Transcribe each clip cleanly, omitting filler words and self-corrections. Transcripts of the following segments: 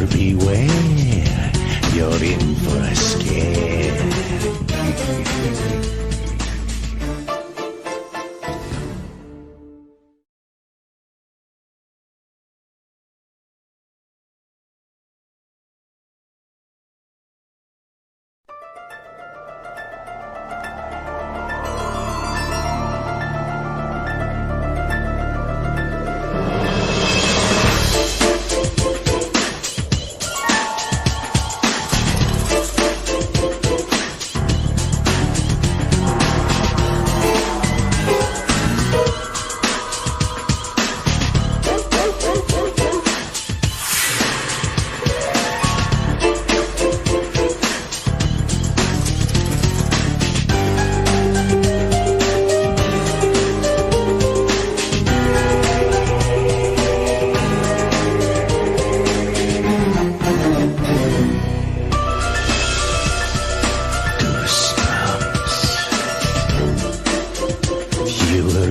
Viewer beware, you're in for a scare.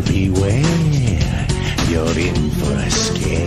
Beware, you're in for a scare.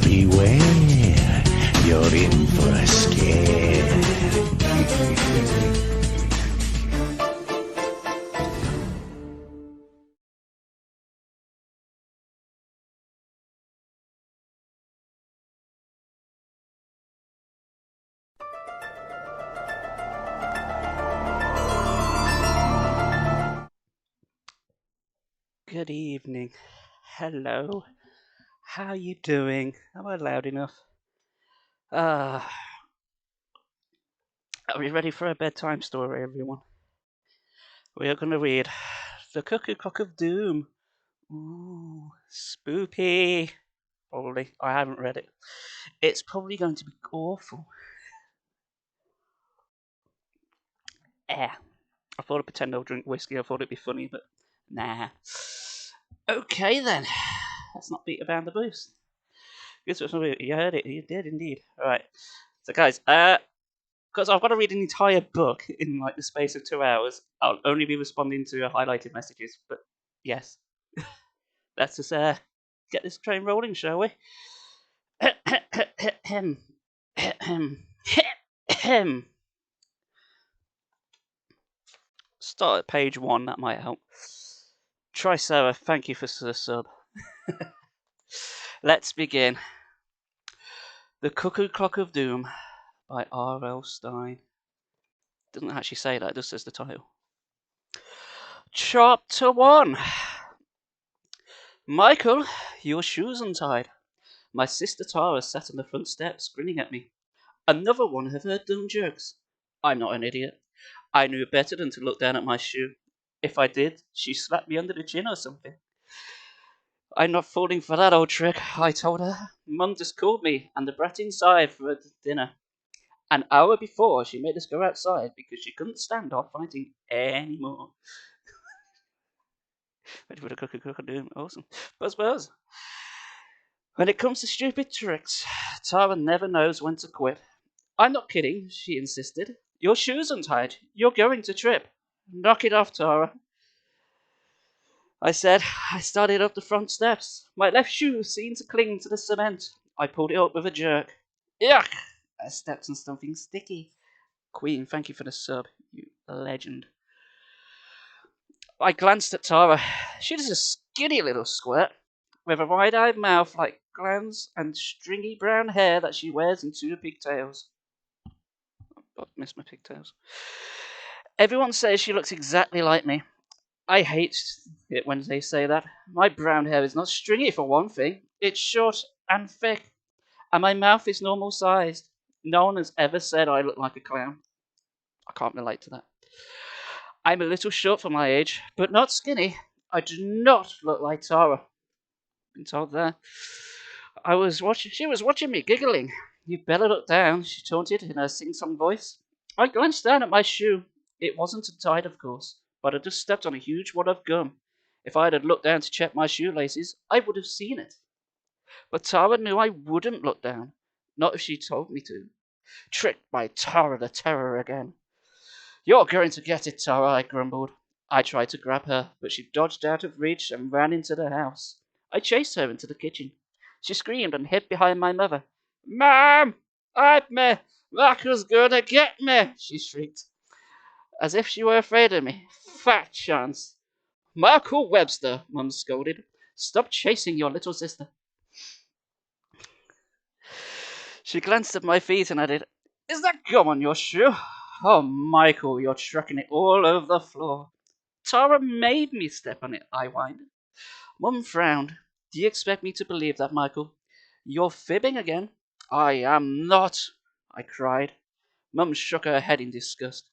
Beware, you're in for a scare. Good evening. Hello. How you doing? Am I loud enough? Are we ready for a bedtime story, everyone? We are going to read The Cuckoo Clock of Doom. Ooh, spooky. Probably. I haven't read it. It's probably going to be awful. I thought I'd pretend I'll drink whiskey. I thought it'd be funny, but nah. Okay then. Let's not beat around the bush. You heard it. You did indeed. All right. So guys, because I've got to read an entire book in like the space of 2 hours, I'll only be responding to highlighted messages. But yes, let's just get this train rolling, shall we? Start at page 1. That might help. Try Sarah. Thank you for the sub. Let's begin. The Cuckoo Clock of Doom by R.L. Stine. Doesn't actually say that, it just says the title. Chapter 1. Michael, your shoes untied. My sister Tyra sat on the front steps, grinning at me. Another one of her dumb jokes. I'm not an idiot. I knew better than to look down at my shoe. If I did, she'd slap me under the chin or something. I'm not falling for that old trick, I told her. Mum just called me and the brat inside for dinner. An hour before, she made us go outside because she couldn't stand our fighting anymore. Ready for the Cuckoo Doom? Awesome. Buzz. When it comes to stupid tricks, Tara never knows when to quit. I'm not kidding, she insisted. Your shoe's untied. You're going to trip. Knock it off, Tara. I said. I started up the front steps. My left shoe seemed to cling to the cement. I pulled it up with a jerk. Yuck! I stepped on something sticky. Queen, thank you for the sub, you legend. I glanced at Tara. She was a skinny little squirt. with a wide-eyed mouth like glands and stringy brown hair that she wears in two pigtails. Oh, missed my pigtails. Everyone says she looks exactly like me. I hate it when they say that. My brown hair is not stringy for one thing. It's short and thick, and my mouth is normal sized. No one has ever said I look like a clown. I can't relate to that. I'm a little short for my age, but not skinny. I do not look like Tara. Been told there. She was watching me, giggling. You'd better look down, she taunted in her sing-song voice. I glanced down at my shoe. It wasn't untied, of course, but I just stepped on a huge wad of gum. If I had looked down to check my shoelaces, I would have seen it. But Tara knew I wouldn't look down. Not if she told me to. Tricked by Tara the Terror again. You're going to get it, Tara, I grumbled. I tried to grab her, but she dodged out of reach and ran into the house. I chased her into the kitchen. She screamed and hid behind my mother. Mom! Help me! Michael's gonna get me! She shrieked, as if she were afraid of me. Fat chance! Michael Webster, Mum scolded. Stop chasing your little sister. She glanced at my feet and added, Is that gum on your shoe? Oh, Michael, you're trucking it all over the floor. Tara made me step on it, I whined. Mum frowned. Do you expect me to believe that, Michael? You're fibbing again. I am not, I cried. Mum shook her head in disgust.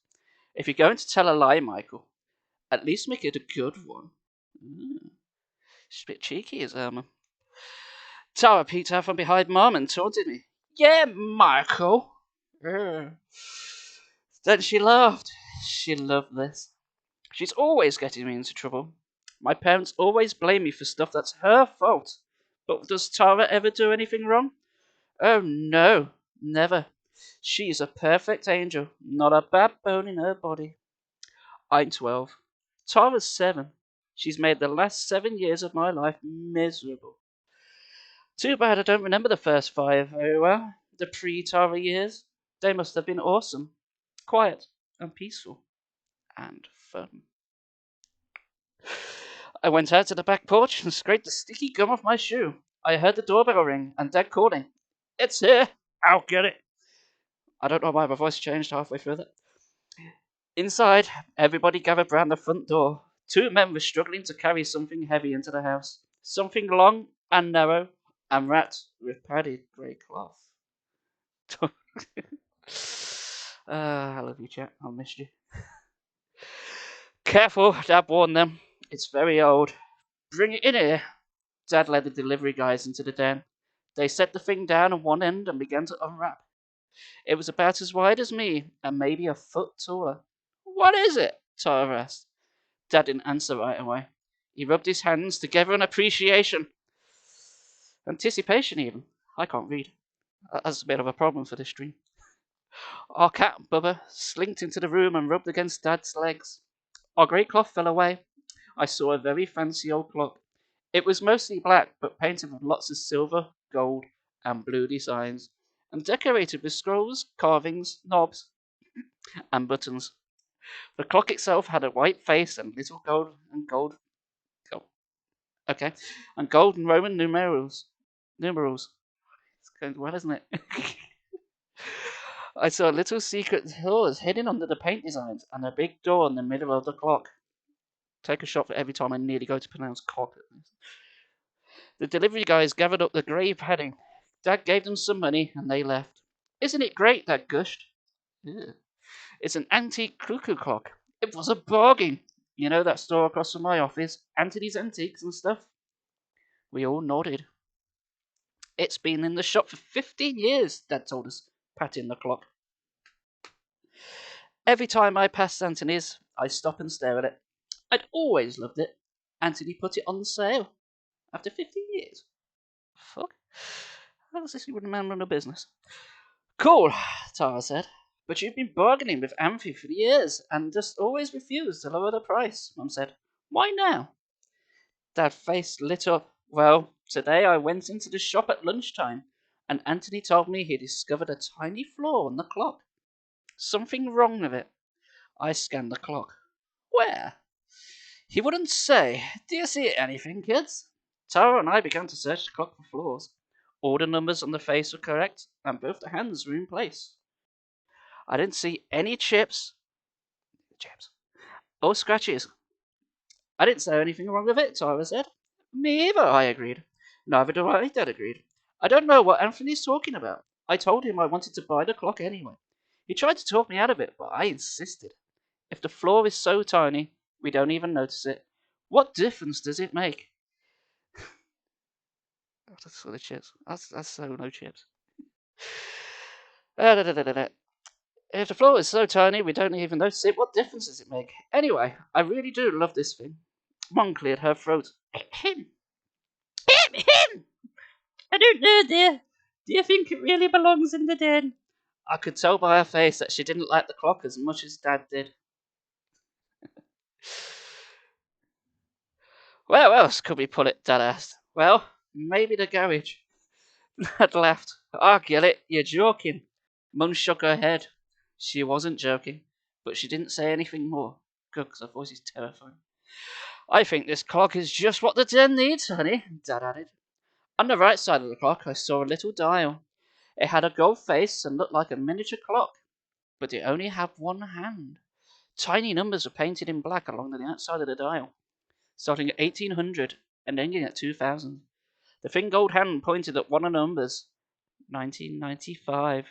If you're going to tell a lie, Michael, at least make it a good one. She's a bit cheeky, is Mum. Tara peeked out from behind Mum and taunted me. Yeah, Michael. Then she laughed. She loved this. She's always getting me into trouble. My parents always blame me for stuff that's her fault. But does Tara ever do anything wrong? Oh no, never. She's a perfect angel, not a bad bone in her body. I'm 12. Tara's 7. She's made the last 7 years of my life miserable. Too bad I don't remember the first 5 very well. The pre-Tara years. They must have been awesome. Quiet and peaceful. And fun. I went out to the back porch and scraped the sticky gum off my shoe. I heard the doorbell ring and Dad calling. It's here. I'll get it. I don't know why my voice changed halfway through that. Inside, everybody gathered round the front door. 2 men were struggling to carry something heavy into the house. Something long and narrow and wrapped with padded grey cloth. I love you, chat. I'll miss you. Careful, Dad warned them. It's very old. Bring it in here. Dad led the delivery guys into the den. They set the thing down on one end and began to unwrap. It was about as wide as me and maybe a foot taller. What is it? Tyra asked. Dad didn't answer right away. He rubbed his hands together in appreciation. Anticipation, even. I can't read. That's a bit of a problem for this stream. Our cat, Bubba, slinked into the room and rubbed against Dad's legs. Our great cloth fell away. I saw a very fancy old clock. It was mostly black, but painted with lots of silver, gold, and blue designs, and decorated with scrolls, carvings, knobs, and buttons. The clock itself had a white face and little gold, and golden Roman numerals. It's going well, isn't it? I saw little secret doors hidden under the paint designs, and a big door in the middle of the clock. Take a shot for every time I nearly go to pronounce cock. The delivery guys gathered up the grey padding. Dad gave them some money, and they left. Isn't it great? Dad gushed. Ew. It's an antique cuckoo clock. It was a bargain. You know that store across from my office? Anthony's Antiques and stuff? We all nodded. It's been in the shop for 15 years, Dad told us, patting the clock. Every time I passed Anthony's, I stop and stare at it. I'd always loved it. Anthony put it on sale. After 15 years. Fuck. How does this even man run a business? Cool, Tara said. But you've been bargaining with Amphi for years and just always refused to lower the price, Mum said. Why now? Dad's face lit up. Well, today I went into the shop at lunchtime and Anthony told me he discovered a tiny flaw in the clock. Something wrong with it. I scanned the clock. Where? He wouldn't say. Do you see anything, kids? Tyra and I began to search the clock for flaws. All the numbers on the face were correct, and both the hands were in place. I didn't see any chips or scratches. I didn't say anything wrong with it, Tyra said. Me either, I agreed. Neither do I, Dad agreed. I don't know what Anthony's talking about. I told him I wanted to buy the clock anyway. He tried to talk me out of it, but I insisted. If the flaw is so tiny, we don't even notice it. What difference does it make? That's for the chips. That's so no chips. If the flaw is so tiny we don't even notice it, what difference does it make? Anyway, I really do love this thing. Mum cleared her throat. Him! I don't know, dear. Do you think it really belongs in the den? I could tell by her face that she didn't like the clock as much as Dad did. Where else could we put it, Dad asked. Well, maybe the garage. Dad laughed. Oh, Gillet, you're joking. Mum shook her head. She wasn't joking, but she didn't say anything more. Good, because her voice is terrifying. I think this clock is just what the den needs, honey, Dad added. On the right side of the clock, I saw a little dial. It had a gold face and looked like a miniature clock, but it only had one hand. Tiny numbers were painted in black along the outside of the dial, starting at 1800 and ending at 2000. The thin gold hand pointed at one of the numbers, 1995.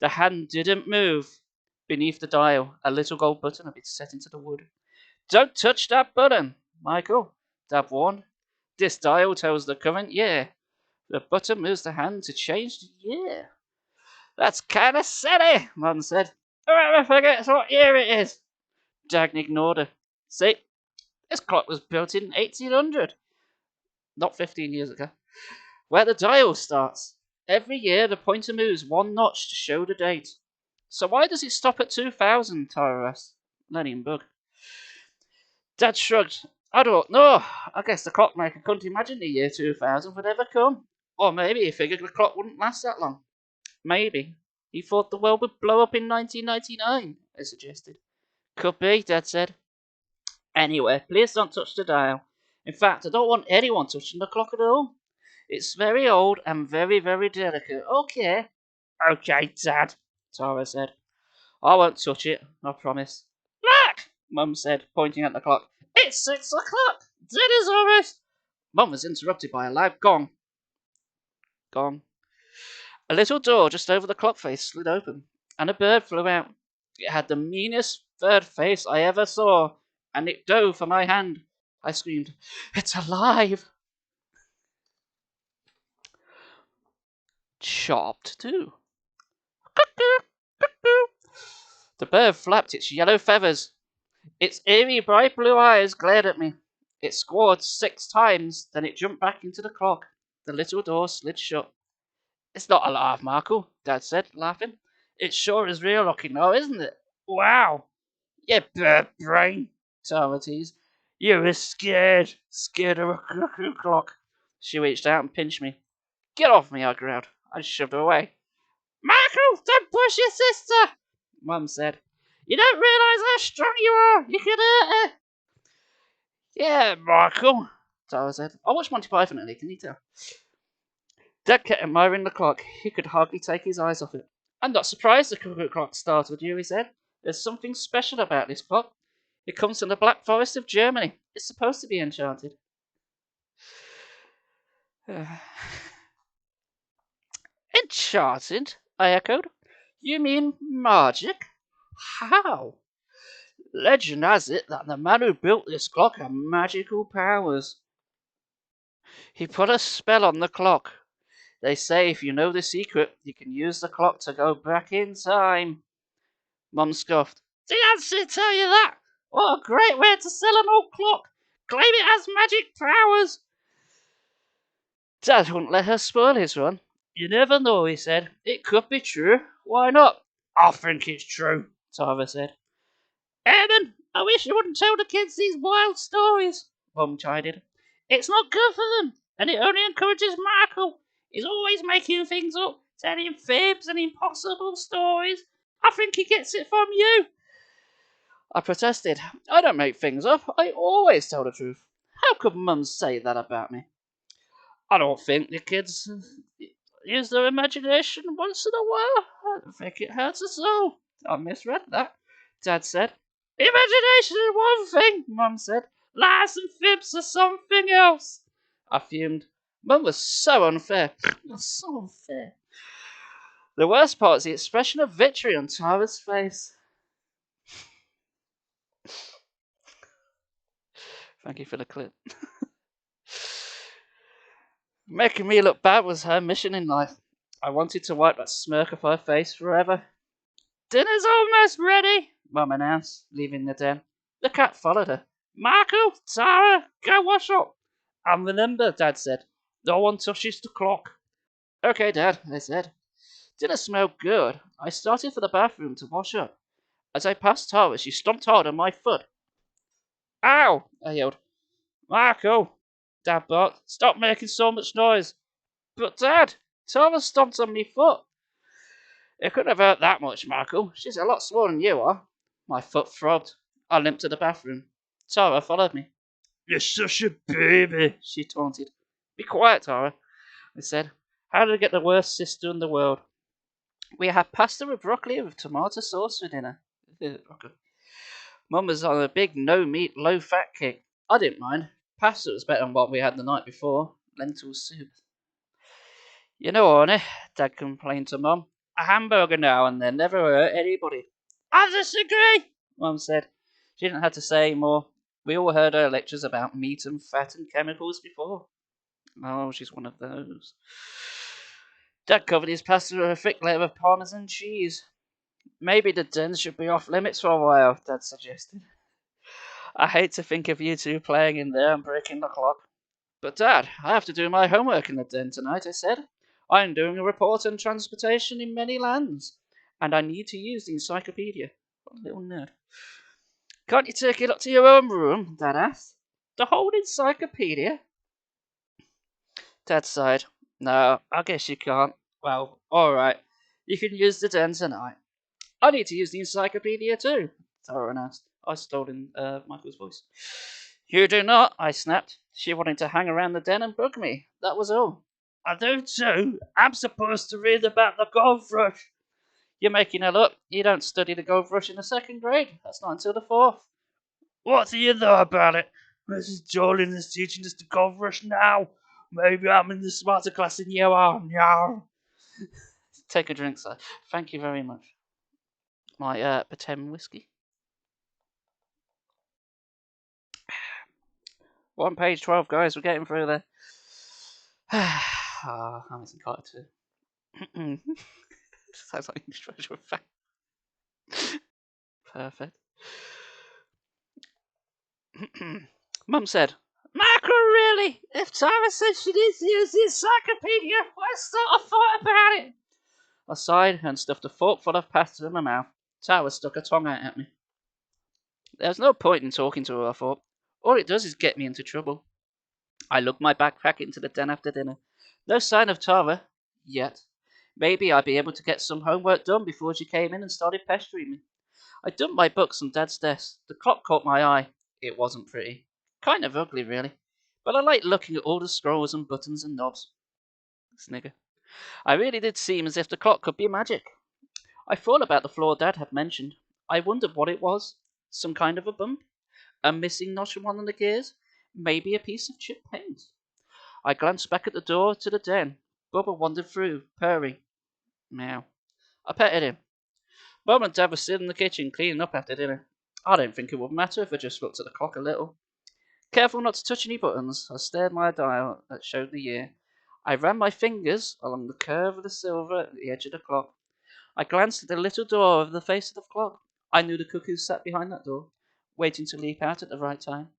The hand didn't move. Beneath the dial, a little gold button had been set into the wood. Don't touch that button, Michael, Dad warned. This dial tells the current year. The button moves the hand to change the year. That's kind of silly, Mum said. Whoever forgets what year it is. Dad ignored her. See, this clock was built in 1800, not 15 years ago, where the dial starts. Every year the pointer moves one notch to show the date. So why does it stop at 2000, Tyra asked, learning bug. Dad shrugged. I don't know. I guess the clockmaker couldn't imagine the year 2000 would ever come. Or maybe he figured the clock wouldn't last that long. Maybe he thought the world would blow up in 1999, I suggested. Could be, Dad said. Anyway, please don't touch the dial. In fact, I don't want anyone touching the clock at all. It's very old and very, very delicate. Okay. Okay, Dad, Tara said. I won't touch it, I promise. Look, Mum said, pointing at the clock. It's 6 o'clock. Dinner's almost. Mum was interrupted by a loud gong. Gong. A little door just over the clock face slid open, and a bird flew out. It had the meanest bird face I ever saw, and it dove for my hand. I screamed, It's alive! Chopped, too. Cuckoo! Cuckoo! The bird flapped its yellow feathers. Its eerie bright blue eyes glared at me. It squawked 6 times, then it jumped back into the clock. The little door slid shut. It's not alive, Markle, Dad said, laughing. It sure is real looking though, isn't it? Wow! You bird brain, Tara teased. You were scared of a cuckoo clock. She reached out and pinched me. Get off me, I growled. I shoved her away. Markle, don't push your sister, Mum said. You don't realise how strong you are. You could hurt her. Yeah, Markle, Tara said. I watched Monty Python lately, can you tell? Dad kept admiring the clock. He could hardly take his eyes off it. I'm not surprised the cuckoo clock startled you, he said. There's something special about this clock. It comes from the Black Forest of Germany. It's supposed to be enchanted. Enchanted? I echoed. You mean magic? How? Legend has it that the man who built this clock had magical powers. He put a spell on the clock. They say if you know the secret, you can use the clock to go back in time. Mum scoffed. Did Nancy tell you that? What a great way to sell an old clock. Claim it has magic powers. Dad wouldn't let her spoil his run. You never know, he said. It could be true. Why not? I think it's true, Tara said. Evan, I wish you wouldn't tell the kids these wild stories, Mum chided. It's not good for them, and it only encourages Michael. He's always making things up, telling fibs and impossible stories. I think he gets it from you. I protested. I don't make things up. I always tell the truth. How could Mum say that about me? I don't think the kids use their imagination once in a while. I don't think it hurts us all. I misread that, Dad said. Imagination is one thing, Mum said. Lies and fibs are something else. I fumed. Mum was so unfair. So unfair. The worst part is the expression of victory on Tyra's face. Thank you for the clip. Making me look bad was her mission in life. I wanted to wipe that smirk off her face forever. Dinner's almost ready, Mum announced, leaving the den. The cat followed her. Marco, Tyra, go wash up. And remember, Dad said, no one touches the clock. Okay, Dad, I said. Dinner smelled good. I started for the bathroom to wash up. As I passed Tyra, she stomped hard on my foot. Ow! I yelled. Marco! Dad barked. Stop making so much noise. But Dad, Tyra stomped on me foot. It couldn't have hurt that much, Marco. She's a lot smaller than you are. My foot throbbed. I limped to the bathroom. Tyra followed me. You're such a baby, she taunted. Be quiet, Tyra, I said. How did I get the worst sister in the world? We had pasta with broccoli with tomato sauce for dinner. Mum was on a big no-meat, low-fat kick. I didn't mind. Pasta was better than what we had the night before. Lentil soup. You know, Arnie, Dad complained to Mum. A hamburger now and then never hurt anybody. I disagree, Mum said. She didn't have to say more. We all heard her lectures about meat and fat and chemicals before. Oh, she's one of those. Dad covered his pasta with a thick layer of Parmesan cheese. Maybe the den should be off limits for a while, Dad suggested. I hate to think of you two playing in there and breaking the clock. But Dad, I have to do my homework in the den tonight, I said. I'm doing a report on transportation in many lands, and I need to use the encyclopedia. What a little nerd. Can't you take it up to your own room? Dad asked. The whole encyclopedia? Dad sighed. No, I guess you can't. Well, alright. You can use the den tonight. I need to use the encyclopedia too, Tyra announced. I stole in Michael's voice. You do not, I snapped. She wanted to hang around the den and bug me. That was all. I do too. I'm supposed to read about the gold rush. You're making it up. You don't study the gold rush in the second grade. That's not until the fourth. What do you know about it? Mrs. Jolin is teaching us the gold rush now. Maybe I'm in the smarter class than you are. No. Take a drink, sir. Thank you very much. My Bedtime whiskey. We're on page 12, guys. We're getting through there. I'm missing Carter too. Sounds like English treasure of fact. Perfect. Mum said, Marco, really? If Tyra says she needs to use the encyclopedia, let's start a fight about it. I sighed and stuffed a fork full of pasta in my mouth. Tyra stuck her tongue out at me. There's no point in talking to her, I thought. All it does is get me into trouble. I lugged my backpack into the den after dinner. No sign of Tyra, yet. Maybe I'd be able to get some homework done before she came in and started pestering me. I dumped my books on Dad's desk. The clock caught my eye. It wasn't pretty. Kind of ugly, really. But I liked looking at all the scrolls and buttons and knobs. Snigger. I really did seem as if the clock could be magic. I thought about the flaw Dad had mentioned. I wondered what it was. Some kind of a bump? A missing notch on one of the gears? Maybe a piece of chipped paint? I glanced back at the door to the den. Bubba wandered through, purring. Meow. I petted him. Mum and Dad were still in the kitchen cleaning up after dinner. I don't think it would matter if I just looked at the clock a little. Careful not to touch any buttons, I stared at my dial that showed the year. I ran my fingers along the curve of the silver at the edge of the clock. I glanced at the little door over the face of the clock. I knew the cuckoo sat behind that door, waiting to leap out at the right time.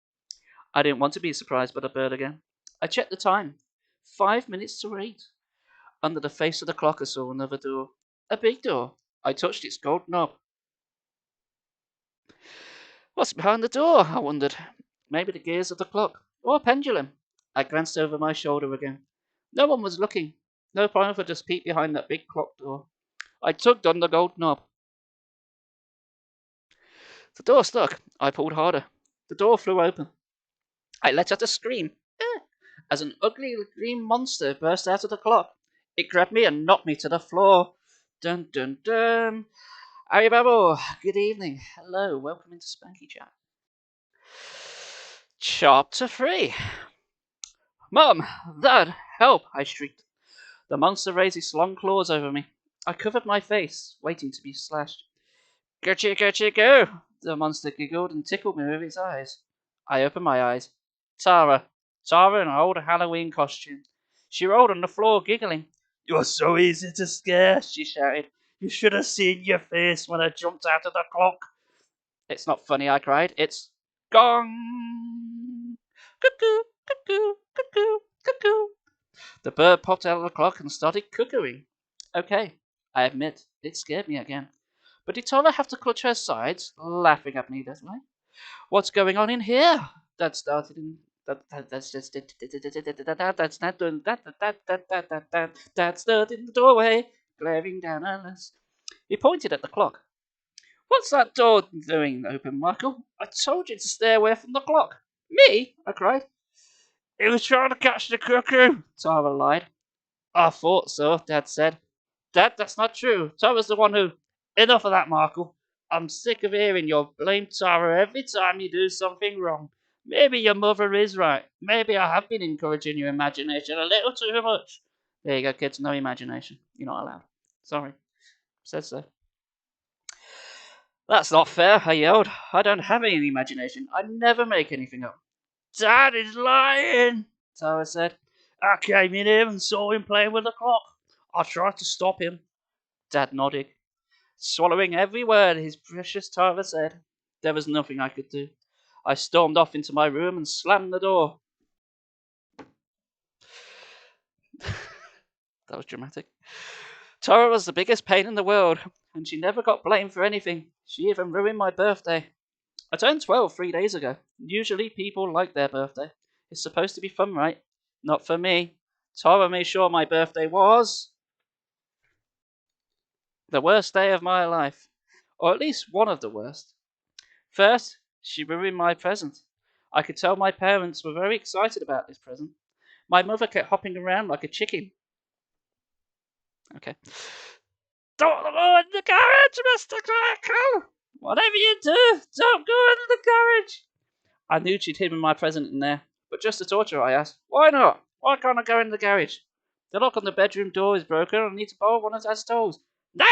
I didn't want to be surprised by the bird again. I checked the time. 5 minutes to 8. Under the face of the clock I saw another door. A big door. I touched its gold knob. What's behind the door? I wondered. Maybe the gears of the clock, or a pendulum. I glanced over my shoulder again. No one was looking. No point if I just peeked behind that big clock door. I tugged on the gold knob. The door stuck. I pulled harder. The door flew open. I let out a scream. as an ugly green monster burst out of the clock. It grabbed me and knocked me to the floor. Dun dun dun. Aribabo, good evening. Hello, welcome into Spanky Chat. Chapter 3. Mum! Dad! Help! I shrieked. The monster raised his long claws over me. I covered my face, waiting to be slashed. Go, go! The monster giggled and tickled me with its eyes. I opened my eyes. Tyra in an old Halloween costume. She rolled on the floor, giggling. You're so easy to scare, she shouted. You should have seen your face when I jumped out of the clock. It's not funny, I cried. It's gong! Cuckoo, cuckoo, cuckoo, cuckoo. The bird popped out of the clock and started cuckooing. Okay, I admit, it scared me again. But did Tyra have to clutch her sides, laughing at me that way? What's going on in here? Dad started in. That's just that's not doing that. Dad stood in the doorway, glaring down at us. He pointed at the clock. What's that door doing open, Michael? I told you to stay away from the clock. Me? I cried. It was trying to catch the cuckoo, Tyra lied. I thought so, Dad said. Dad, that's not true. Tyra's the one who. Enough of that, Michael. I'm sick of hearing your blame Tyra every time you do something wrong. Maybe your mother is right. Maybe I have been encouraging your imagination a little too much. There you go, kids. No imagination. You're not allowed. Sorry. Said so. That's not fair, I yelled. I don't have any imagination. I never make anything up. Dad is lying, Tyra said. I came in here and saw him playing with the clock. I tried to stop him. Dad nodded, swallowing every word his precious Tyra said. There was nothing I could do. I stormed off into my room and slammed the door. That was dramatic. Tyra was the biggest pain in the world, and she never got blamed for anything. She even ruined my birthday. I turned 12 3 days ago. Usually people like their birthday. It's supposed to be fun, right? Not for me. Tyra made sure my birthday was the worst day of my life. Or at least one of the worst. First, she ruined my present. I could tell my parents were very excited about this present. My mother kept hopping around like a chicken. Okay. Don't go in the carriage, Mr. Clarkle! Whatever you do, don't go in the carriage! I knew she'd hidden my present in there, but just to torture her, I asked, why not? Why can't I go in the garage? The lock on the bedroom door is broken, and I need to borrow one of Dad's tools. No,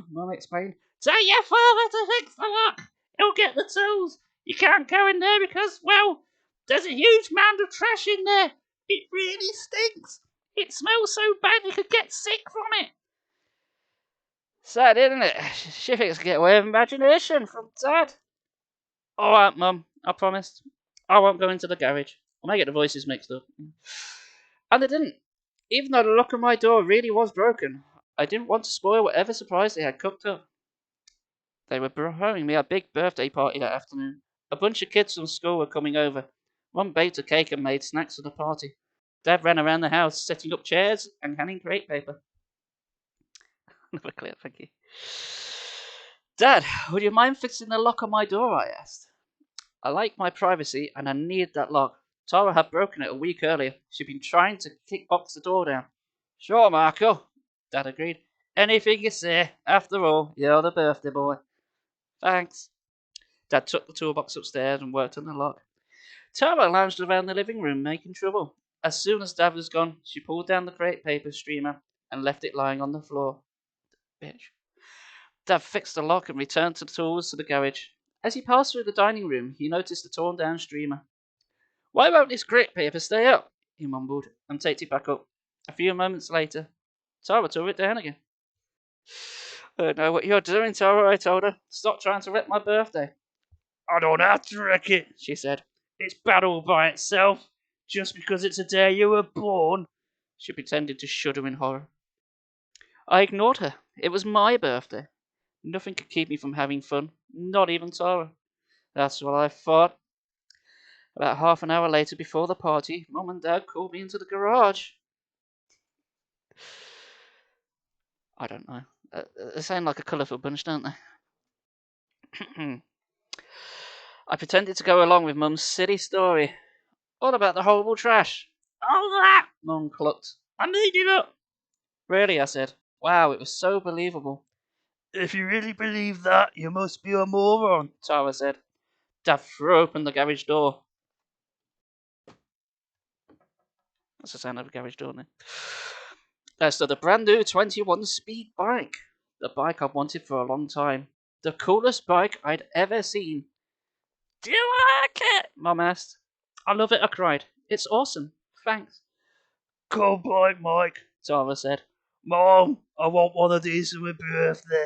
Mum explained. Tell your father to fix the lock. He'll get the tools. You can't go in there because, well, there's a huge mound of trash in there. It really stinks. It smells so bad you could get sick from it. Sad, isn't it? She thinks I get away with imagination from Dad. All right, Mum, I promised. I won't go into the garage. I may get the voices mixed up. And they didn't. Even though the lock on my door really was broken, I didn't want to spoil whatever surprise they had cooked up. They were throwing me a big birthday party that afternoon. A bunch of kids from school were coming over. Mum baked a cake and made snacks for the party. Dad ran around the house setting up chairs and hanging crepe paper. Another clip, thank you. Dad, would you mind fixing the lock on my door? I asked. I like my privacy and I need that lock. Tyra had broken it a week earlier. She'd been trying to kickbox the door down. Sure, Marco, Dad agreed. Anything you say. After all, you're the birthday boy. Thanks. Dad took the toolbox upstairs and worked on the lock. Tyra lounged around the living room making trouble. As soon as Dad was gone, she pulled down the crepe paper streamer and left it lying on the floor. Bitch. Dad fixed the lock and returned the tools to the garage. As he passed through the dining room, he noticed the torn-down streamer. Why won't this crepe paper stay up? He mumbled, and taped it back up. A few moments later, Tyra tore it down again. I don't know what you're doing, Tyra, I told her. Stop trying to wreck my birthday. I don't have to wreck it, she said. It's bad all by itself, just because it's a day you were born. She pretended to shudder in horror. I ignored her. It was my birthday. Nothing could keep me from having fun, not even Tyra. That's what I thought. About half an hour later, before the party, Mum and Dad called me into the garage. I don't know. They sound like a colourful bunch, don't they? I pretended to go along with Mum's silly story, all about the horrible trash. Oh, that! Mum clucked. I made it up. Really, I said. Wow, it was so believable. If you really believe that, you must be a moron, Tyra said. Dad threw open the garage door. That's the sound of a garage door now. There stood a brand new 21 speed bike. The bike I'd wanted for a long time. The coolest bike I'd ever seen. Do you like it? Mum asked. I love it, I cried. It's awesome. Thanks. Cool bike, Mike, Tyra said. Mom, I want one of these for my birthday.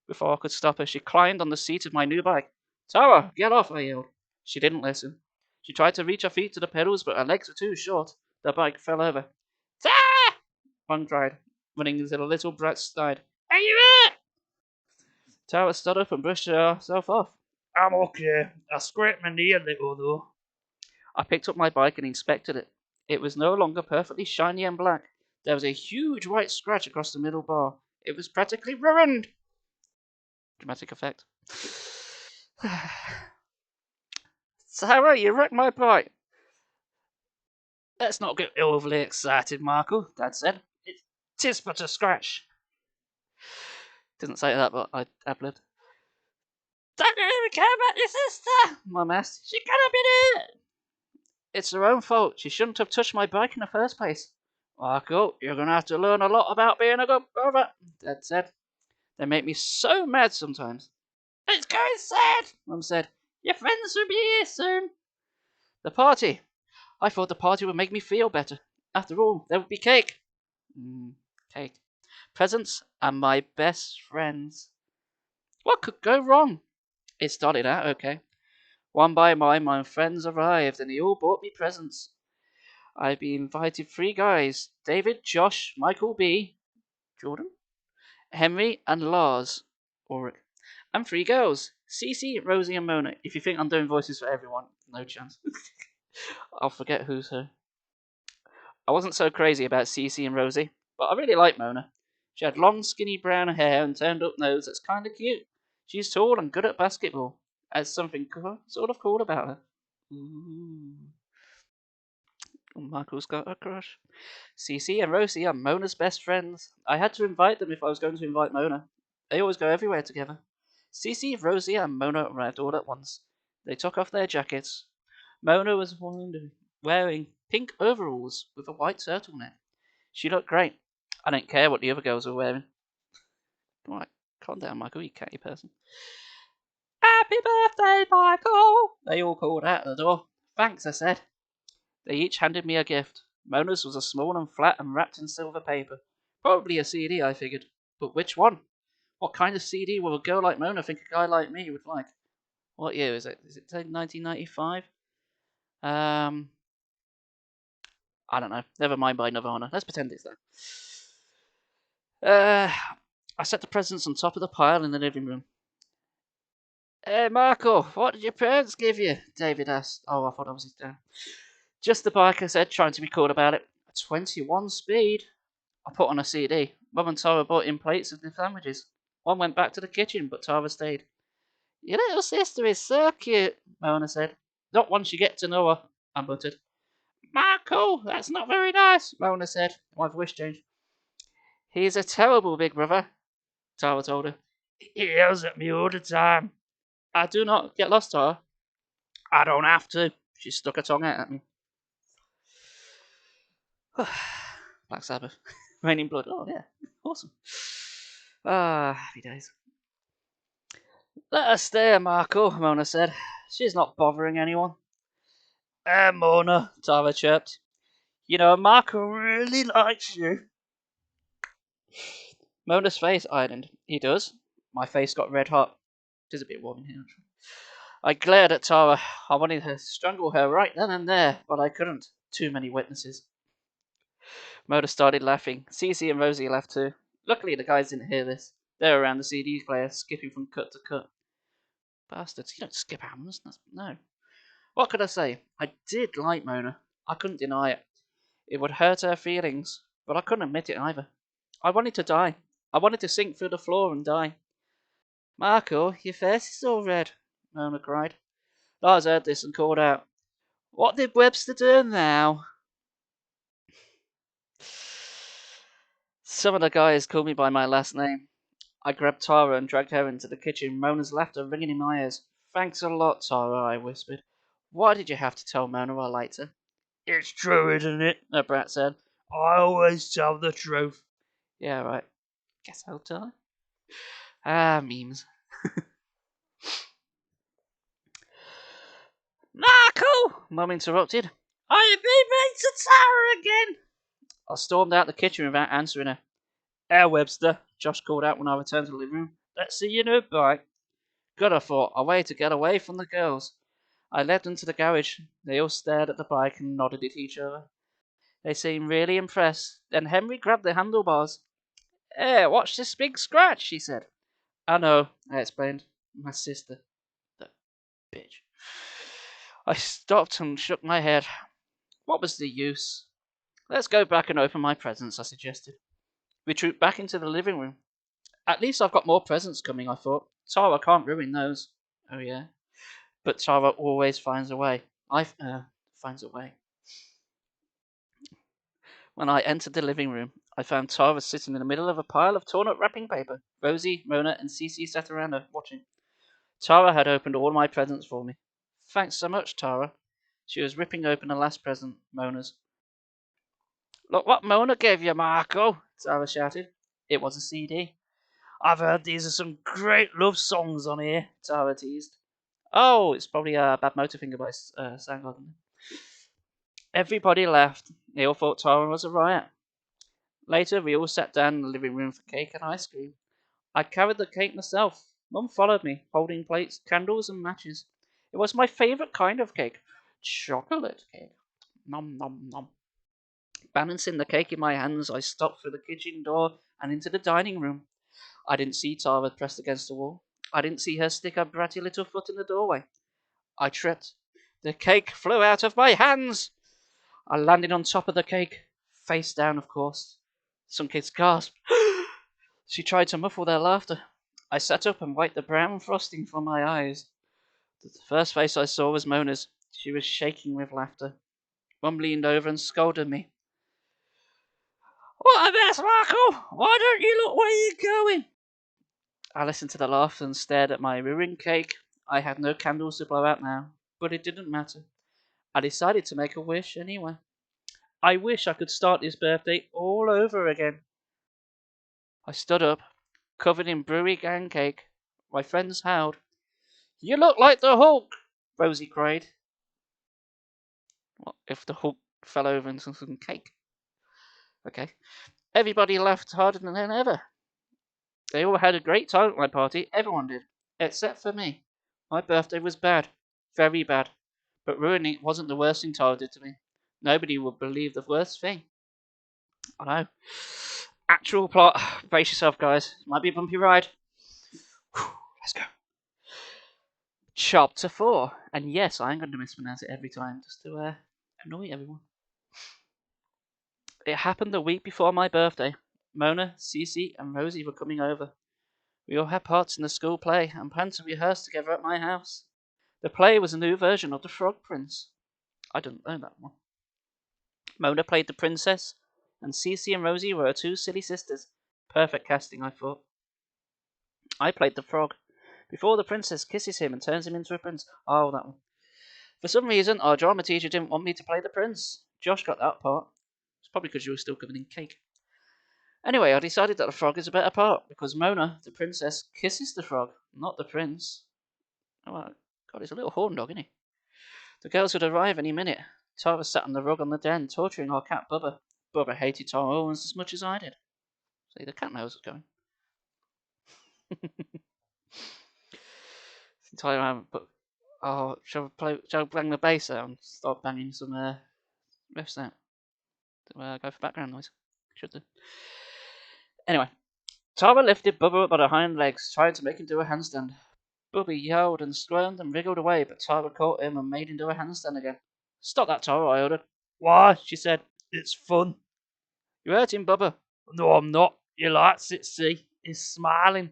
Before I could stop her, she climbed on the seat of my new bike. Tyra, get off, I yelled. She didn't listen. She tried to reach her feet to the pedals, but her legs were too short. The bike fell over. Tyra! Mum cried, running into the little brat's side. Are you hurt? Tyra stood up and brushed herself off. I'm okay. I scraped my knee a little, though. I picked up my bike and inspected it. It was no longer perfectly shiny and black. There was a huge white scratch across the middle bar. It was practically ruined. Dramatic effect. Sarah, you wrecked my bike. Let's not get overly excited, Marco, Dad said. Tis but a scratch. Didn't say that, but I ad-libbed. Don't you even care about your sister? Mum asked. She could have been hurt. It's her own fault. She shouldn't have touched my bike in the first place. Marco, you're going to have to learn a lot about being a good brother, Dad said. They make me so mad sometimes. It's going sad, Mum said. Your friends will be here soon. The party. I thought the party would make me feel better. After all, there would be cake. Cake. Presents and my best friends. What could go wrong? It started out okay. One by one, my friends arrived and they all bought me presents. I'd be invited 3 guys, David, Josh, Michael B, Jordan, Henry, and Lars, Ulrich, and 3 girls, Cece, Rosie, and Mona. If you think I'm doing voices for everyone, no chance. I'll forget who's who. I wasn't so crazy about Cece and Rosie, but I really liked Mona. She had long, skinny brown hair and turned-up nose that's kind of cute. She's tall and good at basketball. Has something sort of cool about her. Ooh. Michael's got a crush. Cece and Rosie are Mona's best friends. I had to invite them if I was going to invite Mona. They always go everywhere together. Cece, Rosie, and Mona arrived all at once. They took off their jackets. Mona was wearing pink overalls with a white turtleneck. She looked great. I didn't care what the other girls were wearing. Right, calm down, Michael, you catty person. Happy birthday, Michael! They all called out the door. Thanks, I said. They each handed me a gift. Mona's was a small and flat and wrapped in silver paper. Probably a CD, I figured. But which one? What kind of CD will a girl like Mona think a guy like me would like? What year is it? Is it 1995? I don't know. Never mind by Nirvana. Let's pretend it's that. I set the presents on top of the pile in the living room. Hey, Marco, what did your parents give you? David asked. Oh, I thought I was his dad. Just the bike, I said, trying to be cool about it. A 21 speed. I put on a CD. Mum and Tyra brought in plates of the sandwiches. One went back to the kitchen, but Tyra stayed. Your little sister is so cute, Mona said. Not once you get to know her, I muttered. Marco, that's not very nice, Mona said. My voice changed. He's a terrible big brother, Tyra told her. He yells at me all the time. I do not get lost, Tyra. I don't have to. She stuck her tongue out at me. Black Sabbath. Raining blood. Oh, yeah. Awesome. Happy days. Let her stay, Marco, Mona said. She's not bothering anyone. Mona, Tyra chirped. You know, Marco really likes you. Mona's face ironed. He does? My face got red hot. It is a bit warm in here. I glared at Tyra. I wanted to strangle her right then and there, but I couldn't. Too many witnesses. Mona started laughing. Cece and Rosie laughed too. Luckily, the guys didn't hear this. They were around the CD player, skipping from cut to cut. Bastards, you don't skip albums. No. What could I say? I did like Mona. I couldn't deny it. It would hurt her feelings, but I couldn't admit it either. I wanted to die. I wanted to sink through the floor and die. Marco, your face is all red, Mona cried. Lars heard this and called out, What did Webster do now? Some of the guys called me by my last name. I grabbed Tyra and dragged her into the kitchen, Mona's laughter ringing in my ears. Thanks a lot, Tyra, I whispered. Why did you have to tell Mona I liked her? It's true, isn't it? The brat said. I always tell the truth. Yeah, right. Guess I'll tell her. Ah, memes. Marco! Mum interrupted. I've been made to Tyra again. I stormed out the kitchen without answering her. Here, Webster, Josh called out when I returned to the living room. Let's see your new bike. Good, I thought. A way to get away from the girls. I led them to the garage. They all stared at the bike and nodded at each other. They seemed really impressed. Then Henry grabbed the handlebars. Hey, watch this big scratch, she said. I know, I explained. My sister. The bitch. I stopped and shook my head. What was the use? Let's go back and open my presents, I suggested. We trooped back into the living room. At least I've got more presents coming, I thought. Tara can't ruin those. Oh, yeah? But Tara always finds a way. Finds a way. When I entered the living room, I found Tara sitting in the middle of a pile of torn-up wrapping paper. Rosie, Mona, and Cece sat around her, watching. Tara had opened all my presents for me. Thanks so much, Tara. She was ripping open the last present, Mona's. Look what Mona gave you, Marco, Tara shouted. It was a CD. I've heard these are some great love songs on here, Tara teased. Oh, it's probably a Bad Motorfinger by Soundgarden. Everybody laughed. They all thought Tyra was a riot. Later, we all sat down in the living room for cake and ice cream. I carried the cake myself. Mum followed me, holding plates, candles, and matches. It was my favourite kind of cake. Chocolate cake. Nom nom nom. Balancing the cake in my hands, I stopped through the kitchen door and into the dining room. I didn't see Tyra pressed against the wall. I didn't see her stick her bratty little foot in the doorway. I tripped. The cake flew out of my hands. I landed on top of the cake, face down, of course. Some kids gasped. She tried to muffle their laughter. I sat up and wiped the brown frosting from my eyes. The first face I saw was Mona's. She was shaking with laughter. Mum leaned over and scolded me. What a mess, Marco! Why don't you look where you're going? I listened to the laughter and stared at my ruined cake. I had no candles to blow out now, but it didn't matter. I decided to make a wish anyway. I wish I could start this birthday all over again. I stood up, covered in brewery gang cake. My friends howled. You look like the Hulk, Rosie cried. What if the Hulk fell over into some cake? Okay. Everybody laughed harder than ever. They all had a great time at my party. Everyone did. Except for me. My birthday was bad. Very bad. But ruining it wasn't the worst thing Tyra did to me. Nobody would believe the worst thing. I know. Actual plot. Brace yourself, guys. Might be a bumpy ride. Let's go. Chapter 4. And yes, I'm going to mispronounce it every time just to annoy everyone. It happened the week before my birthday. Mona, Cece, and Rosie were coming over. We all had parts in the school play and planned to rehearse together at my house. The play was a new version of The Frog Prince. I didn't know that one. Mona played the princess, and Cece and Rosie were her two silly sisters. Perfect casting, I thought. I played the frog. Before the princess kisses him and turns him into a prince. Oh, that one. For some reason, our drama teacher didn't want me to play the prince. Josh got that part. It's probably because you were still covered in cake. Anyway, I decided that the frog is a better part, because Mona, the princess, kisses the frog, not the prince. Oh, God, he's a little horn dog, isn't he? The girls would arrive any minute. Tara sat on the rug on the den, torturing our cat Bubba. Bubba hated Tara almost as much as I did. See, the cat knows what's going. Tyra, but shall I bang the bass out and start banging some riffs out? Go for background noise. Should do. Anyway, Tara lifted Bubba up by the hind legs, trying to make him do a handstand. Bubby yelled and squirmed and wriggled away, but Tara caught him and made him do a handstand again. Stop that, Tara, I ordered. Why? She said. It's fun. You're hurting Bubba. No, I'm not. You likes it, see? He's smiling.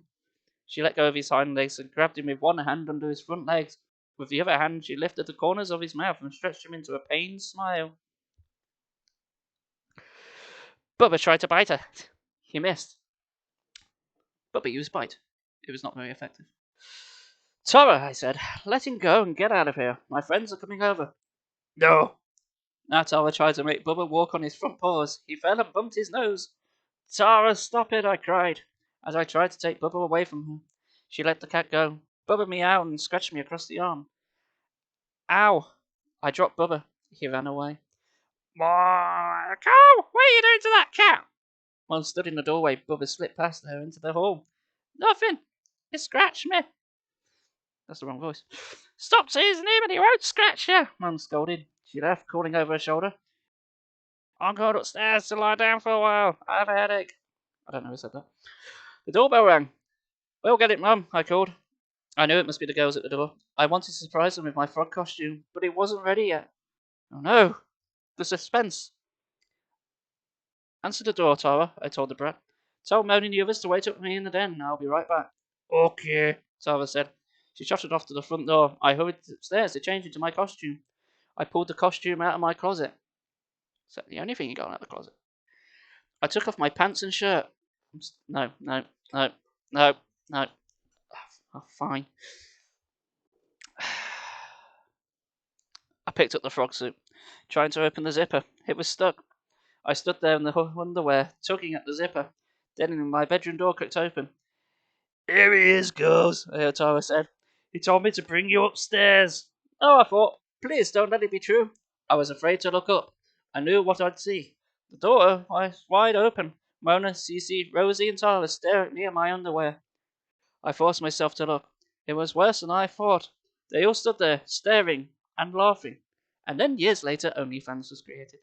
She let go of his hind legs and grabbed him with one hand under his front legs. With the other hand, she lifted the corners of his mouth and stretched him into a pained smile. Bubba tried to bite her. He missed. Bubba used bite. It was not very effective. Tyra, I said, let him go and get out of here. My friends are coming over. No. Now Tyra tried to make Bubba walk on his front paws. He fell and bumped his nose. Tyra, stop it, I cried, as I tried to take Bubba away from her. She let the cat go. Bubba meowed and scratched me across the arm. Ow! I dropped Bubba. He ran away. Cow! What are you doing to that cat? Mum stood in the doorway. Bubba slipped past her into the hall. Nothing. It scratched me. That's the wrong voice. Stop teasing him and he won't scratch you, Mum scolded. She left, calling over her shoulder. I'm going upstairs to lie down for a while. I have a headache. I don't know who said that. The doorbell rang. We'll get it, Mum, I called. I knew it must be the girls at the door. I wanted to surprise them with my frog costume, but it wasn't ready yet. Oh no! The suspense. Answer the door, Tyra, I told the brat. Tell Moni and the others to wait up for me in the den. I'll be right back. Okay, Tyra said. She trotted off to the front door. I hurried upstairs to change into my costume. I pulled the costume out of my closet. Is that the only thing you got out of the closet? I took off my pants and shirt. No. Oh, fine. I picked up the frog suit, trying to open the zipper. It was stuck. I stood there in the underwear, tugging at the zipper. Then my bedroom door clicked open. Here he is, girls, I heard Tyra said. He told me to bring you upstairs. Oh, I thought, please don't let it be true. I was afraid to look up. I knew what I'd see. The door was wide open. Mona, Cece, Rosie, and Tyra staring at me in my underwear. I forced myself to look. It was worse than I thought. They all stood there, staring and laughing. And then years later, OnlyFans was created.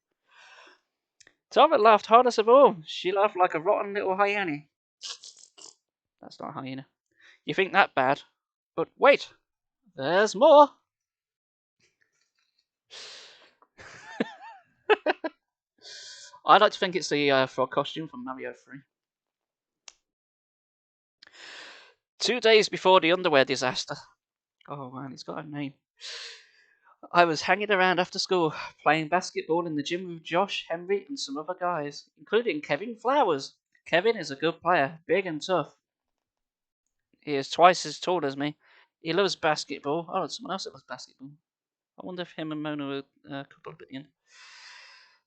Tyra laughed hardest of all. She laughed like a rotten little hyena. That's not a hyena. You think that bad? But wait, there's more. I like to think it's the frog costume from Mario 3. 2 days before the underwear disaster. Oh man, it's got a name. I was hanging around after school, playing basketball in the gym with Josh, Henry, and some other guys, including Kevin Flowers. Kevin is a good player, big and tough. He is twice as tall as me. He loves basketball. Oh, it's someone else that loves basketball. I wonder if him and Mona were coupled at the end.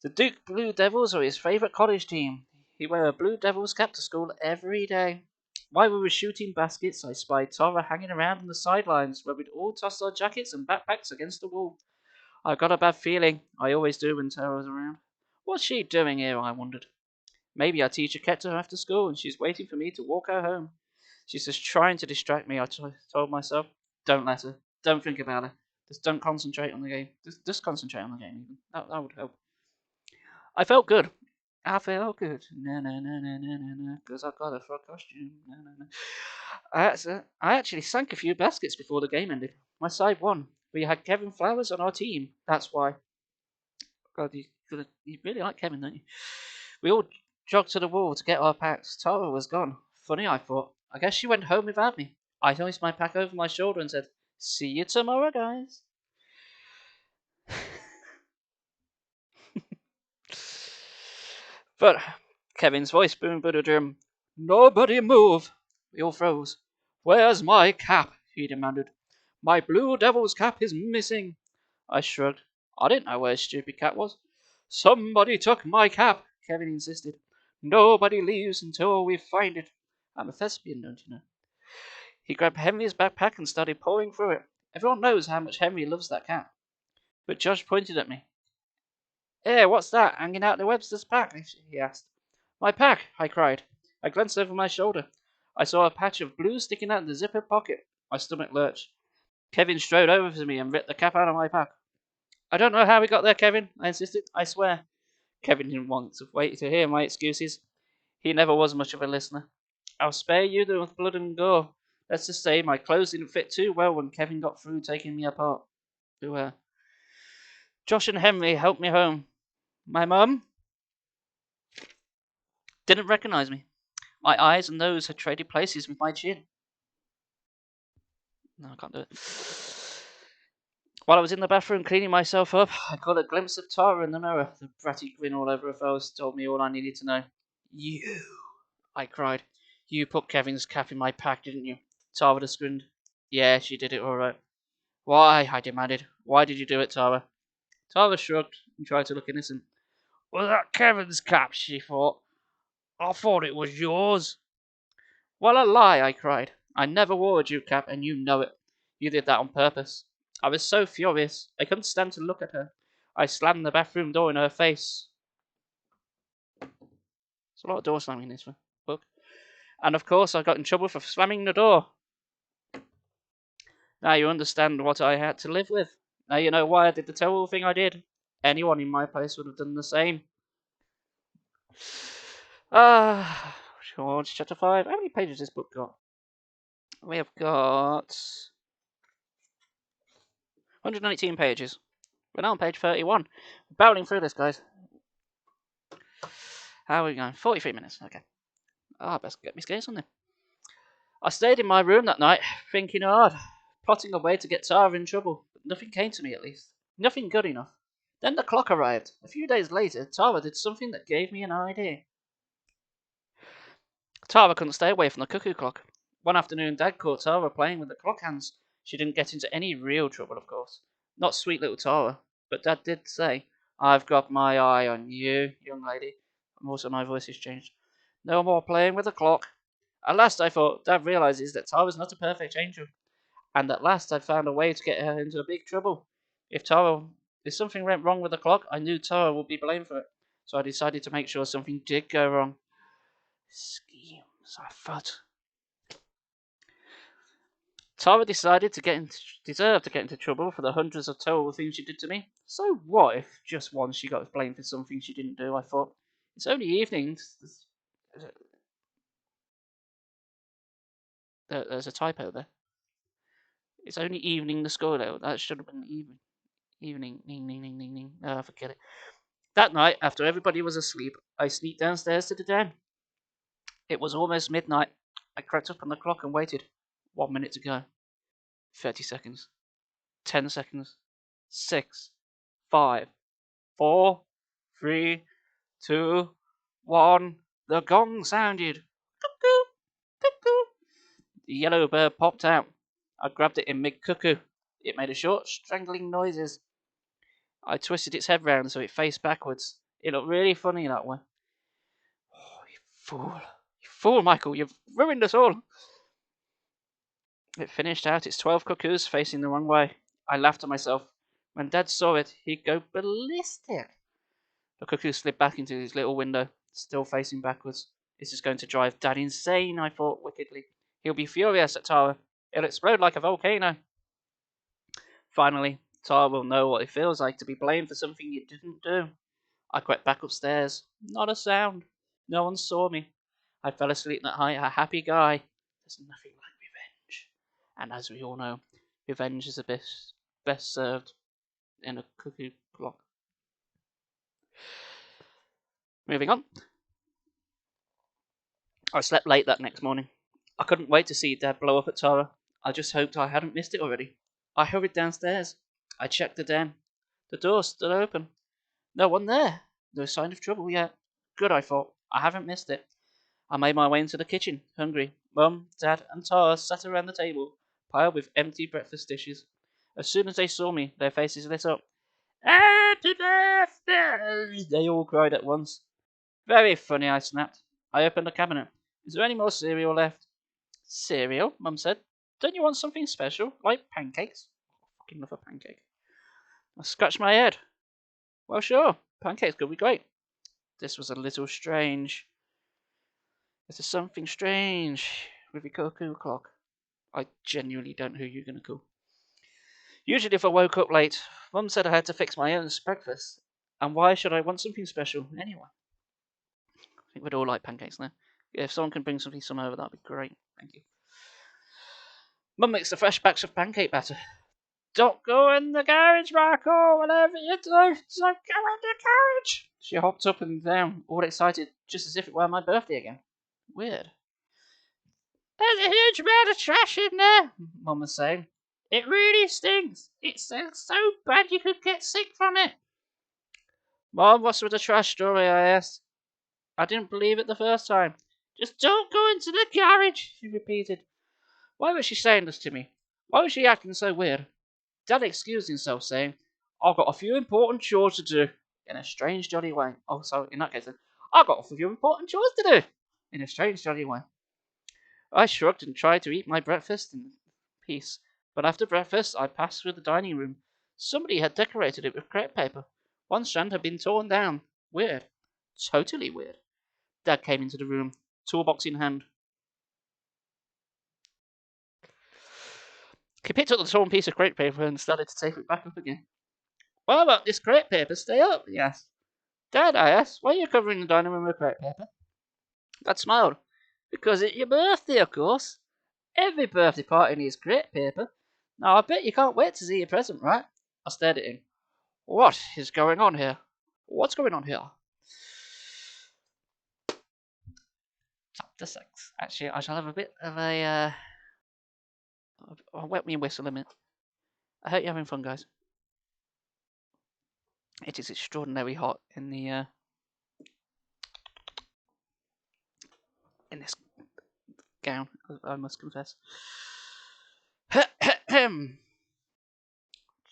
The Duke Blue Devils are his favourite college team. He wears a Blue Devils cap to school every day. While we were shooting baskets, I spied Tyra hanging around on the sidelines, where we'd all toss our jackets and backpacks against the wall. I got a bad feeling. I always do when Tyra's around. What's she doing here, I wondered. Maybe our teacher kept her after school and she's waiting for me to walk her home. She's just trying to distract me, I told myself. Don't let her. Don't think about her. Just don't concentrate on the game. Just concentrate on the game, even. That would help. I felt good. I felt good. Because I got a frog costume. I actually sank a few baskets before the game ended. My side won. We had Kevin Flowers on our team. That's why. God, you really like Kevin, don't you? We all jogged to the wall to get our packs. Tara was gone. Funny, I thought. I guess she went home without me. I hoisted my pack over my shoulder and said, "See you tomorrow, guys." But Kevin's voice boomed through the drum. Nobody move. We all froze. Where's my cap? He demanded. My Blue Devil's cap is missing. I shrugged. I didn't know where his stupid cap was. Somebody took my cap, Kevin insisted. Nobody leaves until we find it. I'm a thespian, don't you know? He grabbed Henry's backpack and started pouring through it. Everyone knows how much Henry loves that cap. But Josh pointed at me. Hey, what's that hanging out the Webster's pack? He asked. My pack, I cried. I glanced over my shoulder. I saw a patch of blue sticking out of the zipper pocket. My stomach lurched. Kevin strode over to me and ripped the cap out of my pack. I don't know how we got there, Kevin, I insisted. I swear. Kevin didn't want to wait to hear my excuses. He never was much of a listener. I'll spare you the blood and gore. Let's just say my clothes didn't fit too well when Kevin got through taking me apart. Josh and Henry helped me home. My mum didn't recognize me. My eyes and nose had traded places with my chin. No, I can't do it. While I was in the bathroom cleaning myself up, I caught a glimpse of Tyra in the mirror. The bratty grin all over her face told me all I needed to know. You. I cried. You put Kevin's cap in my pack, didn't you? Tara grinned. Yeah, she did it all right. Why? I demanded. Why did you do it, Tara? Tara shrugged and tried to look innocent. Was that Kevin's cap? She thought. I thought it was yours. Well, a lie, I cried. I never wore a Duke cap, and you know it. You did that on purpose. I was so furious, I couldn't stand to look at her. I slammed the bathroom door in her face. There's a lot of door slamming in this book. And of course, I got in trouble for slamming the door. Now you understand what I had to live with. Now you know why I did the terrible thing I did. Anyone in my place would have done the same. George, chapter 5. How many pages has this book got? We have got 119 pages. We're now on page 31. We're barreling through this, guys. How are we going? 43 minutes. Okay. I best get me skates on then. I stayed in my room that night, thinking hard, plotting a way to get Tyra in trouble, but nothing came to me at least. Nothing good enough. Then the clock arrived. A few days later, Tyra did something that gave me an idea. Tyra couldn't stay away from the cuckoo clock. One afternoon, Dad caught Tyra playing with the clock hands. She didn't get into any real trouble, of course. Not sweet little Tyra, but Dad did say, I've got my eye on you, young lady. And also my voice has changed. No more playing with the clock. At last, I thought, Dad realizes that Tyra's not a perfect angel. And at last, I'd found a way to get her into a big trouble. If something went wrong with the clock, I knew Tyra would be blamed for it. So I decided to make sure something did go wrong. Schemes, I thought. Tyra decided deserved to get into trouble for the hundreds of terrible things she did to me. So what if just once she got blamed for something she didn't do? I thought, it's only evening. There's a typo there. It's only evening the score though. That should have been evening. Forget it. That night, after everybody was asleep, I sneaked downstairs to the den. It was almost midnight. I crept up on the clock and waited. 1 minute to go. 30 seconds. 10 seconds. 6, 5, 4, 3, 2, 1. The gong sounded. Cuckoo! Cuckoo! The yellow bird popped out. I grabbed it in mid-cuckoo. It made a short, strangling noises. I twisted its head round so it faced backwards. It looked really funny that way. Oh, you fool. You fool, Michael. You've ruined us all. It finished out its 12 cuckoos facing the wrong way. I laughed at myself. When Dad saw it, he'd go ballistic. The cuckoo slid back into his little window, still facing backwards. This is going to drive Dad insane, I thought wickedly. He'll be furious at Tyra. It'll explode like a volcano. Finally, Tyra will know what it feels like to be blamed for something you didn't do. I crept back upstairs. Not a sound. No one saw me. I fell asleep that night, a happy guy. There's nothing like revenge. And as we all know, revenge is the best served in a cuckoo clock. Moving on. I slept late that next morning. I couldn't wait to see Dad blow up at Tyra. I just hoped I hadn't missed it already. I hurried downstairs. I checked the den. The door stood open. No one there. No sign of trouble yet. Good, I thought. I haven't missed it. I made my way into the kitchen, hungry. Mum, Dad, and Tyra sat around the table, piled with empty breakfast dishes. As soon as they saw me, their faces lit up. Happy birthday! They all cried at once. Very funny, I snapped. I opened the cabinet. Is there any more cereal left? Cereal? Mum said. Don't you want something special, like pancakes? I fucking love a pancake. I scratched my head. Well, sure. Pancakes could be great. This was a little strange. There's something strange with your cuckoo clock. I genuinely don't know who you're going to call. Usually if I woke up late, Mum said I had to fix my own breakfast. And why should I want something special anyway? I think we'd all like pancakes now. Yeah, if someone can bring some over, that'd be great. Thank you. Mum makes a fresh batch of pancake batter. Don't go in the garage, Michael. Whatever you do, don't go in the garage. She hopped up and down, all excited, just as if it were my birthday again. Weird. There's a huge amount of trash in there, Mum was saying. It really stinks. It smells so bad you could get sick from it. Mum, what's with the trash story? I asked. I didn't believe it the first time. Just don't go into the garage, she repeated. Why was she saying this to me? Why was she acting so weird? Dad excused himself, saying, I've got a few important chores to do. In a strange, jolly way. Oh, sorry, in that case, I've got a few important chores to do. In a strange, jolly way. I shrugged and tried to eat my breakfast in peace, but after breakfast I passed through the dining room. Somebody had decorated it with crepe paper. One strand had been torn down. Weird. Totally weird. Dad came into the room, toolbox in hand. He picked up the torn piece of crepe paper and started to tape it back up again. Why won't this crepe paper stay up? He asked. Dad, I asked, why are you covering the dining room with crepe paper? Dad smiled. Because it's your birthday, of course. Every birthday party needs crepe paper. Now, I bet you can't wait to see your present, right? I stared at him. What is going on here? What's going on here? Chapter 6. Actually, I shall have a bit of a, I'll wet me whistle a minute. I hope you're having fun, guys. It is extraordinarily hot in the, in this gown, I must confess.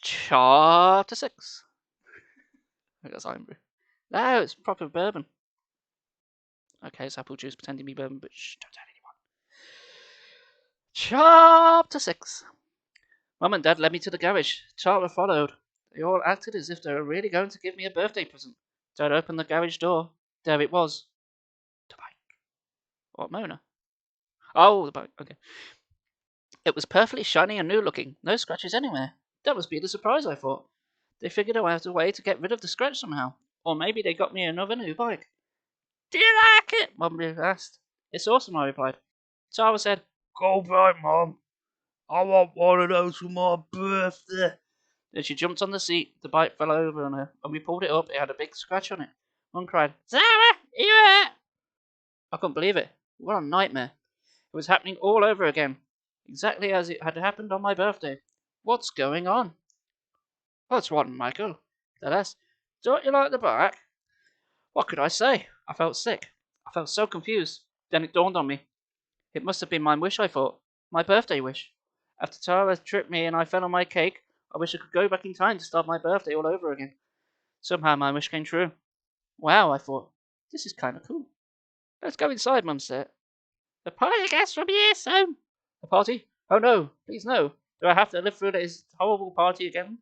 Chapter 6. I got Iron Brew. No, it's proper bourbon. Okay, it's apple juice pretending to be bourbon, but shh, don't tell anyone. Chapter 6. Mum and Dad led me to the garage. Tyra followed. They all acted as if they were really going to give me a birthday present. Dad opened the garage door. There it was. The bike. What, Mona? Oh, the bike. Okay. It was perfectly shiny and new looking. No scratches anywhere. That must be the surprise, I thought. They figured out a way to get rid of the scratch somehow. Or maybe they got me another new bike. Do you like it? Mum asked. It's awesome, I replied. Tyra said, Go back, Mum. I want one of those for my birthday. Then she jumped on the seat. The bike fell over on her. When we pulled it up, it had a big scratch on it. Mum cried, Tyra, are you hurt? I couldn't believe it. What a nightmare. It was happening all over again. Exactly as it had happened on my birthday. What's going on? What's wrong, Michael? Dad asked. Don't you like the bike? What could I say? I felt sick. I felt so confused. Then it dawned on me. It must have been my wish, I thought. My birthday wish. After Tara tripped me and I fell on my cake, I wish I could go back in time to start my birthday all over again. Somehow my wish came true. Wow, I thought. This is kind of cool. Let's go inside, Mum said. The party gets from here soon. The party? Oh no, please no. Do I have to live through this horrible party again?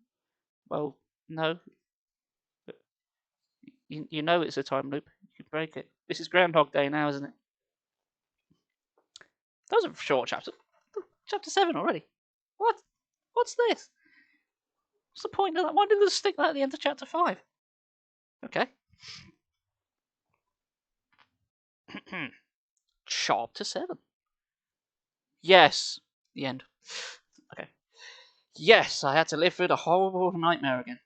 Well, no. You know it's a time loop. You can break it. This is Groundhog Day now, isn't it? That was a short chapter. Chapter 7 already. What? What's this? What's the point of that? Why did they stick that at the end of chapter 5? Okay. Chapter 7. Yes. The end. Okay. Yes, I had to live through the horrible nightmare again.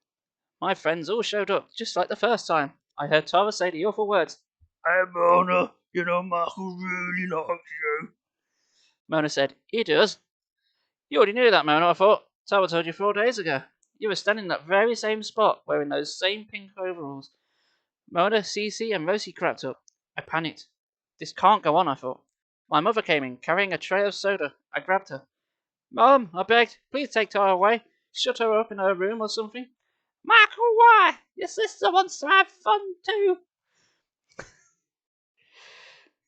My friends all showed up, just like the first time. I heard Tara say the awful words. Hey, Mona, you know Michael really likes you. Mona said, He does. You already knew that, Mona, I thought. Tara told you 4 days ago. You were standing in that very same spot, wearing those same pink overalls. Mona, Cece, and Rosie cracked up. I panicked. This can't go on, I thought. My mother came in, carrying a tray of soda. I grabbed her. Mum, I begged, please take Tara away. Shut her up in her room or something. Michael, why? Your sister wants to have fun too.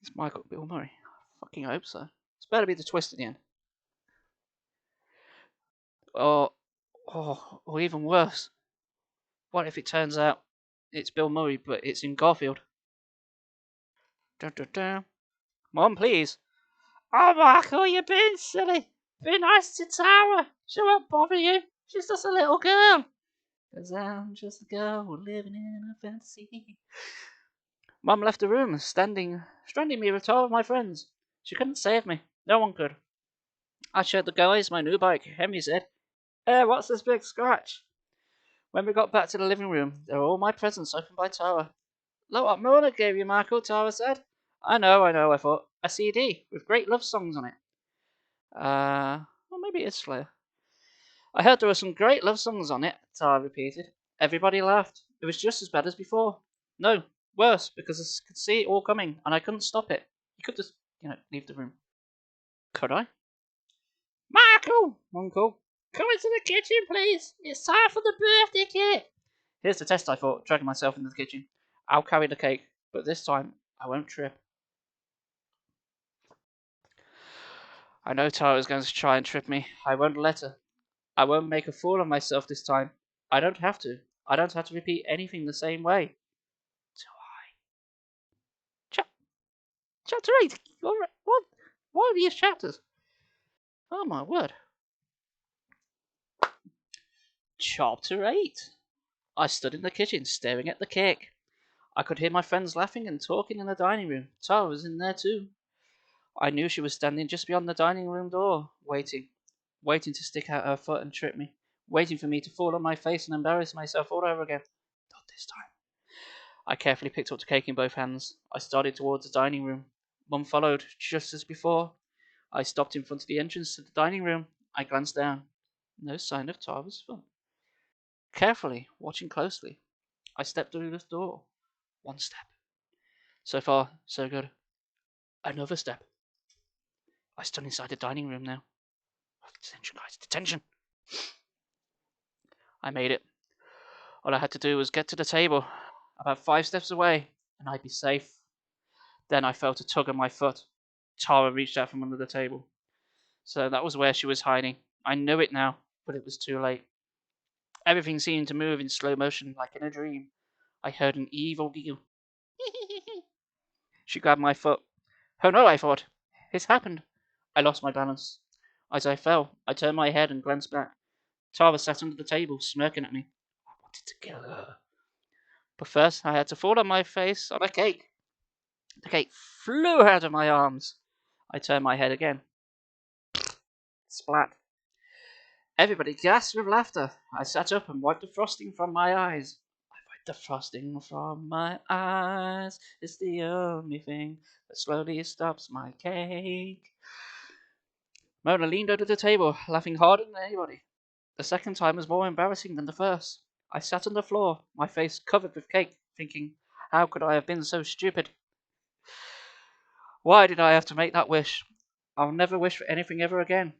It's Michael Bill Murray. I fucking hope so. It's better be the twist at the end. Or even worse. What if it turns out it's Bill Murray, but it's in Garfield? Mom, please. Oh, Michael, you're being silly. Be nice to Tara. She won't bother you. She's just a little girl. 'Cause I'm just a girl living in a fantasy. Mum left the room, stranding me with 12 of my friends. She couldn't save me. No one could. I showed the guys my new bike. Henry said, Hey, what's this big scratch? When we got back to the living room, there were all my presents opened by Tara. Look what Mona gave you, Michael, Tara said. I know, I thought. A CD with great love songs on it. Well, maybe it's Slayer. I heard there were some great love songs on it, Tara repeated. Everybody laughed. It was just as bad as before. No, worse, because I could see it all coming, and I couldn't stop it. You could just, leave the room. Could I? Michael! Uncle, come into the kitchen, please. It's time for the birthday cake. Here's the test, I thought, dragging myself into the kitchen. I'll carry the cake, but this time I won't trip. I know Tyra's going to try and trip me. I won't let her. I won't make a fool of myself this time. I don't have to. I don't have to repeat anything the same way. Do I? Chapter 8? What? What are these chapters? Oh my word. Chapter 8. I stood in the kitchen, staring at the cake. I could hear my friends laughing and talking in the dining room. Tara was in there too. I knew she was standing just beyond the dining room door, waiting to stick out her foot and trip me, waiting for me to fall on my face and embarrass myself all over again. Not this time. I carefully picked up the cake in both hands. I started towards the dining room. Mum followed, just as before. I stopped in front of the entrance to the dining room. I glanced down. No sign of Tara's foot. Carefully, watching closely, I stepped through the door. One step. So far, so good. Another step. I stood inside the dining room now. Detention, guys, detention. I made it. All I had to do was get to the table, about 5 steps away, and I'd be safe. Then I felt a tug on my foot. Tara reached out from under the table. So that was where she was hiding. I knew it now, but it was too late. Everything seemed to move in slow motion, like in a dream. I heard an evil giggle. She grabbed my foot. Oh no, I thought. It's happened. I lost my balance. As I fell, I turned my head and glanced back. Tara sat under the table, smirking at me. I wanted to kill her. But first, I had to fall on my face on a cake. The cake flew out of my arms. I turned my head again. Splat. Everybody gasped with laughter. I sat up and wiped the frosting from my eyes. I wiped the frosting from my eyes. It's the only thing that slowly stops my cake. Mona leaned over the table, laughing harder than anybody. The second time was more embarrassing than the first. I sat on the floor, my face covered with cake, thinking, how could I have been so stupid? Why did I have to make that wish? I'll never wish for anything ever again.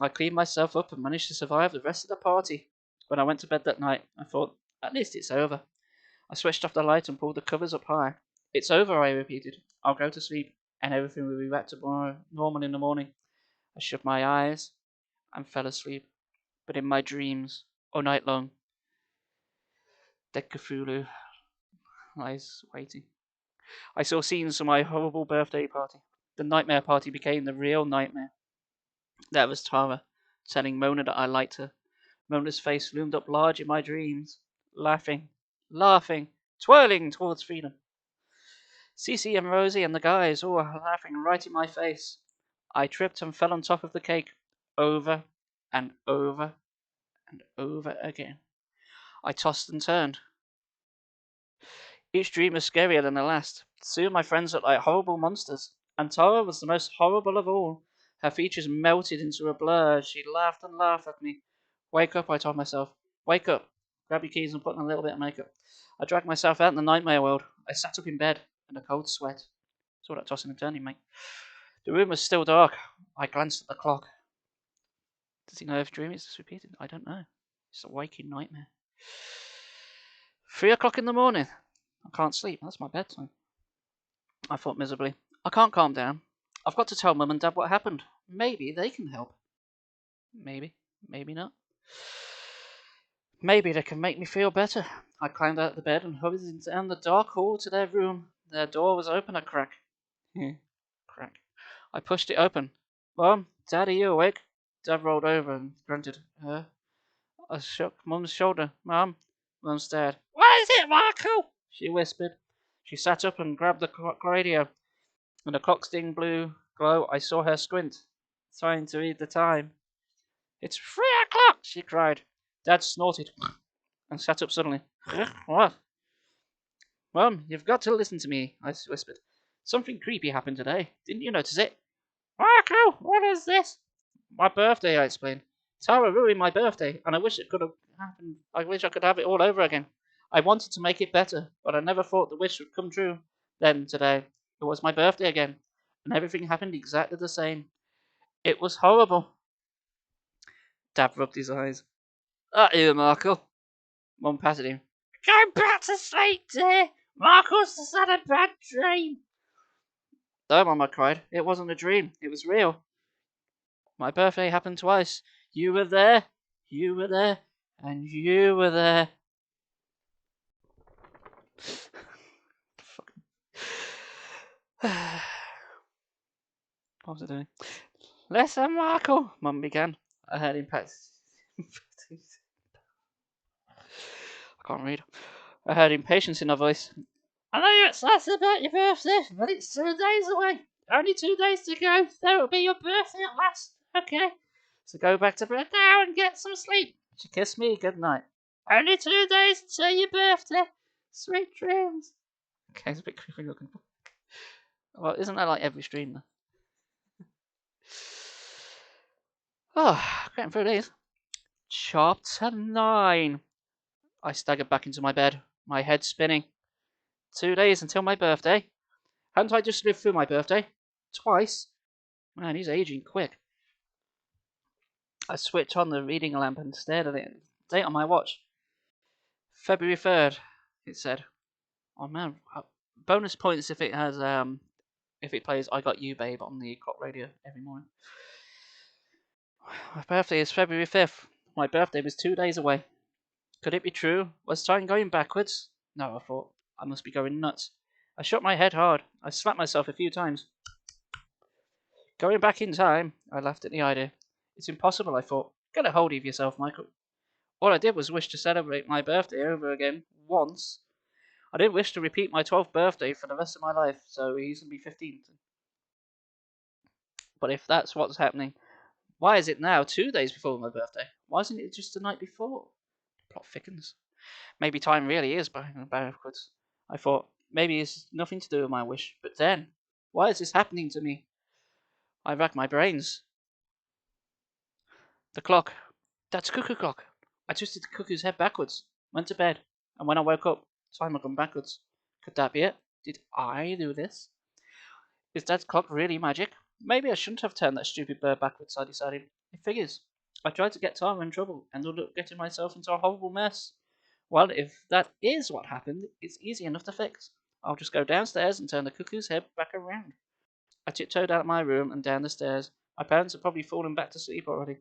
I cleaned myself up and managed to survive the rest of the party. When I went to bed that night, I thought, at least it's over. I switched off the light and pulled the covers up high. It's over, I repeated. I'll go to sleep, and everything will be back to normal in the morning. I shut my eyes and fell asleep. But in my dreams, all night long, dead Cthulhu lies waiting. I saw scenes of my horrible birthday party. The nightmare party became the real nightmare. There was Tara, telling Mona that I liked her. Mona's face loomed up large in my dreams, laughing, twirling towards freedom. Cece and Rosie and the guys all were laughing right in my face. I tripped and fell on top of the cake, over and over and over again. I tossed and turned. Each dream was scarier than the last. Soon my friends looked like horrible monsters, and Tara was the most horrible of all. Her features melted into a blur as she laughed and laughed at me. Wake up, I told myself. Wake up. Grab your keys and put on a little bit of makeup. I dragged myself out in the nightmare world. I sat up in bed, in a cold sweat. It's all that tossing and turning, mate. The room was still dark. I glanced at the clock. Does he know if dreaming is just repeated? I don't know. It's a waking nightmare. 3 o'clock in the morning. I can't sleep. That's my bedtime. I thought miserably. I can't calm down. I've got to tell Mum and Dad what happened. Maybe they can help. Maybe. Maybe not. Maybe they can make me feel better. I climbed out of the bed and hurried down the dark hall to their room. Their door was open a crack. Crack. I pushed it open. Mum, Dad, are you awake? Dad rolled over and grunted. I shook Mum's shoulder. Mum stared. What is it, Marco? She whispered. She sat up and grabbed the clock radio. When the clock's ding blue glow, I saw her squint, trying to read the time. It's 3 o'clock, she cried. Dad snorted and sat up suddenly. What? Mum, you've got to listen to me, I whispered. Something creepy happened today. Didn't you notice it? Marco, what is this? My birthday, I explained. Tara ruined my birthday, and I wish it could have happened. I wish I could have it all over again. I wanted to make it better, but I never thought the wish would come true. Then, today, it was my birthday again. and everything happened exactly the same. It was horrible. Dad rubbed his eyes. You, Marco. Mum patted him. Go back to sleep, dear. Marco's just had a bad dream. No, Mum, I cried. It wasn't a dream. It was real. My birthday happened twice. You were there, you were there, and you were there. What was I doing? Listen, Marco, Mum began. I heard him pat. I can't read. I heard impatience in her voice. I know you're excited about your birthday, but it's 2 days away. Only 2 days to go. There will be your birthday at last. Okay. So go back to bed now and get some sleep. She kissed me good night. Only 2 days till your birthday. Sweet dreams. Okay, it's a bit creepy looking. Well, isn't that like every stream though? Oh, getting through these. Chapter 9. I staggered back into my bed, my head spinning. 2 days until my birthday. Hadn't I just lived through my birthday? Twice? Man, he's aging quick. I switched on the reading lamp and stared at it. Date on my watch. February 3rd, it said. Oh man, bonus points if it has if it plays I Got You Babe on the clock radio every morning. My birthday is February 5th. My birthday was 2 days away. Could it be true? Was time going backwards? No, I thought. I must be going nuts. I shook my head hard. I slapped myself a few times. Going back in time? I laughed at the idea. It's impossible, I thought. Get a hold of yourself, Michael. All I did was wish to celebrate my birthday over again once. I didn't wish to repeat my 12th birthday for the rest of my life, so he's going to be 15. But if that's what's happening, why is it now 2 days before my birthday? Why isn't it just the night before? The plot thickens. Maybe time really is backwards. I thought, maybe it's nothing to do with my wish. But then, why is this happening to me? I racked my brains. The clock. That's cuckoo clock. I twisted the cuckoo's head backwards, went to bed, and when I woke up, time had gone backwards. Could that be it? Did I do this? Is Dad's clock really magic? Maybe I shouldn't have turned that stupid bird backwards, I decided. It figures. I tried to get Tyra in trouble, and ended up getting myself into a horrible mess. Well, if that is what happened, it's easy enough to fix. I'll just go downstairs and turn the cuckoo's head back around. I tiptoed out of my room and down the stairs. My parents had probably fallen back to sleep already,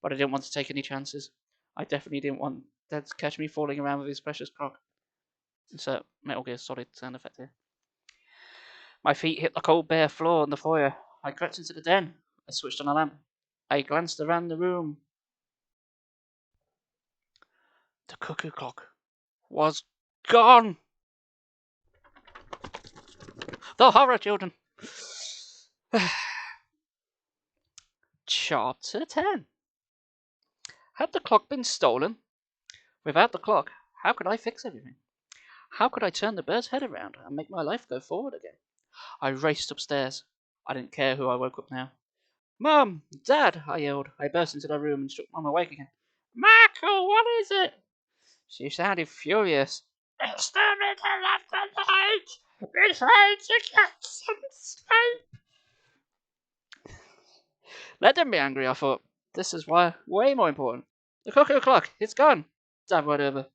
but I didn't want to take any chances. I definitely didn't want Dad to catch me falling around with his precious clock. Insert Metal Gear Solid sound effect here. My feet hit the cold bare floor in the foyer. I crept into the den. I switched on a lamp. I glanced around the room. The cuckoo clock was gone. The horror, children. Chapter 10. Had the clock been stolen? Without the clock, how could I fix everything? How could I turn the bird's head around and make my life go forward again? I raced upstairs. I didn't care who I woke up now. Mum! Dad! I yelled. I burst into the room and shook Mum awake again. Michael, what is it? She sounded furious. It's the middle of the night! We're trying to get some sleep! Let them be angry, I thought. This is way more important. The cuckoo clock, it's gone. Dad right over.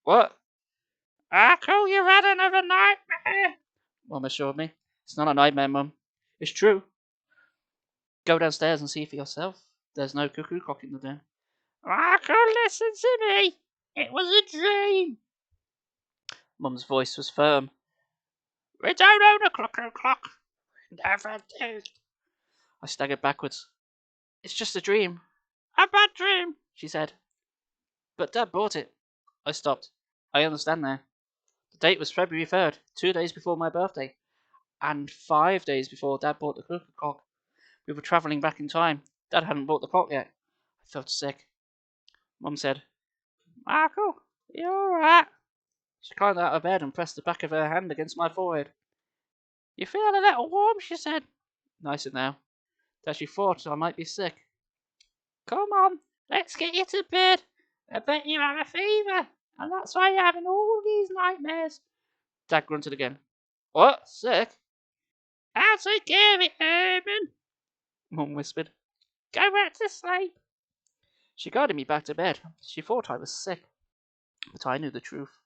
What? Michael, you've had another nightmare. Mum assured me. It's not a nightmare, Mum. It's true. Go downstairs and see for yourself. There's no cuckoo clock in the den. Michael, listen to me. It was a dream. Mum's voice was firm. We don't own a cuckoo clock. Never did. I staggered backwards. It's just a dream. A bad dream, she said. But Dad bought it. I stopped. I understand now. The date was February 3rd, 2 days before my birthday, and 5 days before Dad bought the cuckoo clock. We were travelling back in time. Dad hadn't bought the clock yet. I felt sick. Mum said, Michael, you alright? She climbed out of bed and pressed the back of her hand against my forehead. You feel a little warm, she said. Nicer now. That she thought I might be sick. Come on, let's get you to bed. I bet you have a fever, and that's why you're having all these nightmares. Dad grunted again. What? Sick? I'll take care of it, Herman, Mum whispered. Go back to sleep. She guided me back to bed. She thought I was sick, but I knew the truth.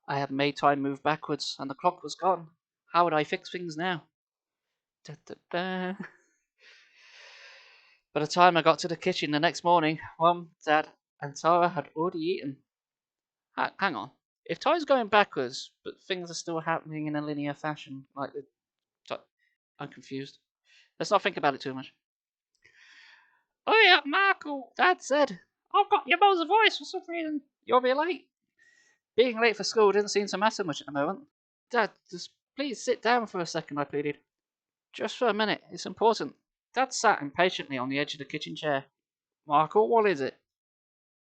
I had made time move backwards, and the clock was gone. How would I fix things now? Da, da, da. By the time I got to the kitchen the next morning, Mum, Dad, and Tara had already eaten. Hang on. If time's going backwards, but things are still happening in a linear fashion, like the... I'm confused. Let's not think about it too much. Hurry up, Marco, Dad said. I've got your mother's voice for some reason. You'll be late. Being late for school didn't seem to matter much at the moment. Dad, just please sit down for a second, I pleaded. Just for a minute, it's important. Dad sat impatiently on the edge of the kitchen chair. Marco, what is it?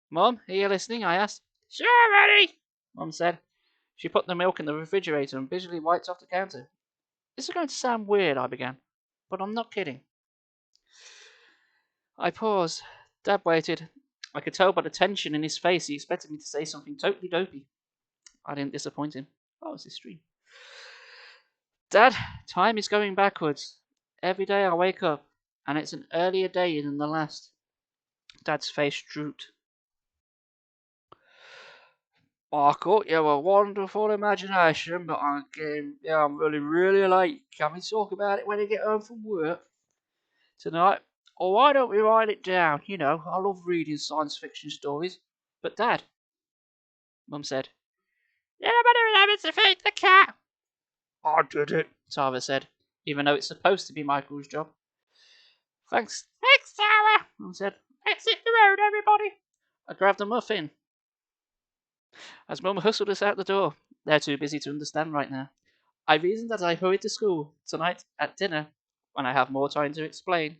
Mum, are you listening? I asked. Sure, Eddie, Mum said. She put the milk in the refrigerator and visually wiped off the counter. This is going to sound weird, I began, but I'm not kidding. I paused. Dad waited. I could tell by the tension in his face he expected me to say something totally dopey. I didn't disappoint him. What was this dream? Dad, time is going backwards. Every day I wake up, and it's an earlier day than the last. Dad's face drooped. Marco, you have a wonderful imagination, but I'm really late. Can we talk about it when you get home from work? Tonight? Or why don't we write it down? You know, I love reading science fiction stories. But Dad, Mum said, nobody remembers to feed the cat. I did it, Tyra said, even though it's supposed to be Michael's job. Thanks, Tyra, Mum said. Let's hit the road, everybody. I grabbed a muffin. As Mum hustled us out the door, they're too busy to understand right now. I reasoned that I hurried to school tonight at dinner when I have more time to explain.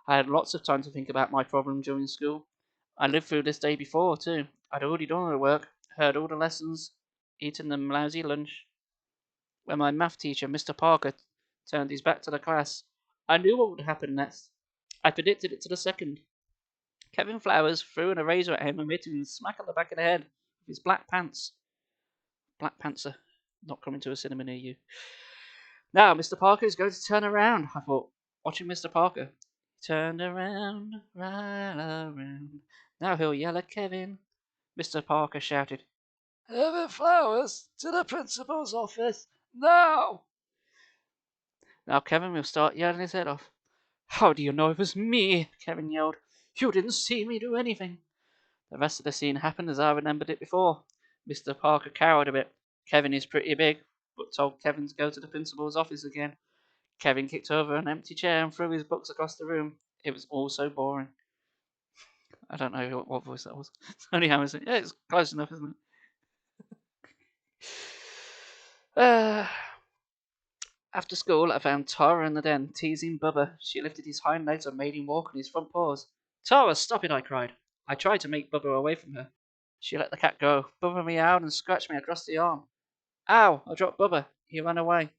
I had lots of time to think about my problem during school. I lived through this day before, too. I'd already done the work, heard all the lessons, eaten the lousy lunch. When my math teacher, Mr. Parker, turned his back to the class, I knew what would happen next. I predicted it to the second. Kevin Flowers threw an eraser at him and hit him smack on the back of the head with his black pants. Black Panther, not coming to a cinema near you. Now, Mr. Parker is going to turn around, I thought, watching Mr. Parker. Turned around, right around. Now he'll yell at Kevin. Mr. Parker shouted, Kevin Flowers, to the principal's office, now! Now Kevin will start yelling his head off. How do you know it was me? Kevin yelled. You didn't see me do anything. The rest of the scene happened as I remembered it before. Mr. Parker cowered a bit. Kevin is pretty big, but told Kevin to go to the principal's office again. Kevin kicked over an empty chair and threw his books across the room. It was all so boring. I don't know what voice that was. Only how was it? Yeah, it's close enough, isn't it? After school, I found Tyra in the den, teasing Bubba. She lifted his hind legs and made him walk on his front paws. Tyra, stop it, I cried. I tried to make Bubba away from her. She let the cat go. Bubba meowed and scratched me across the arm. Ow! I dropped Bubba. He ran away.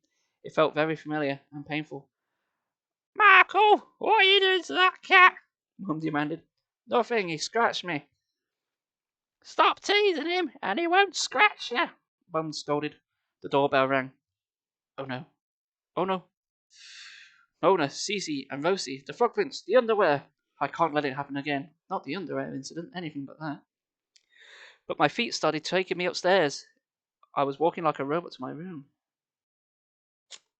It felt very familiar and painful. Michael, what are you doing to that cat? Mum demanded. Nothing, he scratched me. Stop teasing him, and he won't scratch you, Mum scolded. The doorbell rang. Oh no. Oh no. Mona, Cece, and Rosie, the frog prince, the underwear. I can't let it happen again. Not the underwear incident, anything but that. But my feet started taking me upstairs. I was walking like a robot to my room.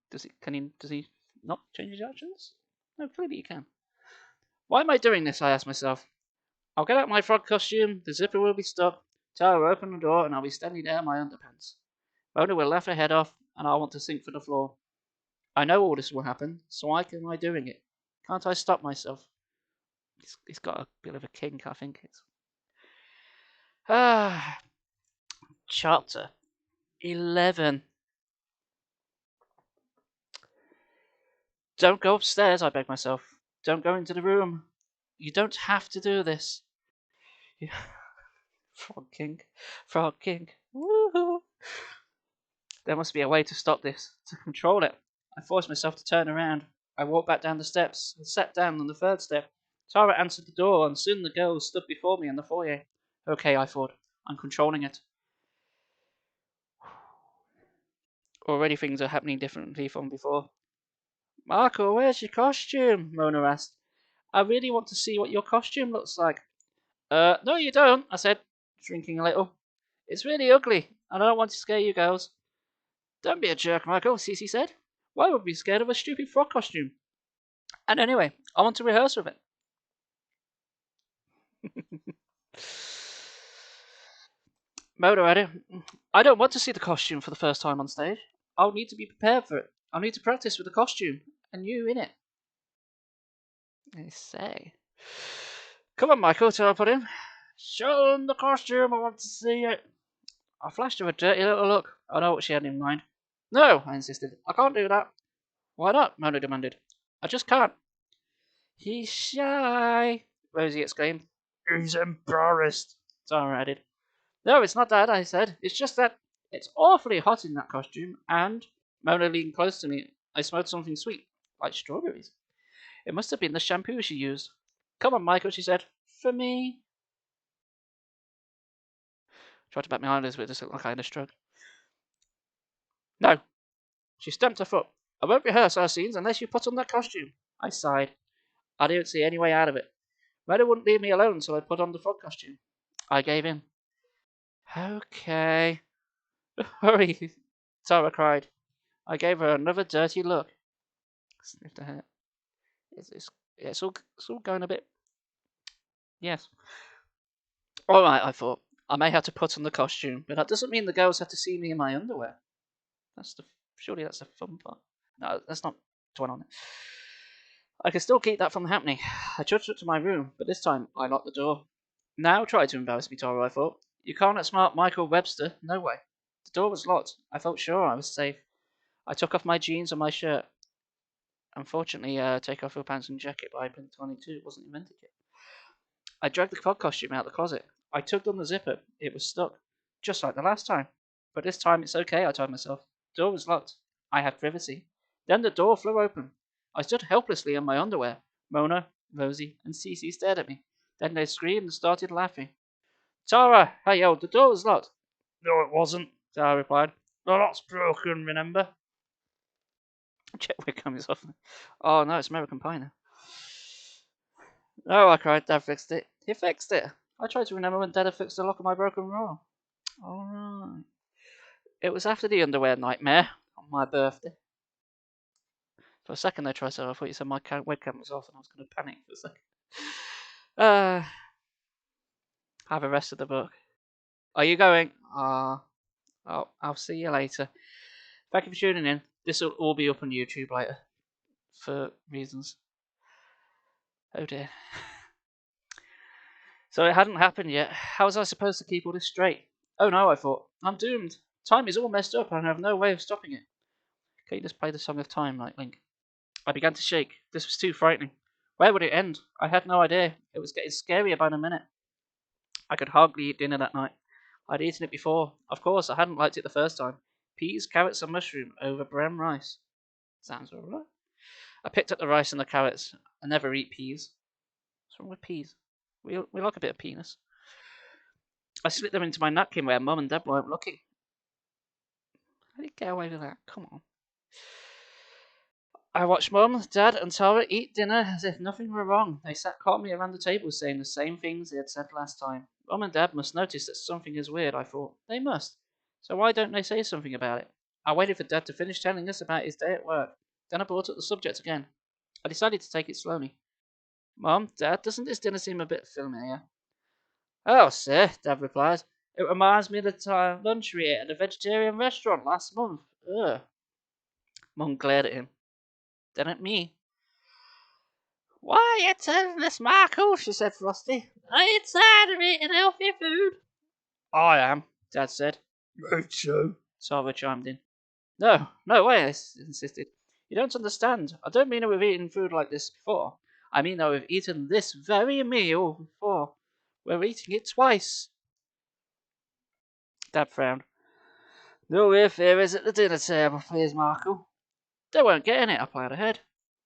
Does he not change his actions? No, clearly he can. Why am I doing this? I asked myself. I'll get out my frog costume, the zipper will be stuck, Tyra will open the door, and I'll be standing there in my underpants. Mona will laugh her head off, and I'll want to sink for the floor. I know all this will happen, so why am I doing it? Can't I stop myself? He's got a bit of a kink, I think. Chapter 11. Don't go upstairs, I begged myself. Don't go into the room. You don't have to do this. Frog King. Frog King. Woohoo! There must be a way to stop this, to control it. I forced myself to turn around. I walked back down the steps and sat down on the third step. Tyra answered the door, and soon the girls stood before me in the foyer. Okay, I thought. I'm controlling it. Already things are happening differently from before. Marco, where's your costume? Mona asked. I really want to see what your costume looks like. No you don't, I said, shrinking a little. It's really ugly, and I don't want to scare you girls. Don't be a jerk, Marco, Cece said. Why would we be scared of a stupid frog costume? And anyway, I want to rehearse with it. Mona added, I don't want to see the costume for the first time on stage. I'll need to be prepared for it. I'll need to practice with the costume, and you in it. I say. Come on, Michael, Tyra put in. Show them the costume, I want to see it. I flashed her a dirty little look. I know what she had in mind. No, I insisted. I can't do that. Why not? Mona demanded. I just can't. He's shy, Rosie exclaimed. He's embarrassed, Tyra added. No, it's not that, I said. It's just that it's awfully hot in that costume, and Mona leaned close to me. I smelled something sweet, like strawberries. It must have been the shampoo she used. Come on, Michael, she said. For me. Tried to bat my eyelids, but it just looked like I had a stroke. No. She stamped her foot. I won't rehearse our scenes unless you put on that costume. I sighed. I didn't see any way out of it. Mona wouldn't leave me alone, so I put on the frog costume. I gave in. Okay. Hurry, Tara cried. I gave her another dirty look. Sniffed her hair. It's all going a bit... Yes. All right, I thought. I may have to put on the costume, but that doesn't mean the girls have to see me in my underwear. Surely that's the fun part. No, let's not dwell on it. I can still keep that from happening. I trudged up to my room, but this time I locked the door. Now try to embarrass me, Tara, I thought. You can't outsmart Michael Webster, no way. The door was locked. I felt sure I was safe. I took off my jeans and my shirt. Unfortunately, take off your pants and jacket by Blink 22 wasn't invented yet. I dragged the frog costume out of the closet. I tugged on the zipper. It was stuck, just like the last time. But this time it's okay, I told myself. The door was locked. I had privacy. Then the door flew open. I stood helplessly in my underwear. Mona, Rosie, and Cece stared at me. Then they screamed and started laughing. Tara, I yelled, the door was locked. No, it wasn't, Tara replied. The lock's broken, remember? Check webcam is off. Oh no, it's American Pie now. No, I cried. Dad fixed it. He fixed it. I tried to remember when Dad had fixed the lock of my broken drawer. Alright. It was after the underwear nightmare on my birthday. For a second there, Tricep, I thought you said my webcam was off and I was going to panic for a second. Have a rest of the book. Are you going? I'll see you later. Thank you for tuning in. This will all be up on YouTube later. For reasons. Oh dear. So it hadn't happened yet. How was I supposed to keep all this straight? Oh no, I thought. I'm doomed. Time is all messed up and I have no way of stopping it. Can you just play the Song of Time like Link? I began to shake. This was too frightening. Where would it end? I had no idea. It was getting scarier by the minute. I could hardly eat dinner that night. I'd eaten it before. Of course, I hadn't liked it the first time. Peas, carrots, and mushroom over brown rice. Sounds alright. I picked up the rice and the carrots. I never eat peas. What's wrong with peas? We like a bit of penis. I slipped them into my napkin where Mum and Dad weren't looking. How did you get away with that? Come on. I watched Mum, Dad, and Tara eat dinner as if nothing were wrong. They sat calmly around the table saying the same things they had said last time. Mum and Dad must notice that something is weird, I thought. They must. So why don't they say something about it? I waited for Dad to finish telling us about his day at work. Then I brought up the subject again. I decided to take it slowly. Mum, Dad, doesn't this dinner seem a bit familiar? Oh, sir, Dad replied. It reminds me of the lunch we ate at a vegetarian restaurant last month. Ugh. Mum glared at him. Then at me. Why are you telling us, Michael? She said frosty. Are you tired of eating healthy food? I am, Dad said. Me too, Tara chimed in. No way, I insisted. You don't understand. I don't mean that we've eaten food like this before. I mean that we've eaten this very meal before. We're eating it twice. Dad frowned. No real theories at the dinner table, please, Michael. They weren't getting it, I plowed ahead.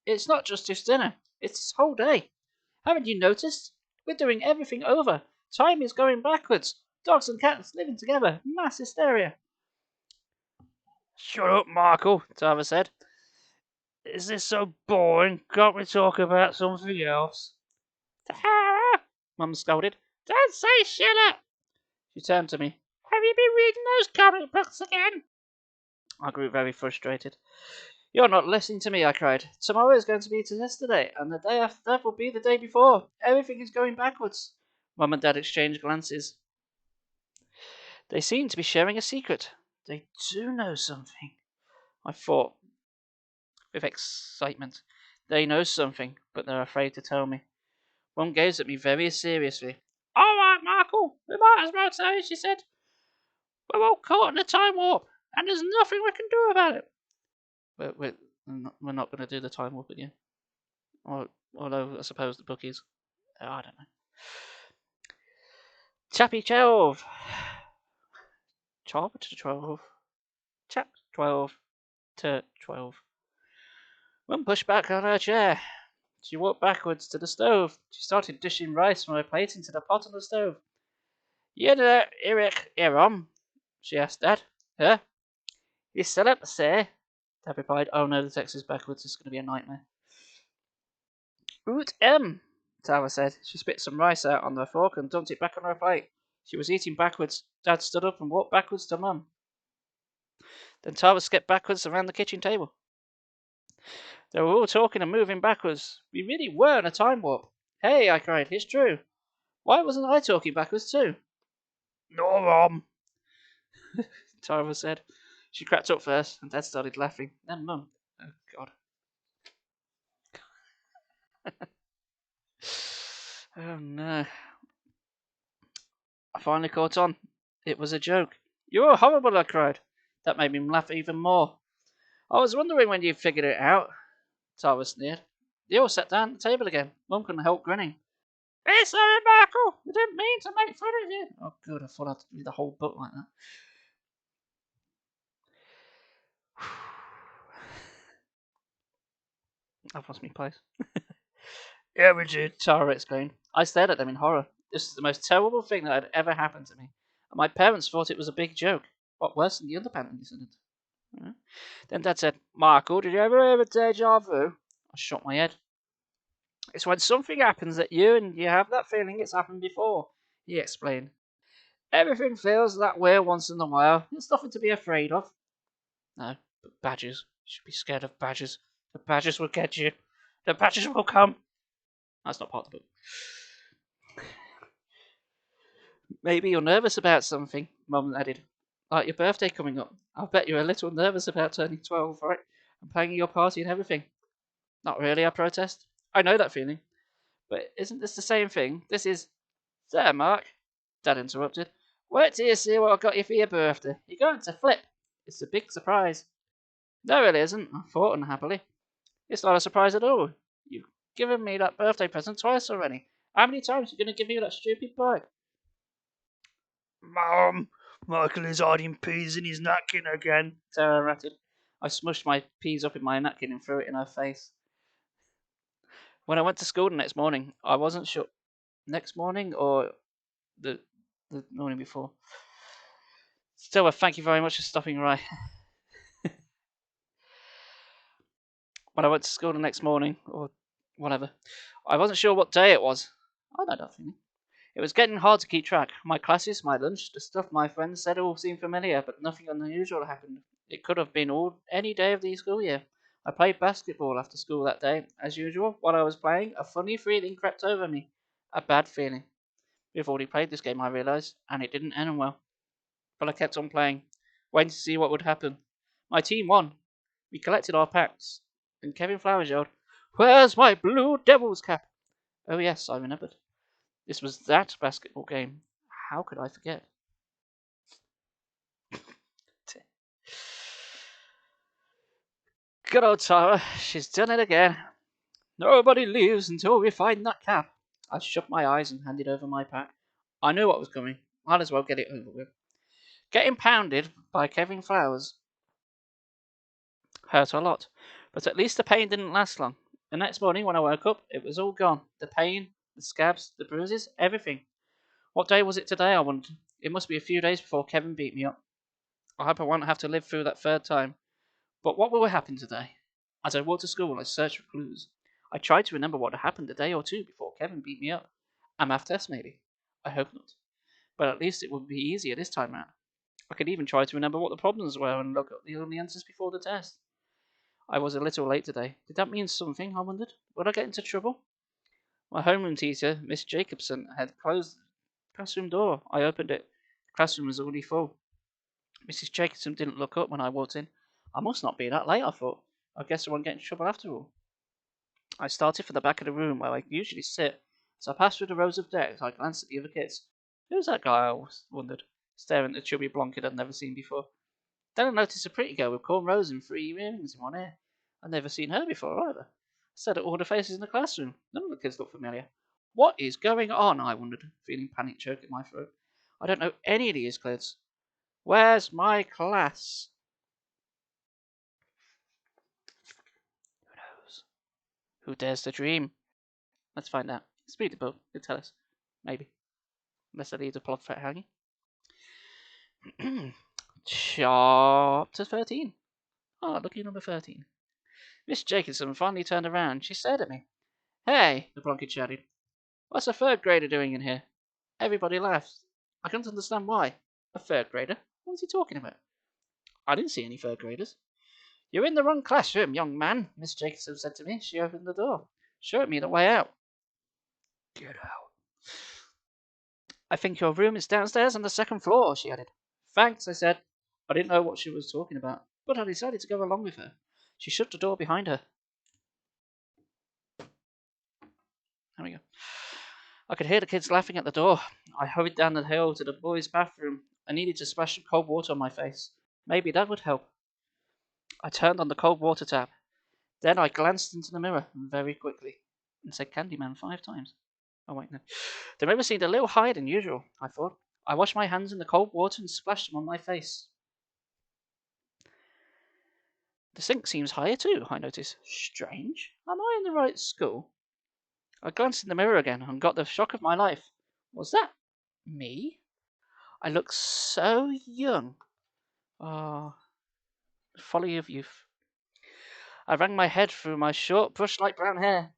It's not just this dinner. It's this whole day. Haven't you noticed? We're doing everything over. Time is going backwards. Dogs and cats living together. Mass hysteria. Shut up, Michael, Tyra said. Is this so boring? Can't we talk about something else? Tyra! Mum scolded. Don't say shut up! She turned to me. Have you been reading those comic books again? I grew very frustrated. You're not listening to me, I cried. Tomorrow is going to be yesterday, and the day after that will be the day before. Everything is going backwards. Mum and Dad exchanged glances. They seem to be sharing a secret. They do know something, I thought, with excitement. They know something, but they're afraid to tell me. Mum gazed at me very seriously. All right, Michael, we might as well tell you, she said. We're all caught in a time warp, and there's nothing we can do about it. We're not going to do the time warp with you. Although I suppose the book is. I don't know. Chappy 12. Chapter 12. Chapter 12 to 12. Mum pushed back on her chair. She walked backwards to the stove. She started dishing rice from her plate into the pot on the stove. You know, Eric, Erom? She asked Dad. Huh? You still up to say? Dad replied, oh no, the text is backwards. It's going to be a nightmare. Root M, Tyra said. She spit some rice out on her fork and dumped it back on her plate. She was eating backwards. Dad stood up and walked backwards to Mum. Then Tyra skipped backwards around the kitchen table. They were all talking and moving backwards. We really were in a time warp. Hey, I cried, it's true. Why wasn't I talking backwards too? No, Mum, Tyra said. She cracked up first, and Dad started laughing. Then Mum. Oh, God. Oh, no. I finally caught on. It was a joke. You're horrible, I cried. That made me laugh even more. I was wondering when you figured it out, Tyra sneered. They all sat down at the table again. Mum couldn't help grinning. It's sorry, Michael. We didn't mean to make fun of you. Oh, good. I thought I'd read the whole book like that. I've lost my place. Yeah, we did, Tara exclaimed. I stared at them in horror. This is the most terrible thing that had ever happened to me. And my parents thought it was a big joke. What, worse than the underpants incident? Then Dad said, Michael, did you ever hear of deja vu? I shook my head. It's when something happens at you and you have that feeling it's happened before, he explained. Everything feels that way once in a while. It's nothing to be afraid of. No, but badgers. You should be scared of badgers. The badgers will get you. The badgers will come. That's not part of the book. Maybe you're nervous about something, Mum added. Like your birthday coming up. I'll bet you're a little nervous about turning 12, right? And planning your party and everything. Not really, I protest. I know that feeling. But isn't this the same thing? This is... There, Mark, Dad interrupted. Wait till you see what I got you for your birthday. You're going to flip. It's a big surprise. No, it isn't, I thought unhappily. It's not a surprise at all. You've given me that birthday present twice already. How many times are you going to give me that stupid bag? Mum, Michael is hiding peas in his napkin again, Sarah ratted. I smushed my peas up in my napkin and threw it in her face. When I went to school the next morning, I wasn't sure. Next morning or the morning before? Still, thank you very much for stopping by. When I went to school the next morning, or whatever, I wasn't sure what day it was. I know that feeling. It was getting hard to keep track. My classes, my lunch, the stuff my friends said all seemed familiar, but nothing unusual happened. It could have been any day of the school year. I played basketball after school that day. As usual, while I was playing, a funny feeling crept over me. A bad feeling. We've already played this game, I realised, and it didn't end well. But I kept on playing, waiting to see what would happen. My team won. We collected our packs, and Kevin Flowers yelled, "Where's my blue devil's cap?" Oh yes, I remembered. This was that basketball game. How could I forget? Good old Tyra, she's done it again. Nobody leaves until we find that cap. I shut my eyes and handed over my pack. I knew what was coming. Might as well get it over with. Getting pounded by Kevin Flowers hurt a lot, but at least the pain didn't last long. The next morning when I woke up, it was all gone. The pain, the scabs, the bruises, everything. What day was it today, I wondered? It must be a few days before Kevin beat me up. I hope I won't have to live through that third time. But what will happen today? As I walked to school, I searched for clues. I tried to remember what had happened a day or two before Kevin beat me up. A math test, maybe. I hope not. But at least it would be easier this time round. I could even try to remember what the problems were and look up the only answers before the test. I was a little late today. Did that mean something, I wondered? Would I get into trouble? My homeroom teacher, Miss Jacobson, had closed the classroom door. I opened it. The classroom was already full. Mrs. Jacobson didn't look up when I walked in. I must not be that late, I thought. I guess I won't get into trouble after all. I started for the back of the room where I usually sit. As I passed through the rows of desks, I glanced at the other kids. Who's that guy? I wondered, staring at the chubby blonde kid I'd never seen before. Then I noticed a pretty girl with cornrows and 3 earrings in one ear. I'd never seen her before either. I stared at all the faces in the classroom. None of the kids looked familiar. What is going on? I wondered, feeling panic choke in my throat. I don't know any of these kids. Where's my class? Who knows? Who dares to dream? Let's find out. Speak the book. It'll tell us. Maybe. Unless I leave the plot thread hanging. Chapter 13. Oh, lucky number 13. Miss Jacobson finally turned around. She stared at me. Hey, the blonde kid shouted. What's a third grader doing in here? Everybody laughed. I couldn't understand why. A third grader? What was he talking about? I didn't see any third graders. You're in the wrong classroom, young man, Miss Jacobson said to me. She opened the door. Showed me the way out. Get out. I think your room is downstairs on the second floor, she added. Thanks, I said. I didn't know what she was talking about, but I decided to go along with her. She shut the door behind her. There we go. I could hear the kids laughing at the door. I hurried down the hill to the boys' bathroom. I needed to splash some cold water on my face. Maybe that would help. I turned on the cold water tap. Then I glanced into the mirror very quickly and said Candyman 5 times. Oh, wait, no. The mirror seemed a little higher than usual, I thought. I washed my hands in the cold water and splashed them on my face. The sink seems higher too, I noticed. Strange. Am I in the right school? I glanced in the mirror again and got the shock of my life. Was that me? I looked so young. Ah, the folly of youth. I ran my head through my short, brush-like brown hair.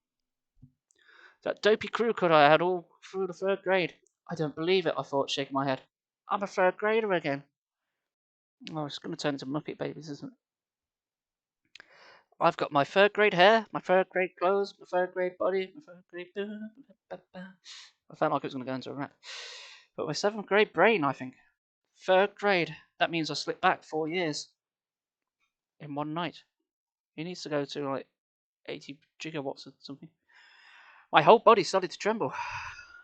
That dopey crew cut I had all through the third grade. I don't believe it, I thought, shaking my head. I'm a third grader again. Oh, it's going to turn into Muppet Babies, isn't it? I've got my third grade hair, my third grade clothes, my third grade body, my third grade... I felt like it was going to go into a rap. But my 7th grade brain, I think. 3rd grade. That means I slipped back 4 years. In one night. He needs to go to like 80 gigawatts or something. My whole body started to tremble.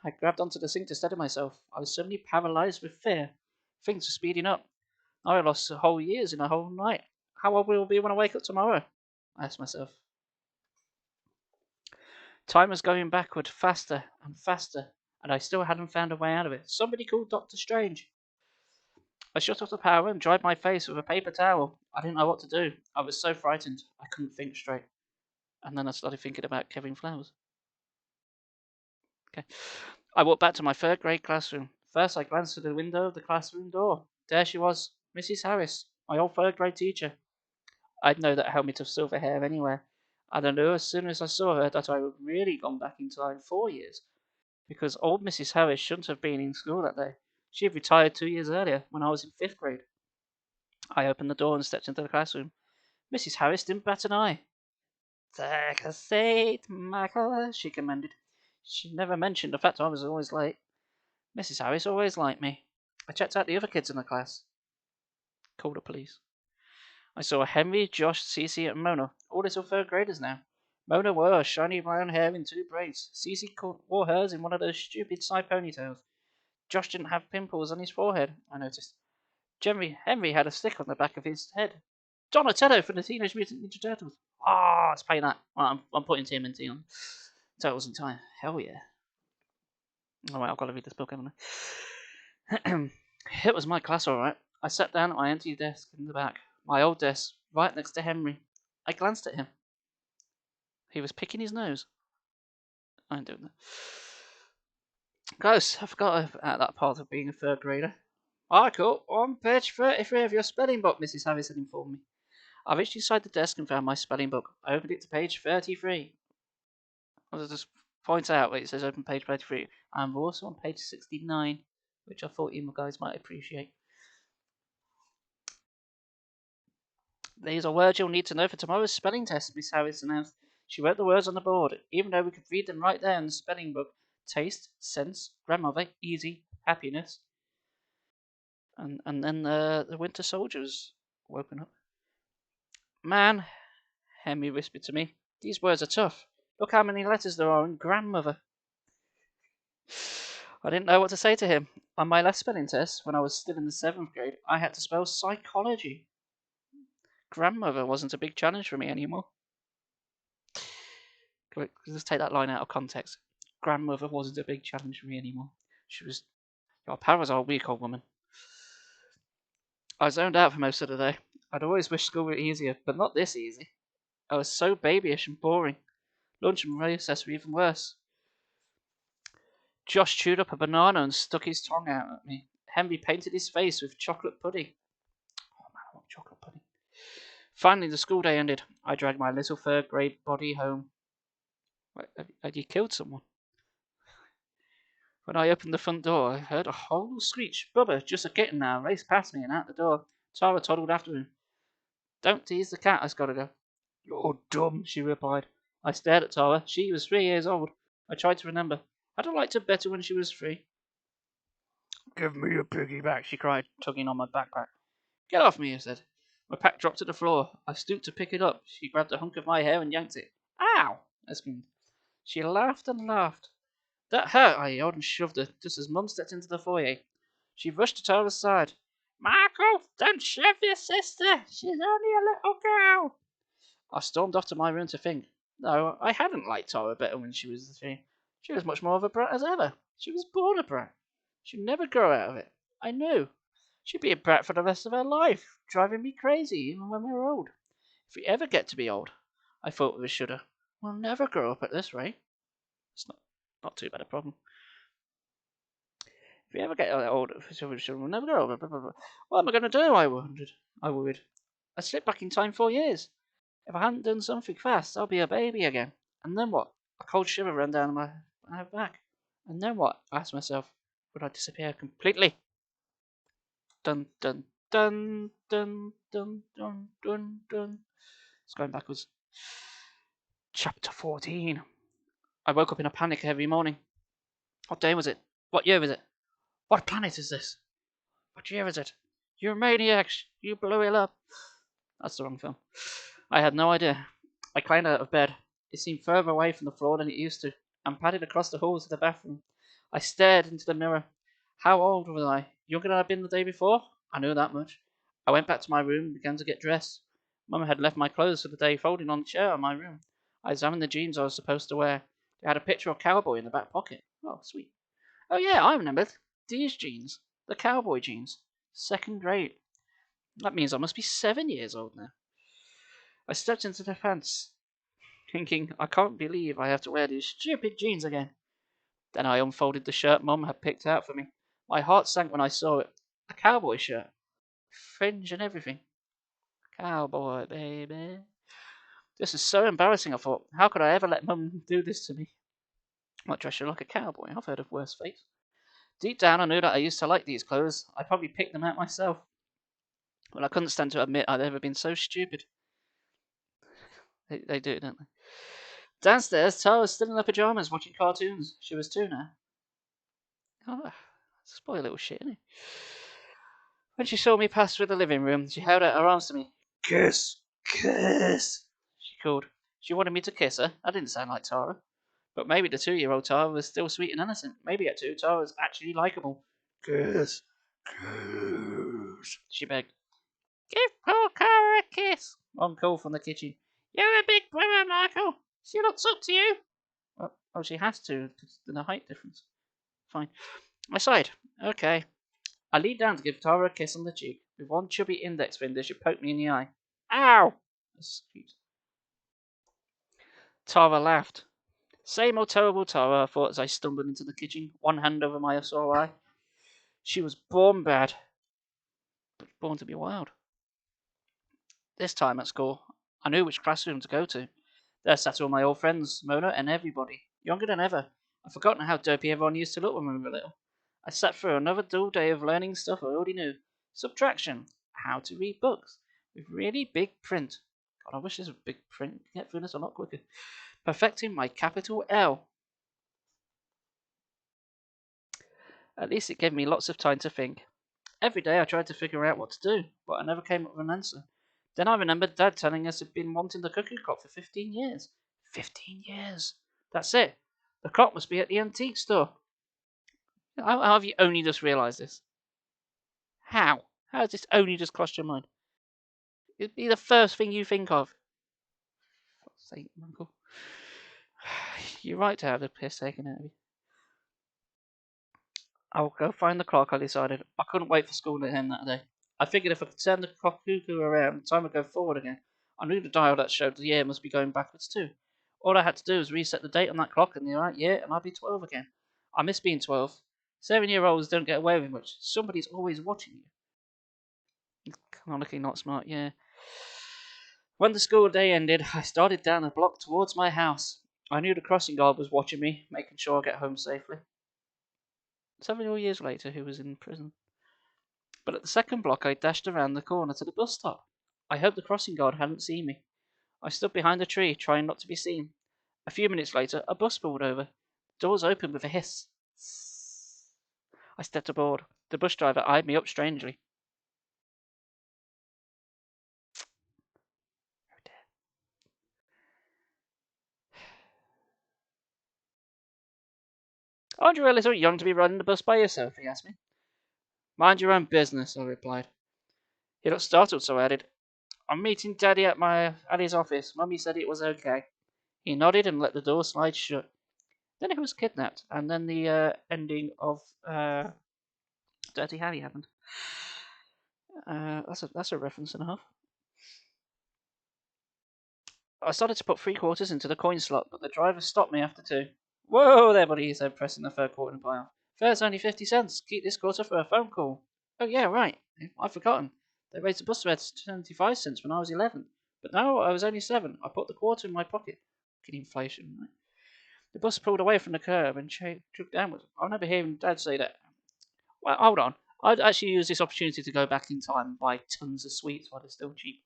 I grabbed onto the sink to steady myself. I was suddenly paralyzed with fear. Things were speeding up. I lost whole years in a whole night. How old will I be when I wake up tomorrow? I asked myself. Time was going backward faster and faster, and I still hadn't found a way out of it. Somebody called Dr. Strange. I shut off the power and dried my face with a paper towel. I didn't know what to do. I was so frightened, I couldn't think straight. And then I started thinking about Kevin Flowers. Okay. I walked back to my 3rd grade classroom. First, I glanced through the window of the classroom door. There she was, Mrs. Harris, my old 3rd grade teacher. I'd know that helmet of silver hair anywhere. And I knew as soon as I saw her that I had really gone back in time 4 years. Because old Mrs. Harris shouldn't have been in school that day. She had retired 2 years earlier, when I was in 5th grade. I opened the door and stepped into the classroom. Mrs. Harris didn't bat an eye. Take a seat, Michael, she commanded. She never mentioned the fact I was always late. Mrs. Harris always liked me. I checked out the other kids in the class. Called the police. I saw Henry, Josh, Cece, and Mona, all little 3rd graders now. Mona wore her shiny brown hair in 2 braids. Cece wore hers in one of those stupid side ponytails. Josh didn't have pimples on his forehead, I noticed. Henry had a stick on the back of his head. Donatello from the Teenage Mutant Ninja Turtles. Ah, let's play that. Well, I'm putting TMNT on. Turtles in Time. Hell yeah. Alright, I've got to read this book, haven't I? It was my class, alright. I sat down at my empty desk in the back. My old desk, right next to Henry. I glanced at him. He was picking his nose. I ain't doing that. Close. I forgot about that part of being a 3rd grader. Article on page 33 of your spelling book, Mrs. Harris had informed me. I reached inside the desk and found my spelling book. I opened it to page 33. I'll just point out where it says open page 33. I'm also on page 69, which I thought you guys might appreciate. These are words you'll need to know for tomorrow's spelling test, Miss Harris announced. She wrote the words on the board, even though we could read them right there in the spelling book. Taste, sense, grandmother, easy, happiness. And then the winter soldiers woken up. Man, Henry whispered to me, these words are tough. Look how many letters there are in grandmother. I didn't know what to say to him. On my last spelling test, when I was still in the 7th grade, I had to spell psychology. Grandmother wasn't a big challenge for me anymore. Let's take that line out of context. Grandmother wasn't a big challenge for me anymore. She was, your powers are weak, old woman. I zoned out for most of the day. I'd always wished school were easier, but not this easy. I was so babyish and boring. Lunch and recess were even worse. Josh chewed up a banana and stuck his tongue out at me. Henry painted his face with chocolate pudding. Oh man, I want chocolate pudding. Finally, the school day ended. I dragged my little 3rd grade body home. Wait, had you killed someone? When I opened the front door, I heard a horrible screech. Bubba, just a kitten now, raced past me and out the door. Tyra toddled after him. Don't tease the cat, I've got to go. You're dumb, she replied. I stared at Tyra. She was 3 years old. I tried to remember. I'd have liked her better when she was 3. Give me your piggyback, she cried, tugging on my backpack. Get off me, I said. My pack dropped to the floor. I stooped to pick it up. She grabbed a hunk of my hair and yanked it. Ow! I screamed. She laughed and laughed. That hurt, I yelled and shoved her, just as Mum stepped into the foyer. She rushed to Tyra's side. Michael, don't shove your sister. She's only a little girl. I stormed off to my room to think. No, I hadn't liked Tyra better when she was 3. She was much more of a brat as ever. She was born a brat. She'd never grow out of it. I knew. She'd be a brat for the rest of her life, driving me crazy even when we were old. If we ever get to be old, I thought with a shudder, we'll never grow up at this rate. It's not too bad a problem. If we ever get older, we'll never grow up. What am I going to do? I worried. I slipped back in time 4 years. If I hadn't done something fast, I'll be a baby again. And then what? A cold shiver ran down my back. And then what? I asked myself. Would I disappear completely? Dun dun dun dun dun dun dun dun. It's going backwards. Chapter 14. I woke up in a panic every morning. What day was it? What year is it? What planet is this? What year is it? You maniacs! You blew it up! That's the wrong film. I had no idea. I climbed out of bed. It seemed further away from the floor than it used to, and padded across the hall to the bathroom. I stared into the mirror. How old was I? Younger than I'd been the day before? I knew that much. I went back to my room and began to get dressed. Mum had left my clothes for the day folding on the chair in my room. I examined the jeans I was supposed to wear. They had a picture of a cowboy in the back pocket. Oh, sweet. Oh yeah, I remembered. These jeans. The cowboy jeans. 2nd grade. That means I must be 7 years old now. I stepped into the pants, thinking, I can't believe I have to wear these stupid jeans again. Then I unfolded the shirt Mum had picked out for me. My heart sank when I saw it. A cowboy shirt. Fringe and everything. Cowboy, baby. This is so embarrassing, I thought. How could I ever let Mum do this to me? Not dress you like a cowboy. I've heard of worse fates. Deep down, I knew that I used to like these clothes. I probably picked them out myself. But I couldn't stand to admit I'd ever been so stupid. They do, don't they? Downstairs, Tara was still in her pajamas watching cartoons. She was 2 now. Oh, spoil little shit, isn't he? When she saw me pass through the living room, she held out her arms to me. Kiss! Kiss! She called. She wanted me to kiss her. I didn't sound like Tara. But maybe the 2-year-old Tara was still sweet and innocent. Maybe at 2, Tara was actually likeable. Kiss! Kiss! She begged. Give poor Cara a kiss. Mom called from the kitchen. You're a big brother, Michael. She looks up to you. Oh, she has to, because of the height difference. Fine. I sighed. Okay. I leaned down to give Tara a kiss on the cheek. With one chubby index finger, she poked me in the eye. Ow! I squeaked. Tara laughed. Same old terrible Tara, I thought as I stumbled into the kitchen, one hand over my sore eye. She was born bad, but born to be wild. This time at school, I knew which classroom to go to. There sat all my old friends, Mona and everybody, younger than ever. I'd forgotten how dopey everyone used to look when we were little. I sat through another dull day of learning stuff I already knew. Subtraction, how to read books, with really big print. God, I wish this was big print. Get through this a lot quicker. Perfecting my capital L. At least it gave me lots of time to think. Every day I tried to figure out what to do, but I never came up with an answer. Then I remembered Dad telling us he'd been wanting the cuckoo clock for 15 years. 15 years! That's it! The clock must be at the antique store. How have you only just realised this? How? How has this only just crossed your mind? It'd be the first thing you think of. Saint Uncle. You're right to have the piss taken out of you. I'll go find the clock, I decided. I couldn't wait for school to end that day. I figured if I could turn the clock cuckoo around, time would go forward again. I knew the dial that showed the year must be going backwards too. All I had to do was reset the date on that clock in the right year, and I'd be 12 again. I miss being 12. 7-year-olds don't get away with much. Somebody's always watching you. Canonically not smart, yeah. When the school day ended, I started down the block towards my house. I knew the crossing guard was watching me, making sure I get home safely. Several years later, he was in prison. But at the second block, I dashed around the corner to the bus stop. I hoped the crossing guard hadn't seen me. I stood behind a tree, trying not to be seen. A few minutes later, a bus pulled over. The doors opened with a hiss. I stepped aboard. The bus driver eyed me up strangely. Oh dear. Aren't you a little young to be riding the bus by yourself? He asked me. Mind your own business, I replied. He looked startled, so I added, I'm meeting Daddy at his office. Mummy said it was okay. He nodded and let the door slide shut. Then he was kidnapped, and then the ending of Dirty Harry happened. That's a reference and a half. I started to put 3 quarters into the coin slot, but the driver stopped me after 2. Whoa there, buddy, he said, pressing the third quarter in pile. Fare's only 50 cents. Keep this quarter for a phone call. Oh yeah, right. I've forgotten. They raised the bus fare to 25 cents when I was 11. But now I was only 7. I put the quarter in my pocket. Fucking inflation, right? The bus pulled away from the curb and took downwards. I remember hearing Dad say that. Well, hold on. I'd actually use this opportunity to go back in time and buy tons of sweets while they're still cheap.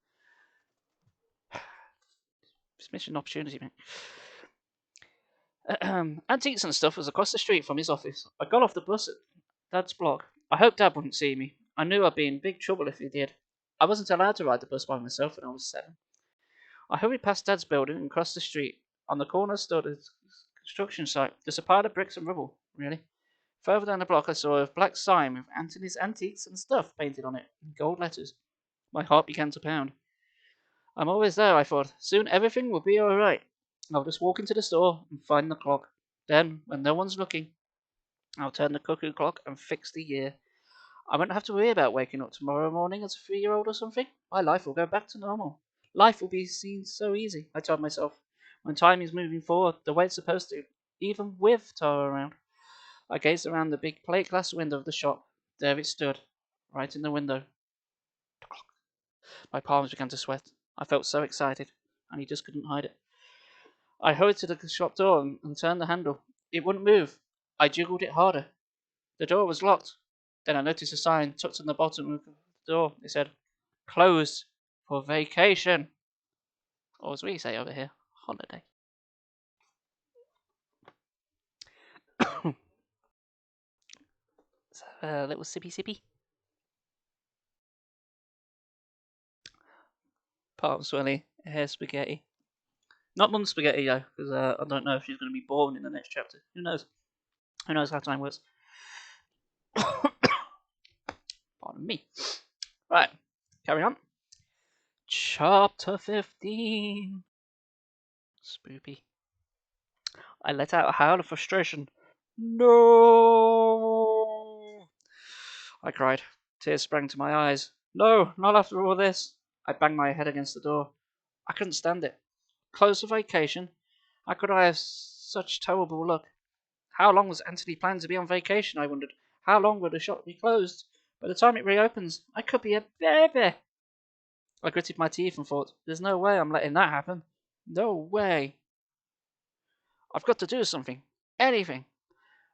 Just missing an opportunity, mate. Antiques and stuff was across the street from his office. I got off the bus at Dad's block. I hoped Dad wouldn't see me. I knew I'd be in big trouble if he did. I wasn't allowed to ride the bus by myself when I was 7. I hurried past Dad's building and crossed the street. On the corner stood a construction site, just a pile of bricks and rubble, really. Further down the block I saw a black sign with Anthony's Antiques and Stuff painted on it, in gold letters. My heart began to pound. I'm always there, I thought. Soon everything will be alright. I'll just walk into the store and find the clock. Then, when no one's looking, I'll turn the cuckoo clock and fix the year. I won't have to worry about waking up tomorrow morning as a 3-year-old or something. My life will go back to normal. Life will be seen so easy, I told myself. When time is moving forward the way it's supposed to, even with Tyra around. I gazed around the big plate glass window of the shop. There it stood, right in the window. The clock. My palms began to sweat. I felt so excited, and he just couldn't hide it. I hurried to the shop door and turned the handle. It wouldn't move. I jiggled it harder. The door was locked. Then I noticed a sign tucked on the bottom of the door. It said, closed for vacation. Or as we say over here, holiday. So, a little sippy sippy. Palm swelly, hair spaghetti. Not mum spaghetti though, because I don't know if she's going to be born in the next chapter. Who knows? Who knows how time works? Pardon me. Right, carry on. Chapter 15. Spoopy. I let out a howl of frustration. No! I cried. Tears sprang to my eyes. No, not after all this. I banged my head against the door. I couldn't stand it. Close for vacation? How could I have such terrible luck? How long was Anthony planning to be on vacation, I wondered. How long would the shop be closed? By the time it reopens, I could be a baby. I gritted my teeth and thought, there's no way I'm letting that happen. No way. I've got to do something. Anything.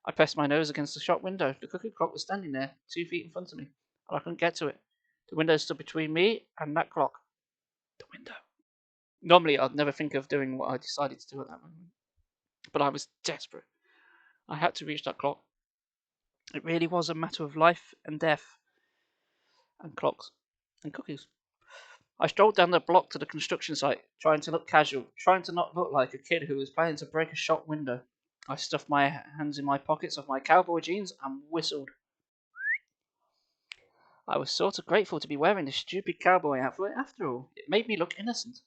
I pressed my nose against the shop window. The cuckoo clock was standing there, 2 feet in front of me, and I couldn't get to it. The window stood between me and that clock. The window. Normally, I'd never think of doing what I decided to do at that moment. But I was desperate. I had to reach that clock. It really was a matter of life and death, and clocks, and cookies. I strolled down the block to the construction site, trying to look casual, trying to not look like a kid who was planning to break a shop window. I stuffed my hands in my pockets of my cowboy jeans and whistled. I was sort of grateful to be wearing this stupid cowboy outfit after all. It made me look innocent.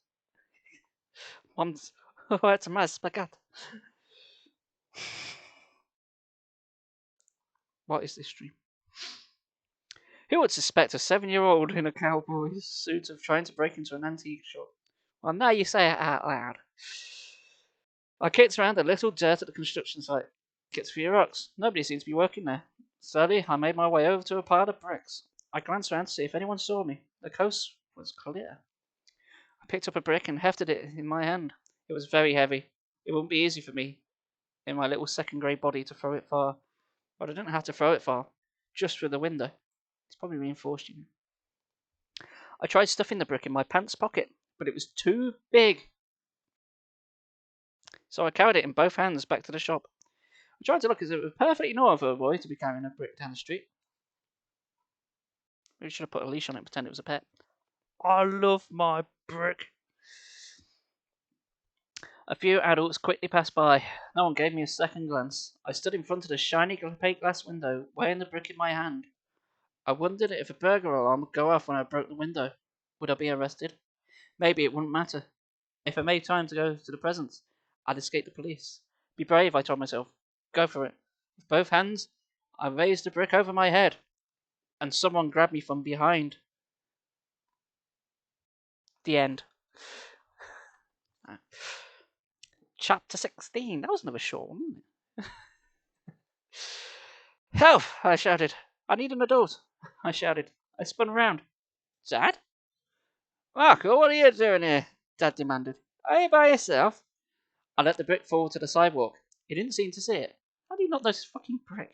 Once, where's my spaghetti? What is this stream? Who would suspect a 7-year-old in a cowboy suit of trying to break into an antique shop? Well, now you say it out loud. I kicked around a little dirt at the construction site. Kicked a few rocks. Nobody seemed to be working there. Slowly, I made my way over to a pile of bricks. I glanced around to see if anyone saw me. The coast was clear. I picked up a brick and hefted it in my hand. It was very heavy. It wouldn't be easy for me, in my little second-grade body, to throw it far. But I didn't have to throw it far. Just through the window. It's probably reinforced, you know. I tried stuffing the brick in my pants pocket, but it was too big. So I carried it in both hands back to the shop. I tried to look as if it was perfectly normal for a boy to be carrying a brick down the street. Maybe should have put a leash on it and pretend it was a pet. I love my brick. A few adults quickly passed by. No one gave me a second glance. I stood in front of the shiny opaque glass window, weighing the brick in my hand. I wondered if a burglar alarm would go off when I broke the window. Would I be arrested? Maybe it wouldn't matter. If I made time to go to the presents, I'd escape the police. Be brave, I told myself. Go for it. With both hands, I raised the brick over my head, and someone grabbed me from behind. The end. Chapter 16. That was another short one, wasn't it? Help! I shouted. I need an adult. I shouted. I spun around. Dad? Marco, what are you doing here? Dad demanded. Are you by yourself? I let the brick fall to the sidewalk. He didn't seem to see it. How do you not know this fucking brick?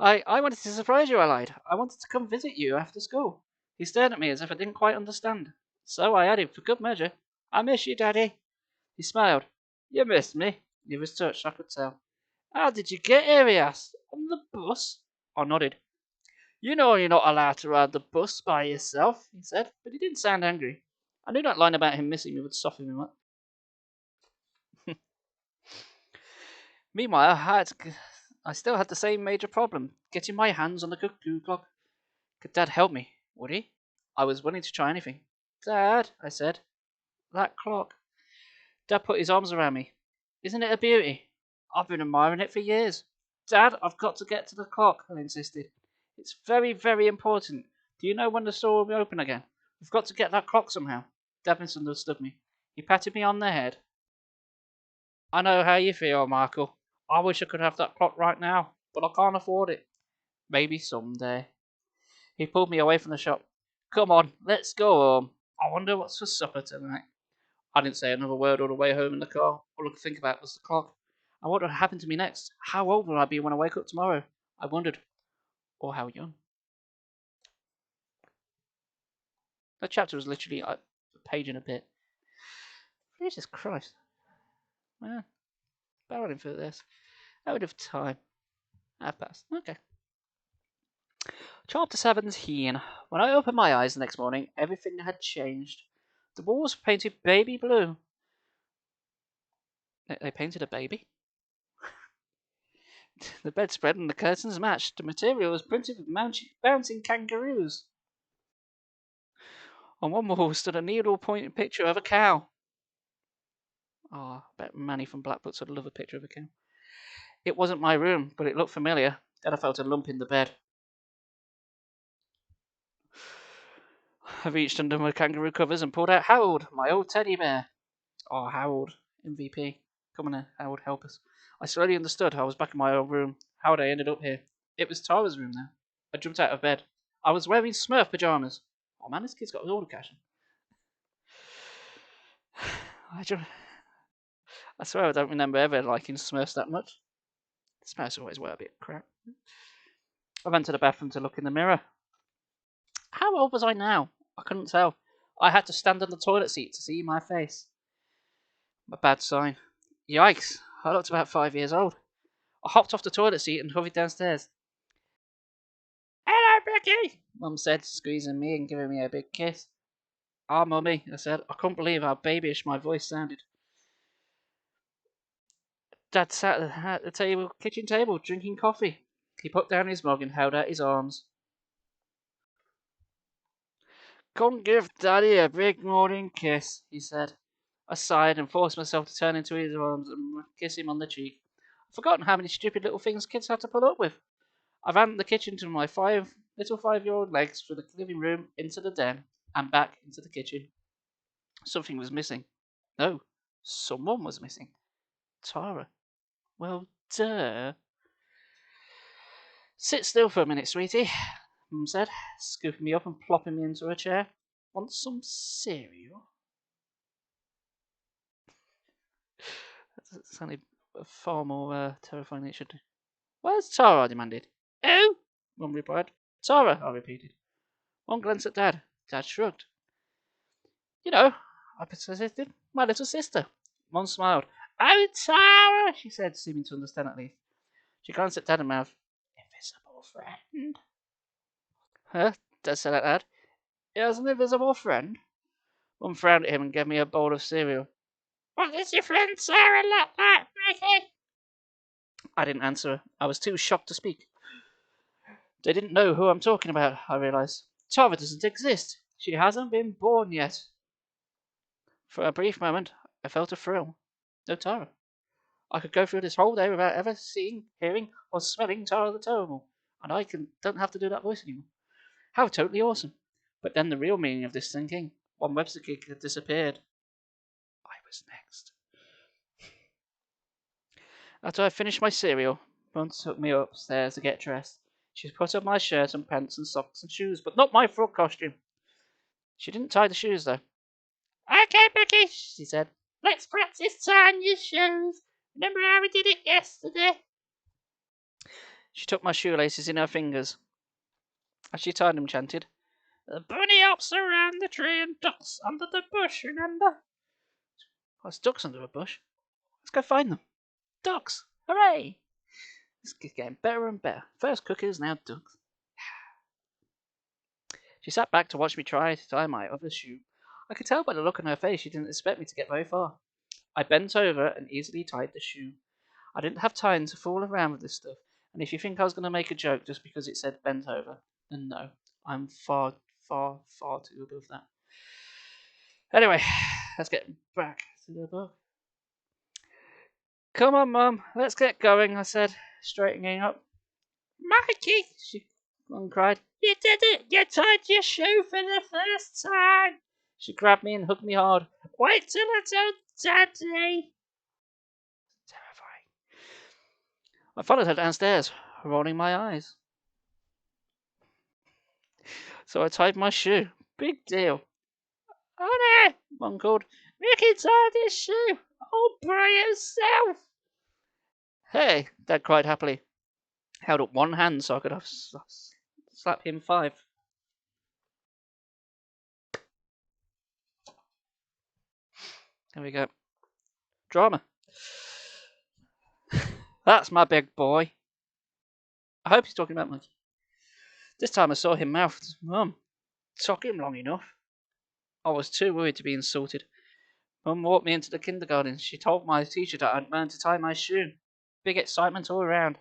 I wanted to surprise you, I lied. I wanted to come visit you after school. He stared at me as if I didn't quite understand. So I added, for good measure, I miss you, Daddy. He smiled. You missed me. He was touched, I could tell. How did you get here, he asked. On the bus? I nodded. You know you're not allowed to ride the bus by yourself, he said, but he didn't sound angry. I knew that line about him missing me would soften him up. Meanwhile, I still had the same major problem, getting my hands on the cuckoo clock. Could Dad help me? Would he? I was willing to try anything. Dad, I said, that clock. Dad put his arms around me. Isn't it a beauty? I've been admiring it for years. Dad, I've got to get to the clock, I insisted. It's very, very important. Do you know when the store will be open again? We've got to get that clock somehow. Dad misunderstood me. He patted me on the head. I know how you feel, Michael. I wish I could have that clock right now, but I can't afford it. Maybe someday. He pulled me away from the shop. Come on, let's go home. I wonder what's for supper tonight. I didn't say another word all the way home in the car. All I could think about was the clock. And what would happen to me next? How old will I be when I wake up tomorrow? I wondered. Or how young. That chapter was literally a page and a bit. Jesus Christ. Man, barreling for this. Out of time. Half past. Okay. Chapter 17. When I opened my eyes the next morning, everything had changed. The walls were painted baby blue. They painted a baby? The bedspread and the curtains matched. The material was printed with bouncing kangaroos. On one wall stood a needle-pointed picture of a cow. I bet Manny from Blackbooks would love a picture of a cow. It wasn't my room, but it looked familiar. Then I felt a lump in the bed. I reached under my kangaroo covers and pulled out Harold, my old teddy bear. Oh, Harold, MVP. Come on, Harold, help us. I slowly understood I was back in my old room. How had I ended up here? It was Tyra's room now. I jumped out of bed. I was wearing Smurf pajamas. Oh man, this kid's got all the cash. I swear I don't remember ever liking Smurfs that much. Smurfs always were a bit crap. I went to the bathroom to look in the mirror. How old was I now? I couldn't tell. I had to stand on the toilet seat to see my face. A bad sign. Yikes, I looked about 5 years old. I hopped off the toilet seat and hurried downstairs. Hello, Becky, Mum said, squeezing me and giving me a big kiss. Ah, Mummy, I said. I couldn't believe how babyish my voice sounded. Dad sat at the kitchen table, drinking coffee. He put down his mug and held out his arms. Come give Daddy a big morning kiss, he said. I sighed and forced myself to turn into his arms and kiss him on the cheek. I've forgotten how many stupid little things kids have to put up with. I ran the kitchen to my little 5-year-old legs through the living room into the den and back into the kitchen. Something was missing. No, someone was missing. Tyra. Well, duh. Sit still for a minute, sweetie, Mum said, scooping me up and plopping me into a chair. Want some cereal? That sounded far more terrifying than it should do. Where's Tara? I demanded. Oh, Mum replied. Tara, I repeated. One glance at Dad. Dad shrugged. You know, I persisted. My little sister. Mum smiled. Oh, Tara, she said, seeming to understand at least. She glanced at Dad and mouthed. Invisible friend. Huh? Dad said out loud. He has an invisible friend? Mum frowned at him and gave me a bowl of cereal. What does your friend Sarah look like, Mickey? I didn't answer her. I was too shocked to speak. They didn't know who I'm talking about, I realised. Tara doesn't exist. She hasn't been born yet. For a brief moment, I felt a thrill. No Tara. I could go through this whole day without ever seeing, hearing, or smelling Tara the Terrible, and I don't have to do that voice anymore. How totally awesome. But then the real meaning of this thinking, one Webster kid had disappeared. I was next. After I finished my cereal, Mum took me upstairs to get dressed. She put on my shirt and pants and socks and shoes, but not my frog costume. She didn't tie the shoes, though. Okay, Becky, she said. Let's practice tying your shoes. Remember how we did it yesterday? She took my shoelaces in her fingers. As she tied them, chanted, The bunny hops around the tree and ducks under the bush, remember? Oh, there's ducks under a bush. Let's go find them. Ducks! Hooray! This is getting better and better. First cookies, now ducks. She sat back to watch me try to tie my other shoe. I could tell by the look on her face she didn't expect me to get very far. I bent over and easily tied the shoe. I didn't have time to fool around with this stuff, and if you think I was going to make a joke just because it said bent over, then no. I'm far, far, far too above that. Anyway, let's get back to the book. Come on, Mum, let's get going, I said, straightening up. Mikey, she cried. You did it! You tied your shoe for the first time! She grabbed me and hugged me hard. Wait till I tell Daddy! Terrifying. I followed her downstairs, rolling my eyes. So I tied my shoe. Big deal. Oh no! Mum called. Mickey tied his shoe! All by himself! Hey! Dad cried happily. Held up one hand so I could slap him 5. There we go. Drama. That's my big boy. I hope he's talking about Monkey. This time I saw him mouth. Mum, took him long enough. I was too worried to be insulted. Mum walked me into the kindergarten. She told my teacher that I'd learned to tie my shoe. Big excitement all around.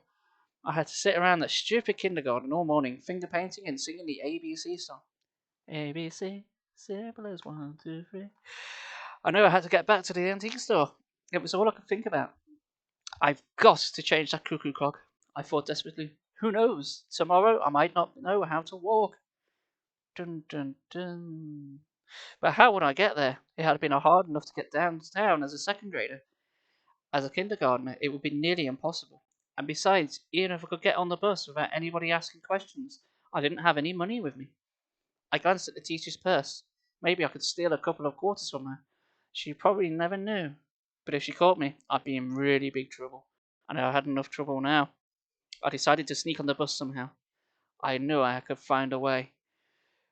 I had to sit around that stupid kindergarten all morning, finger painting and singing the ABC song. ABC, simple as 1, 2, 3. I knew I had to get back to the antique store. It was all I could think about. I've got to change that cuckoo clock. I thought desperately. Who knows? Tomorrow I might not know how to walk. Dun dun dun. But how would I get there? It had been hard enough to get downtown as a second grader. As a kindergartner, it would be nearly impossible. And besides, even if I could get on the bus without anybody asking questions, I didn't have any money with me. I glanced at the teacher's purse. Maybe I could steal a couple of quarters from her. She probably never knew. But if she caught me, I'd be in really big trouble. And I had enough trouble now. I decided to sneak on the bus somehow. I knew I could find a way.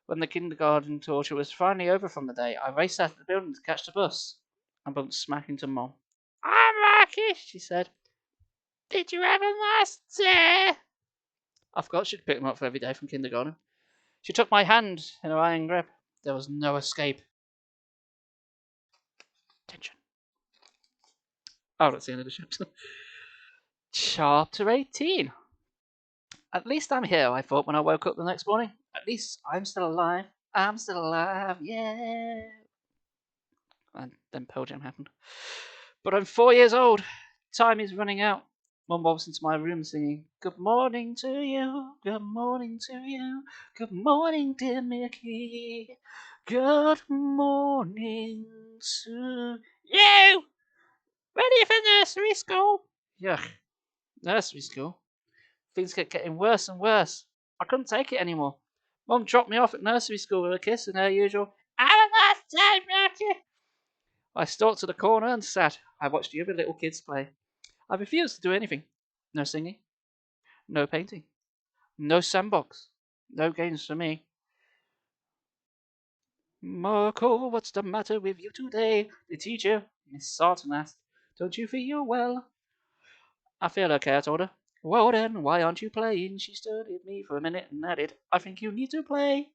When the kindergarten torture was finally over from the day, I raced out of the building to catch the bus and bumped smack into Mom. "I'm Marky," she said. "Did you have a nice day?" I forgot she'd pick him up for every day from kindergarten. She took my hand in her iron grip. There was no escape. Tension. Oh, that's the end of the chapter. Chapter 18. At least I'm here, I thought when I woke up the next morning. At least I'm still alive. I'm still alive, yeah. And then Pearl Jam happened. But I'm 4 years old. Time is running out. Mum walks into my room singing, "Good morning to you, good morning to you, good morning, dear Mickey. Good morning to you. Ready for nursery school?" Yuck. Nursery school? Things kept getting worse and worse. I couldn't take it anymore. Mum dropped me off at nursery school with a kiss and her usual, "Have a nice day, Mickey." I stalked to the corner and sat. I watched the other little kids play. I refused to do anything. No singing, no painting, no sandbox, no games for me. "Marco, what's the matter with you today?" the teacher, Miss Sarton, asked. "Don't you feel well?" "I feel okay," I told her. "Well then, why aren't you playing?" She studied me for a minute and added, "I think you need to play."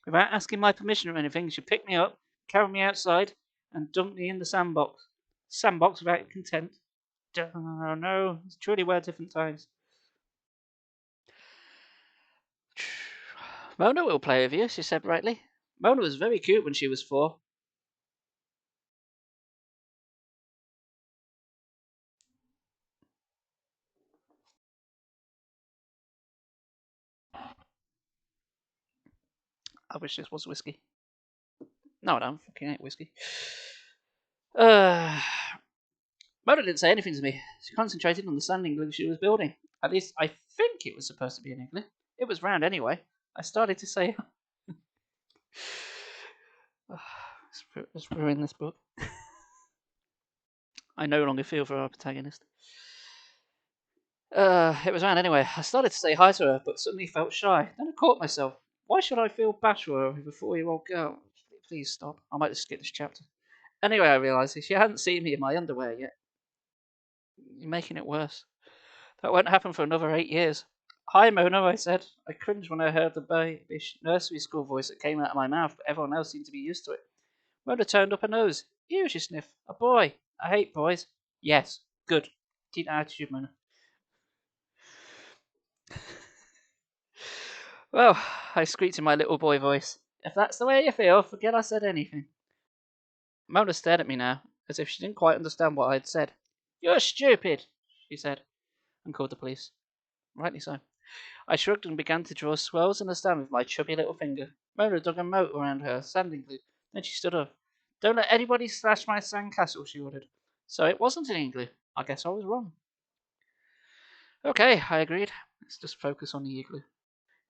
Without asking my permission or anything, she picked me up, carried me outside, and dumped me in the sandbox. Sandbox without consent. Oh no, it truly were different times. "Mona will play with you," she said brightly. Mona was very cute when she was 4. I wish this was whiskey. No, I don't. Fucking hate whiskey. Uh, Mona didn't say anything to me. She concentrated on the standing glue she was building. At least I think it was supposed to be an igloo. It was round anyway. I started to say, let's ruin this book. I no longer feel for our protagonist. It was round anyway. I started to say hi to her, but suddenly felt shy. Then I caught myself. Why should I feel bashful with a 4-year-old girl? Please stop. I might just skip this chapter. Anyway, I realised she hadn't seen me in my underwear yet. You're making it worse. That won't happen for another 8 years. "Hi, Mona," I said. I cringed when I heard the babyish nursery school voice that came out of my mouth, but everyone else seemed to be used to it. Mona turned up her nose. "Ew," she sniffed. "A boy. I hate boys." "Yes. Good. Keep that attitude, Mona." "Well," I squeaked in my little boy voice, "if that's the way you feel, forget I said anything." Mona stared at me now, as if she didn't quite understand what I had said. "You're stupid," she said, and called the police. Rightly so. I shrugged and began to draw swirls in the sand with my chubby little finger. Mona dug a moat around her sanding glue. Then she stood up. "Don't let anybody slash my sandcastle," she ordered. So it wasn't an igloo. I guess I was wrong. "Okay," I agreed. "Let's just focus on the igloo.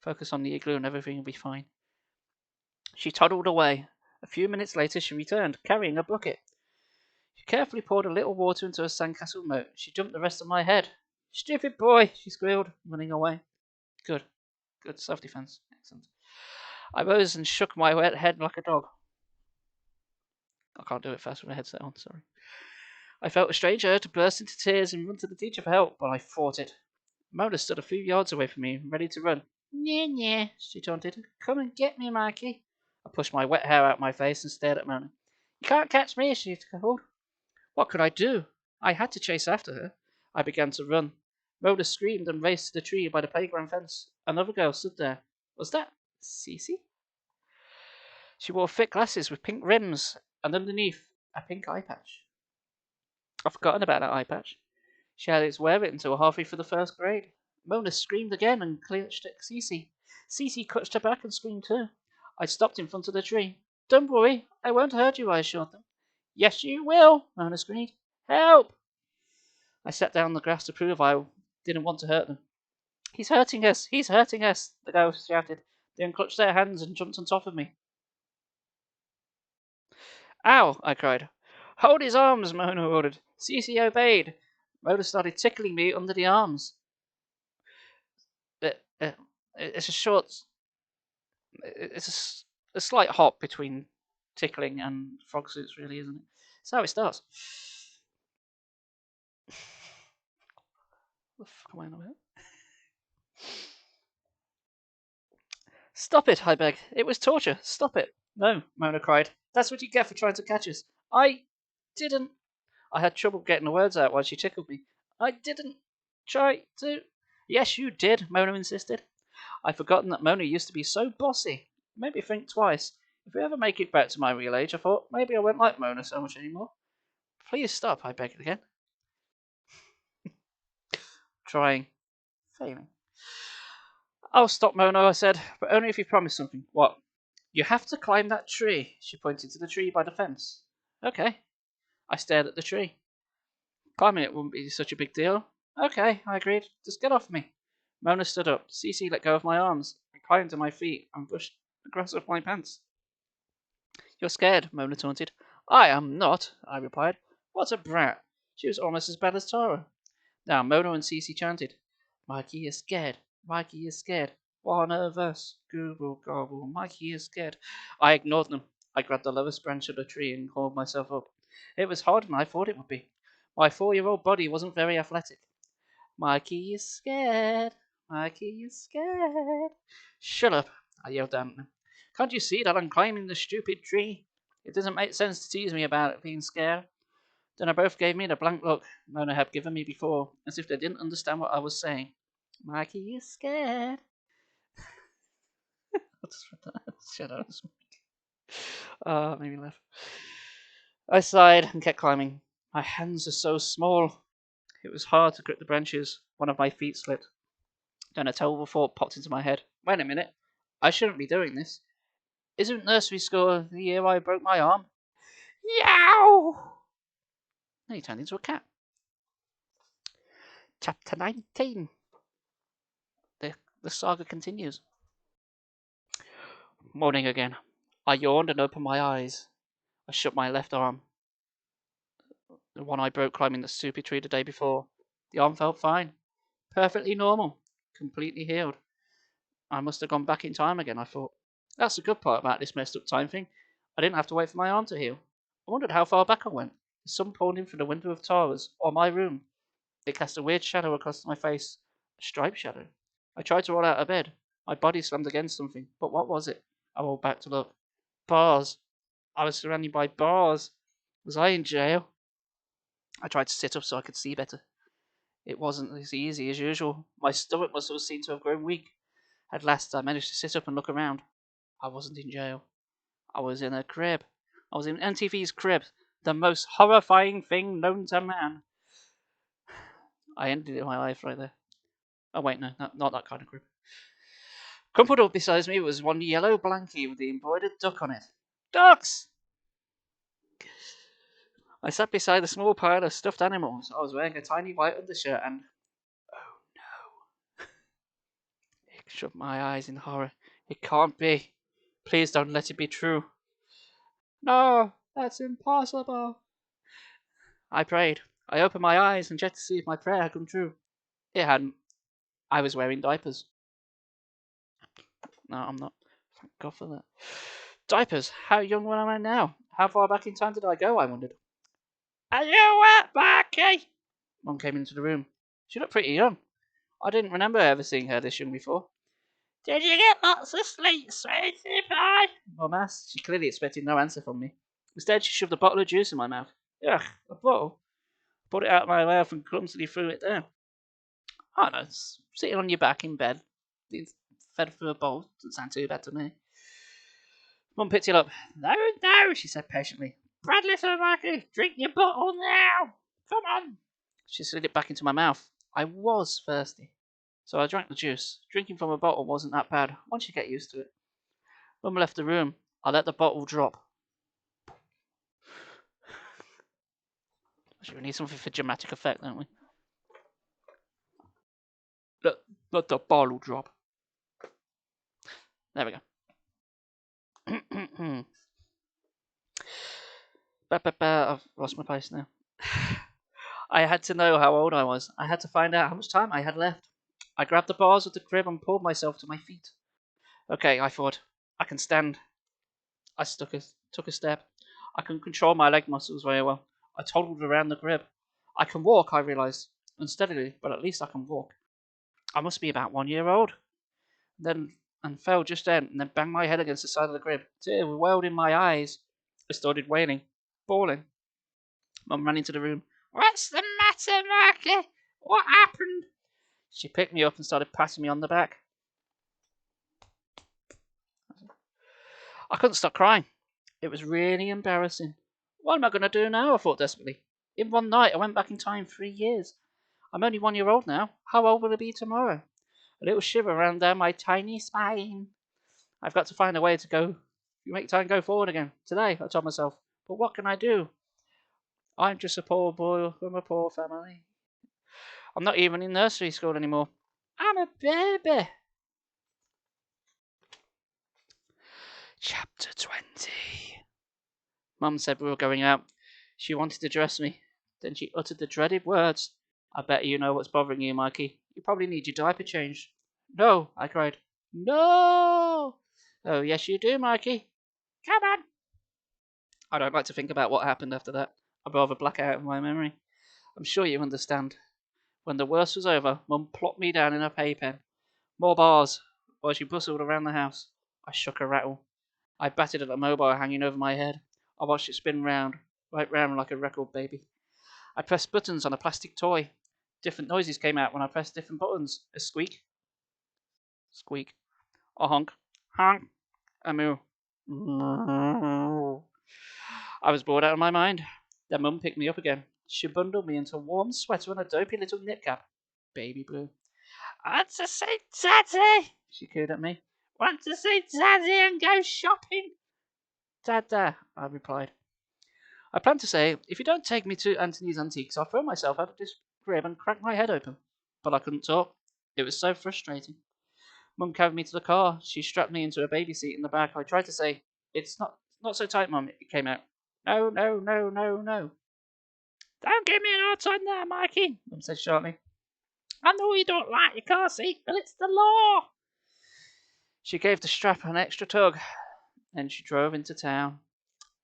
Focus on the igloo and everything will be fine." She toddled away. A few minutes later she returned, carrying a bucket. She carefully poured a little water into her sandcastle moat. She jumped the rest of my head. "Stupid boy," she squealed, running away. Good. Good self-defense. Excellent. I rose and shook my wet head like a dog. I can't do it fast with a headset on, sorry. I felt a strange urge to burst into tears and run to the teacher for help, but I fought it. Mona stood a few yards away from me, ready to run. "Nyeh, nyeh," she taunted. "Come and get me, Mikey." I pushed my wet hair out my face and stared at Mona. "You can't catch me," she called. What could I do? I had to chase after her. I began to run. Mona screamed and raced to the tree by the playground fence. Another girl stood there. Was that Cece? She wore thick glasses with pink rims, and underneath, a pink eye patch. I'd forgotten about that eye patch. She had its wear it until halfway through the first grade. Mona screamed again and clutched at Cece. Cece clutched her back and screamed too. I stopped in front of the tree. "Don't worry, I won't hurt you," I assured them. "Yes, you will," Mona screamed. "Help!" I sat down on the grass to prove I didn't want to hurt them. "He's hurting us! He's hurting us!" the girl shouted. They unclutched their hands and jumped on top of me. Ow! I cried. Hold his arms, Mona ordered. Cece obeyed. Mona started tickling me under the arms. It's a short... It's a slight hop between tickling and frog suits, really, isn't it? That's how it starts. What the fuck am I on about? Stop it, I begged. It was torture. Stop it. No, Mona cried. That's what you get for trying to catch us. I didn't. I had trouble getting the words out while she tickled me. I didn't try to. Yes, you did, Mona insisted. I'd forgotten that Mona used to be so bossy. It made me think twice. If we ever make it back to my real age, I thought maybe I won't like Mona so much anymore. Please stop, I begged again. Trying. Failing. I'll stop, Mona, I said, but only if you promise something. What? You have to climb that tree. She pointed to the tree by the fence. Okay. I stared at the tree. Climbing it wouldn't be such a big deal. Okay, I agreed. Just get off me. Mona stood up. Cece let go of my arms. I climbed to my feet and brushed the grass off my pants. You're scared, Mona taunted. I am not, I replied. What a brat. She was almost as bad as Tyra. Now Mona and Cece chanted. Mikey is scared. Mikey is scared. One of us. Google gobble. Mikey is scared. I ignored them. I grabbed the lowest branch of the tree and hauled myself up. It was harder than I thought it would be. My 4-year-old body wasn't very athletic. Mikey is scared. Mikey is scared. Shut up, I yelled down at them. Can't you see that I'm climbing the stupid tree? It doesn't make sense to tease me about it being scared. Then they both gave me the blank look Mona had given me before, as if they didn't understand what I was saying. Mikey is scared. Shut up. It made me laugh. I sighed and kept climbing. My hands are so small. It was hard to grip the branches. One of my feet slipped. Then a terrible thought popped into my head. Wait a minute. I shouldn't be doing this. Isn't nursery school the year I broke my arm? Yow! Then he turned into a cat. Chapter 19. The saga continues. Morning again. I yawned and opened my eyes. I shook my left arm. The one I broke climbing the stupid tree the day before. The arm felt fine. Perfectly normal. Completely healed. I must have gone back in time again, I thought. That's the good part about this messed up time thing. I didn't have to wait for my arm to heal. I wondered how far back I went. The sun poured in through the window of Tara's, or my room. It cast a weird shadow across my face. A striped shadow. I tried to roll out of bed. My body slammed against something. But what was it? I rolled back to look. Bars. I was surrounded by bars. Was I in jail? I tried to sit up so I could see better. It wasn't as easy as usual. My stomach muscles seemed to have grown weak. At last I managed to sit up and look around. I wasn't in jail. I was in a crib. I was in MTV's crib. The most horrifying thing known to man. I ended my life right there. Oh wait, no, not that kind of crib. Crumpled up beside me was one yellow blankie with the embroidered duck on it. Ducks! I sat beside a small pile of stuffed animals. I was wearing a tiny white undershirt and... Oh no. I shut my eyes in horror. It can't be. Please don't let it be true. No, that's impossible. I prayed. I opened my eyes and checked to see if my prayer had come true. It hadn't. I was wearing diapers. No, I'm not. Thank God for that. Diapers? How young am I now? How far back in time did I go, I wondered. Are you wet, Becky? Mum came into the room. She looked pretty young. I didn't remember ever seeing her this young before. Did you get lots of sleep, sweetie pie? Mum asked. She clearly expected no answer from me. Instead, she shoved a bottle of juice in my mouth. Ugh, a bottle? I put it out of my mouth and clumsily threw it down. I don't know, sitting on your back in bed, fed through a bowl, doesn't sound too bad to me. Mum picked it up. No, no, she said patiently. Bradley Samaki, drink your bottle now. Come on. She slid it back into my mouth. I was thirsty. So I drank the juice. Drinking from a bottle wasn't that bad, once you get used to it. Mum left the room. I let the bottle drop. We need something for dramatic effect, don't we? Let the bottle drop. There we go. I've lost my place now. I had to know how old I was. I had to find out how much time I had left. I grabbed the bars of the crib and pulled myself to my feet. Okay, I thought, I can stand. I took a step. I couldn't control my leg muscles very well. I toddled around the crib. I can walk, I realised. Unsteadily, but at least I can walk. I must be about 1 year old. Then and fell just then, and then banged my head against the side of the crib. Tears welled in my eyes. I started wailing, bawling. Mum ran into the room. What's the matter, Marky? What happened? She picked me up and started patting me on the back. I couldn't stop crying. It was really embarrassing. What am I going to do now? I thought desperately. In one night, I went back in time 3 years. I'm only 1 year old now. How old will I be tomorrow? A little shiver ran down my tiny spine. I've got to find a way to go. You make time go forward again. Today, I told myself. But what can I do? I'm just a poor boy from a poor family. I'm not even in nursery school anymore. I'm a baby. Chapter 20. Mum said we were going out. She wanted to dress me. Then she uttered the dreaded words. I bet you know what's bothering you, Mikey. You probably need your diaper changed. No, I cried. No! Oh, yes you do, Mikey. Come on. I don't like to think about what happened after that. I'd rather black out of my memory. I'm sure you understand. When the worst was over, Mum plopped me down in a playpen. More bars, while she bustled around the house. I shook a rattle. I batted at the mobile hanging over my head. I watched it spin round, right round like a record baby. I pressed buttons on a plastic toy. Different noises came out when I pressed different buttons. A squeak, squeak, a honk, honk, a moo. I was bored out of my mind. Then Mum picked me up again. She bundled me into a warm sweater and a dopey little knit cap. Baby blue. I want to say Daddy, she cooed at me. Want to see Daddy and go shopping? Dada, I replied. I planned to say, if you don't take me to Anthony's Antiques, I'll throw myself out of this crib and crack my head open. But I couldn't talk. It was so frustrating. Mum carried me to the car. She strapped me into a baby seat in the back. I tried to say, it's not so tight, Mum. It came out. No, no, no, no, no. Don't give me an hard time there, Mikey, Mum said sharply. I know you don't like your car seat, but it's the law. She gave the strap an extra tug, and she drove into town.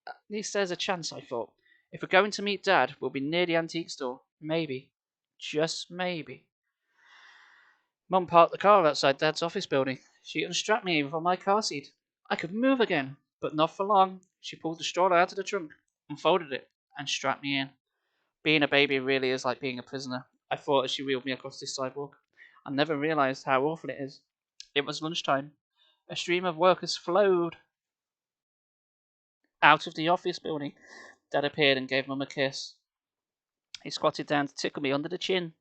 At least there's a chance, I thought. If we're going to meet Dad, we'll be near the antique store. Maybe. Just maybe. Mum parked the car outside Dad's office building. She unstrapped me from my car seat. I could move again, but not for long. She pulled the stroller out of the trunk, unfolded it, and strapped me in. Being a baby really is like being a prisoner, I thought as she wheeled me across this sidewalk. I never realised how awful it is. It was lunchtime. A stream of workers flowed out of the office building. Dad appeared and gave Mum a kiss. He squatted down to tickle me under the chin.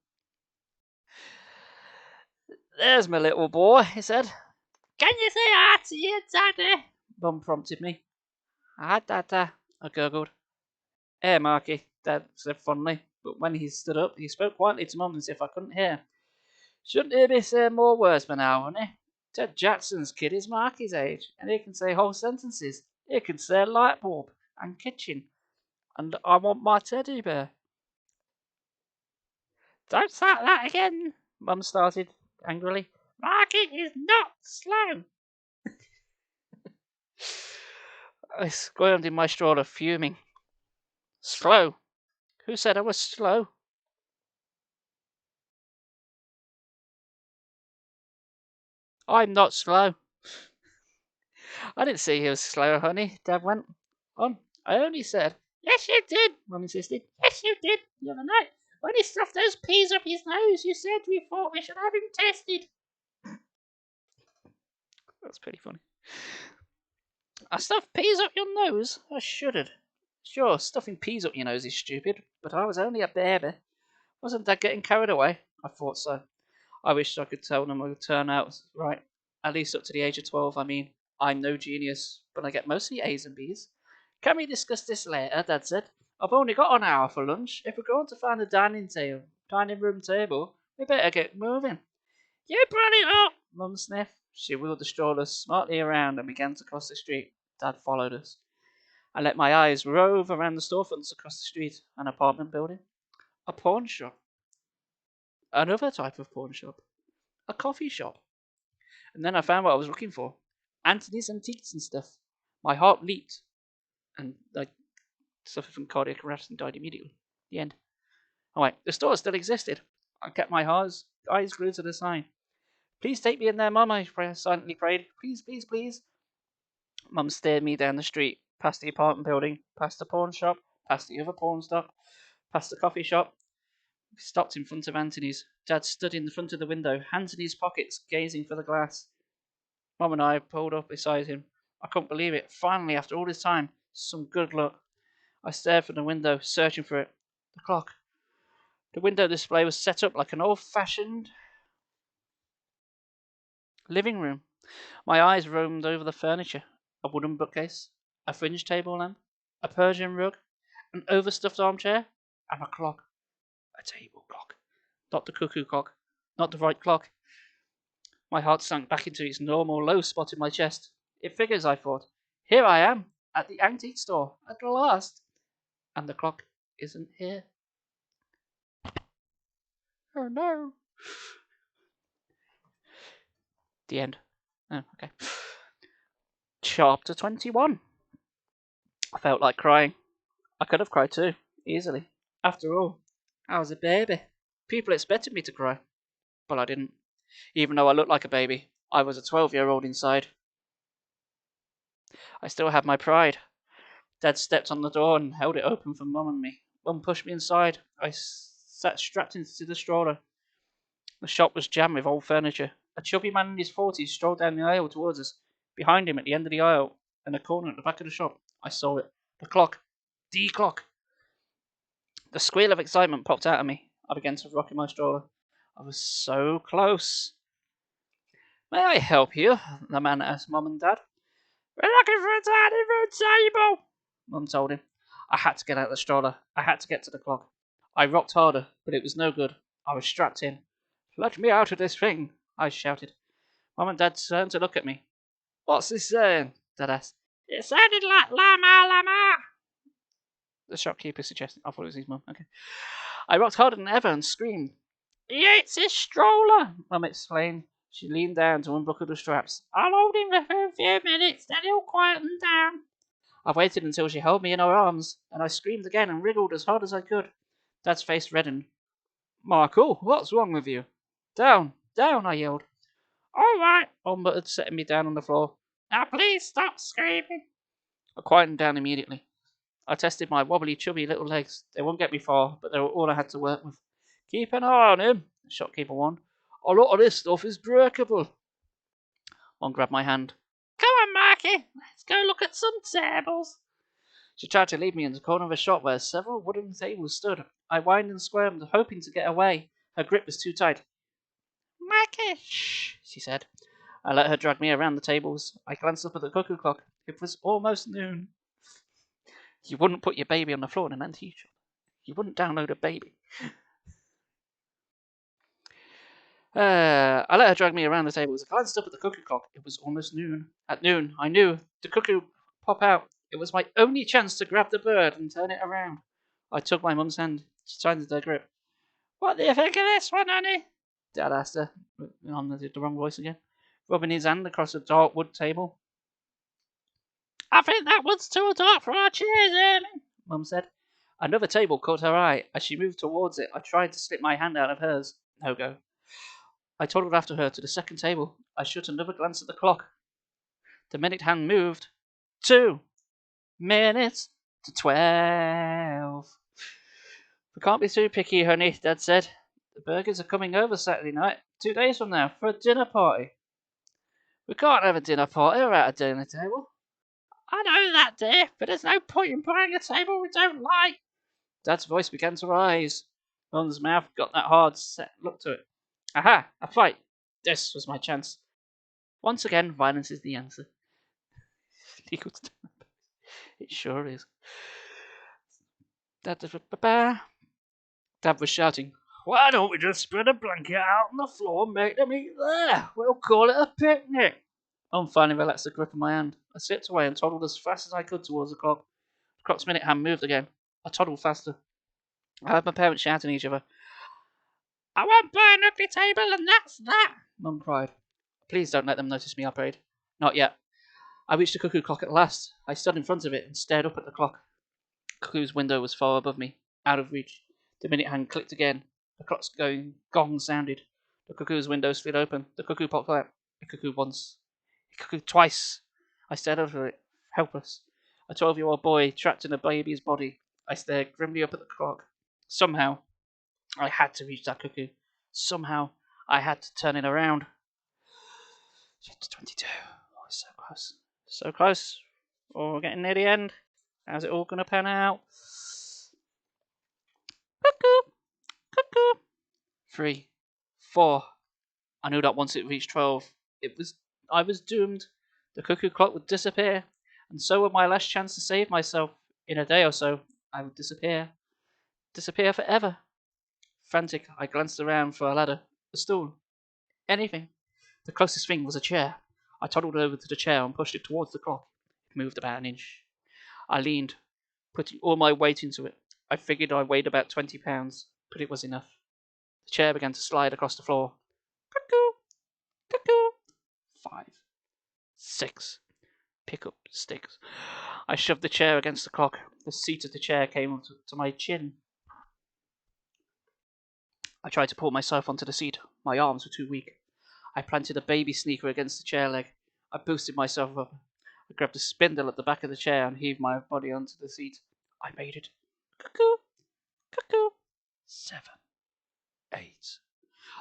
There's my little boy, he said. Can you say hi to your daddy? Mum prompted me. Hi, Dada, I gurgled. Hey, Marky, Dad said fondly, but when he stood up, he spoke quietly to Mum as if I couldn't hear. Shouldn't he be saying more words by now, wouldn't he? Ted Jackson's kid is Marky's age, and he can say whole sentences. He can say light bulb and kitchen, and I want my teddy bear. Don't start that again, Mum started angrily. Marky is not slow. I squirmed in my stroller, fuming. Slow? Who said I was slow? I'm not slow. I didn't say he was slow, honey, Dad went on. I only said, yes, you did, Mum insisted. Yes, you did, the other night. When he stuffed those peas up his nose, you said we thought we should have him tested. That's pretty funny. I stuffed peas up your nose? I shuddered. Sure, stuffing peas up your nose is stupid, but I was only a baby. Wasn't Dad getting carried away? I thought so. I wished I could tell them I would turn out right. At least up to the age of 12, I mean. I'm no genius, but I get mostly A's and B's. Can we discuss this later, Dad said. I've only got an hour for lunch. If we're going to find a dining room table, we better get moving. You brought it up, Mum sniffed. She wheeled the stroller smartly around and began to cross the street. Dad followed us. I let my eyes rove around the storefronts across the street, an apartment building, a pawn shop, another type of pawn shop, a coffee shop. And then I found what I was looking for. Anthony's Antiques and stuff. My heart leaped, and I suffered from cardiac arrest and died immediately. The end. Oh wait, the store still existed. I kept my eyes glued to the sign. Please take me in there, Mum, I silently prayed. Please, please, please. Mum steered me down the street, past the apartment building, past the pawn shop, past the other pawn shop, past the coffee shop. We stopped in front of Anthony's. Dad stood in the front of the window, hands in his pockets, gazing for the glass. Mum and I pulled up beside him. I couldn't believe it. Finally, after all this time, some good luck. I stared from the window, searching for it. The clock. The window display was set up like an old-fashioned living room. My eyes roamed over the furniture. A wooden bookcase, a fringe table lamp, a Persian rug, an overstuffed armchair, and a clock. A table clock. Not the cuckoo clock. Not the right clock. My heart sank back into its normal low spot in my chest. It figures, I thought. Here I am, at the antique store, at last. And the clock isn't here. Oh no. The end. Oh, okay. Chapter 21. I felt like crying. I could have cried too, easily. After all, I was a baby. People expected me to cry. But I didn't. Even though I looked like a baby, I was a 12-year-old inside. I still had my pride. Dad stepped on the door and held it open for Mum and me. Mum pushed me inside. I sat strapped into the stroller. The shop was jammed with old furniture. A chubby man in his 40s strolled down the aisle towards us. Behind him, at the end of the aisle, in a corner at the back of the shop, I saw it. The clock. The clock. The squeal of excitement popped out of me. I began to rock in my stroller. I was so close. May I help you? The man asked Mum and Dad. We're looking for a tiny food table, Mum told him. I had to get out of the stroller. I had to get to the clock. I rocked harder, but it was no good. I was strapped in. Let me out of this thing, I shouted. Mum and Dad turned to look at me. What's this saying? Dad asked. It sounded like llama, llama, the shopkeeper suggested. I thought it was his mum. Okay. I rocked harder than ever and screamed. He eats his stroller, Mum explained. She leaned down to unbuckle the straps. I'll hold him for a few minutes, then he'll quieten down. I waited until she held me in her arms, and I screamed again and wriggled as hard as I could. Dad's face reddened. Michael, what's wrong with you? Down, down, I yelled. All right, Mum muttered, setting me down on the floor. Now please stop screaming. I quietened down immediately. I tested my wobbly, chubby little legs. They won't get me far, but they were all I had to work with. Keep an eye on him, the shopkeeper warned. A lot of this stuff is breakable. One grabbed my hand. Come on, Marky, let's go look at some tables. She tried to lead me into the corner of a shop where several wooden tables stood. I whined and squirmed, hoping to get away. Her grip was too tight. Marky, shh, she said. I let her drag me around the tables. I glanced up at the cuckoo clock. It was almost noon. You wouldn't put your baby on the floor in an antique shop. You wouldn't download a baby. I let her drag me around the table. As I glanced up at the cuckoo clock, it was almost noon. At noon, I knew the cuckoo pop out. It was my only chance to grab the bird and turn it around. I took my mum's hand. She tightened her grip. What do you think of this one, honey? Dad asked her, on the wrong voice again, rubbing his hand across a dark wood table. I think that one's too dark for our chairs, Erling, Mum said. Another table caught her eye. As she moved towards it, I tried to slip my hand out of hers. No go. I toddled after her to the second table. I shot another glance at the clock. The minute hand moved. 2 minutes to 12. We can't be too picky, honey, Dad said. The burgers are coming over Saturday night, 2 days from now, for a dinner party. We can't have a dinner party without a dinner table. I know that, dear, but there's no point in buying a table we don't like. Dad's voice began to rise. Mum's mouth got that hard, set look to it. Aha! A fight! This was my chance. Once again, violence is the answer. Legal to it sure is. Dad was shouting, Why don't we just spread a blanket out on the floor and make them eat there? We'll call it a picnic. Mum finally relaxed the grip of my hand. I slipped away and toddled as fast as I could towards the clock. The clock's minute hand moved again. I toddled faster. I heard my parents shouting at each other. I won't buy an ugly table and that's that, Mum cried. Please don't let them notice me, I prayed. Not yet. I reached the cuckoo clock at last. I stood in front of it and stared up at the clock. The cuckoo's window was far above me, out of reach. The minute hand clicked again. The clock's gong sounded. The cuckoo's window slid open. The cuckoo popped out. It cuckooed once. It cuckooed twice. I stared over it, helpless. A 12-year-old boy trapped in a baby's body. I stared grimly up at the clock. Somehow, I had to reach that cuckoo. Somehow, I had to turn it around. Chapter 22. Oh, it's so close. So close. Oh, we're getting near the end. How's it all going to pan out? Cuckoo! Cuckoo! 3, 4. I knew that once it reached 12, I was doomed. The cuckoo clock would disappear, and so would my last chance to save myself. In a day or so, I would disappear. Disappear forever. Frantic, I glanced around for a ladder, a stool, anything. The closest thing was a chair. I toddled over to the chair and pushed it towards the clock. It moved about an inch. I leaned, putting all my weight into it. I figured I weighed about 20 pounds, but it was enough. The chair began to slide across the floor. Cuckoo! Cuckoo! 5, 6. Pick up sticks. I shoved the chair against the clock. The seat of the chair came up to my chin. I tried to pull myself onto the seat. My arms were too weak. I planted a baby sneaker against the chair leg. I boosted myself up. I grabbed a spindle at the back of the chair and heaved my body onto the seat. I made it. Cuckoo! Cuckoo! 7, 8.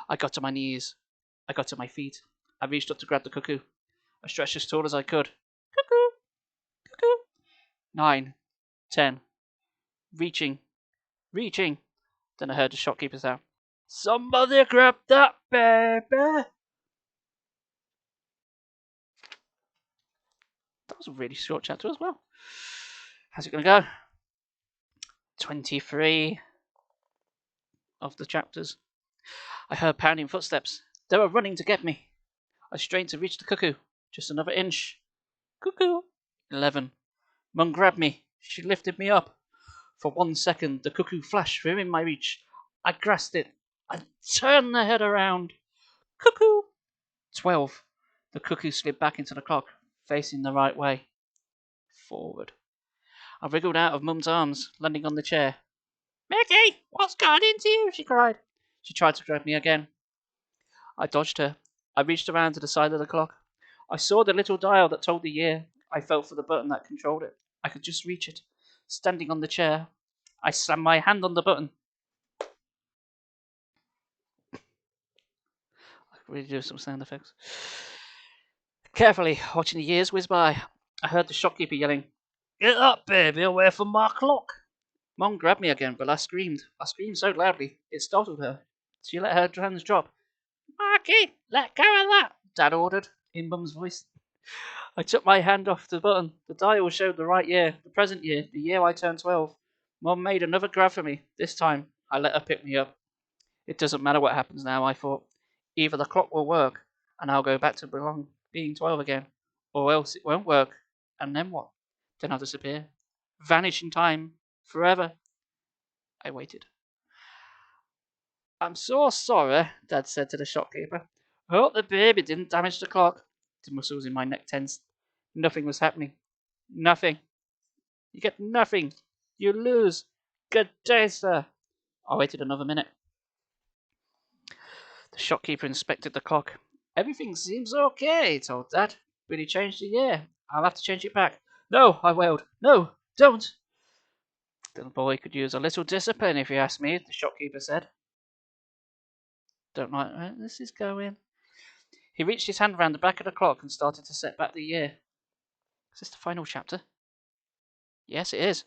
I got to my knees. I got to my feet. I reached up to grab the cuckoo. I stretched as tall as I could. Cuckoo! Cuckoo! 9, 10. Reaching. Then I heard the shopkeeper sound. Somebody grab that baby! That was a really short chapter as well. How's it going to go? 23 of the chapters. I heard pounding footsteps. They were running to get me. I strained to reach the cuckoo. Just another inch. Cuckoo! 11. Mum grabbed me. She lifted me up. For 1 second, the cuckoo flashed within my reach. I grasped it. I turned the head around. Cuckoo! 12. The cuckoo slid back into the clock, facing the right way. Forward. I wriggled out of Mum's arms, landing on the chair. Mickey, what's got into you? She cried. She tried to grab me again. I dodged her. I reached around to the side of the clock. I saw the little dial that told the year. I felt for the button that controlled it. I could just reach it. Standing on the chair, I slammed my hand on the button. I could really do some sound effects. Carefully, watching the years whiz by, I heard the shopkeeper yelling, Get up, baby, away from my clock. Mum grabbed me again, but I screamed. I screamed so loudly, it startled her. She let her hands drop. Marky, let go of that, Dad ordered, in Mum's voice. I took my hand off the button. The dial showed the right year, the present year, the year I turned 12. Mum made another grab for me. This time, I let her pick me up. It doesn't matter what happens now, I thought. Either the clock will work, and I'll go back to being 12 again, or else it won't work, and then what? Then I'll disappear. Vanish in time, forever. I waited. I'm so sorry, Dad said to the shopkeeper. I hope the baby didn't damage the clock. The muscles in my neck tensed. Nothing was happening. Nothing. You get nothing. You lose. Good day, sir. I waited another minute. The shopkeeper inspected the clock. Everything seems okay, he told Dad. But he changed the year. I'll have to change it back. No, I wailed. No, don't. The boy could use a little discipline, if you ask me, the shopkeeper said. Don't like where this is going. He reached his hand round the back of the clock and started to set back the year. Is this the final chapter? Yes, it is.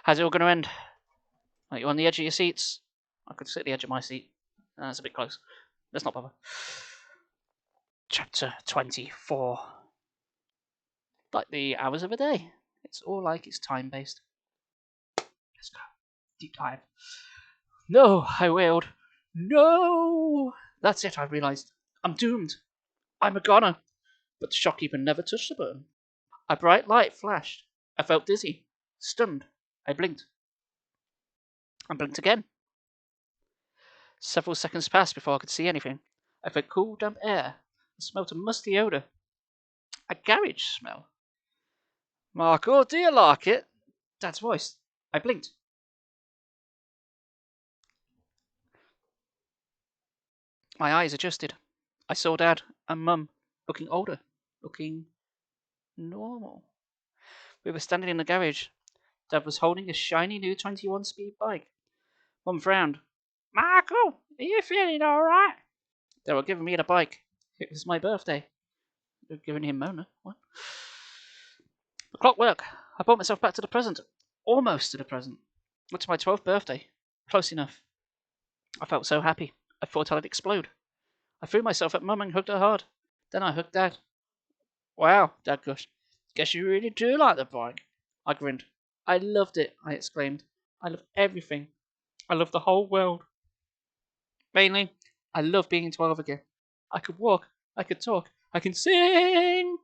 How's it all going to end? Are you on the edge of your seats? I could sit at the edge of my seat. That's a bit close. Let's not bother. Chapter 24. Like the hours of a day. It's all like it's time-based. Let's go. Deep dive. No, I wailed. No! That's it, I realised. I'm doomed. I'm a goner. But the shopkeeper never touched the button. A bright light flashed. I felt dizzy, stunned. I blinked. And blinked again. Several seconds passed before I could see anything. I felt cool, damp air. I smelt a musty odour. A garage smell. Marco, do you like it? Dad's voice. I blinked. My eyes adjusted. I saw Dad and Mum, looking older, looking normal. We were standing in the garage. Dad was holding a shiny new 21-speed bike. Mum frowned. Michael, are you feeling alright? They were giving me the bike. It was my birthday. They were giving him Mona. What? The clock worked. I brought myself back to the present. Almost to the present. Went to my 12th birthday. Close enough. I felt so happy. I thought I'd explode. I threw myself at Mum and hugged her hard. Then I hugged Dad. Wow, Dad gushed. Guess you really do like the bike. I grinned. I loved it, I exclaimed. I love everything. I love the whole world. Mainly, I love being 12 again. I could walk. I could talk. I can sing.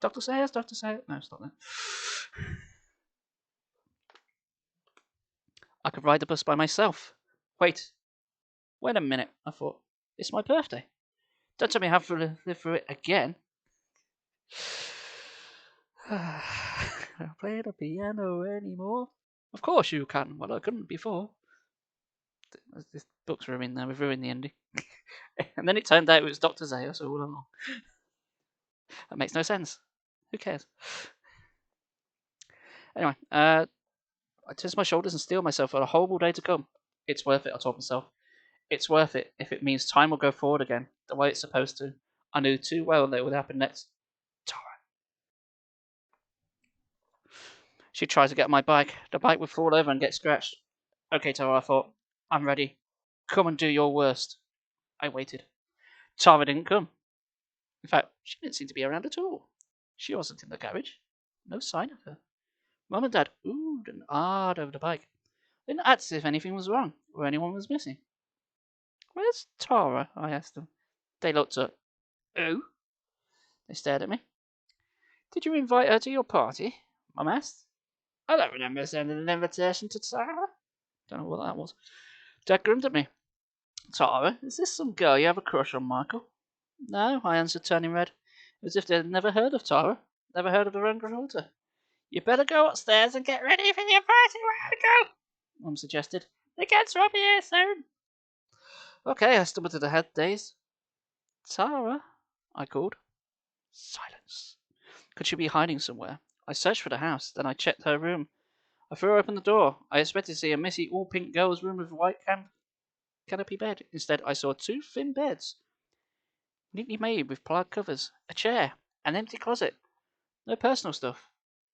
Dr. Sayers, Dr. Sayers. No, stop that. I could ride the bus by myself. Wait a minute, I thought. It's my birthday. Don't tell me I have to live through it again. I don't play the piano anymore. Of course you can. Well, I couldn't before. This book's ruined now. We've ruined the ending. And then it turned out it was Dr. Zayas all along. That makes no sense. Who cares? Anyway, I twist my shoulders and steel myself for a horrible day to come. It's worth it, I told myself. It's worth it if it means time will go forward again, the way it's supposed to. I knew too well that it would happen next. Tyra. She'd try to get on my bike. The bike would fall over and get scratched. Okay, Tyra, I thought. I'm ready. Come and do your worst. I waited. Tyra didn't come. In fact, she didn't seem to be around at all. She wasn't in the garage. No sign of her. Mum and Dad oohed and ahed over the bike. They didn't act as if anything was wrong or anyone was missing. Where's Tara? I asked them. They looked up. Who? They stared at me. Did you invite her to your party? Mum asked. I don't remember sending an invitation to Tara. Don't know what that was. Dad grinned at me. Tara, is this some girl you have a crush on, Michael? No, I answered, turning red, as if they'd never heard of Tara, never heard of their own daughter. You better go upstairs and get ready for your party, Michael, Mum suggested. The kids will be here soon. Okay, I stumbled to the head, dazed. Tara, I called. Silence. Could she be hiding somewhere? I searched for the house, then I checked her room. I threw open the door. I expected to see a messy, all-pink girl's room with a white canopy bed. Instead, I saw two thin beds, neatly made with plaid covers, a chair, an empty closet. No personal stuff.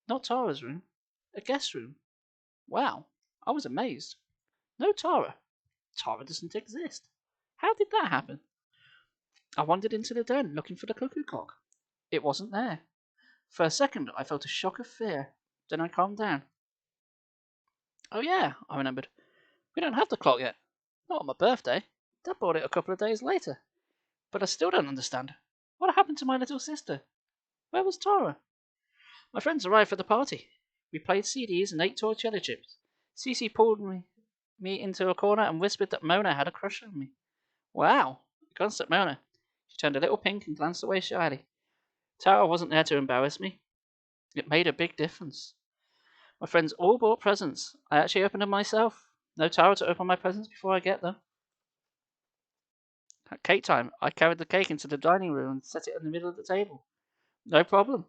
Not Tara's room. A guest room. Wow, I was amazed. No Tara. Tara doesn't exist. How did that happen? I wandered into the den, looking for the cuckoo clock. It wasn't there. For a second, I felt a shock of fear. Then I calmed down. Oh yeah, I remembered. We don't have the clock yet. Not on my birthday. Dad bought it a couple of days later. But I still don't understand. What happened to my little sister? Where was Tara? My friends arrived for the party. We played CDs and ate tortilla chips. Cece pulled me into a corner and whispered that Mona had a crush on me. Wow, I glanced at Mona. She turned a little pink and glanced away shyly. Tara wasn't there to embarrass me. It made a big difference. My friends all bought presents. I actually opened them myself. No Tara to open my presents before I get them. At cake time, I carried the cake into the dining room and set it in the middle of the table. No problem.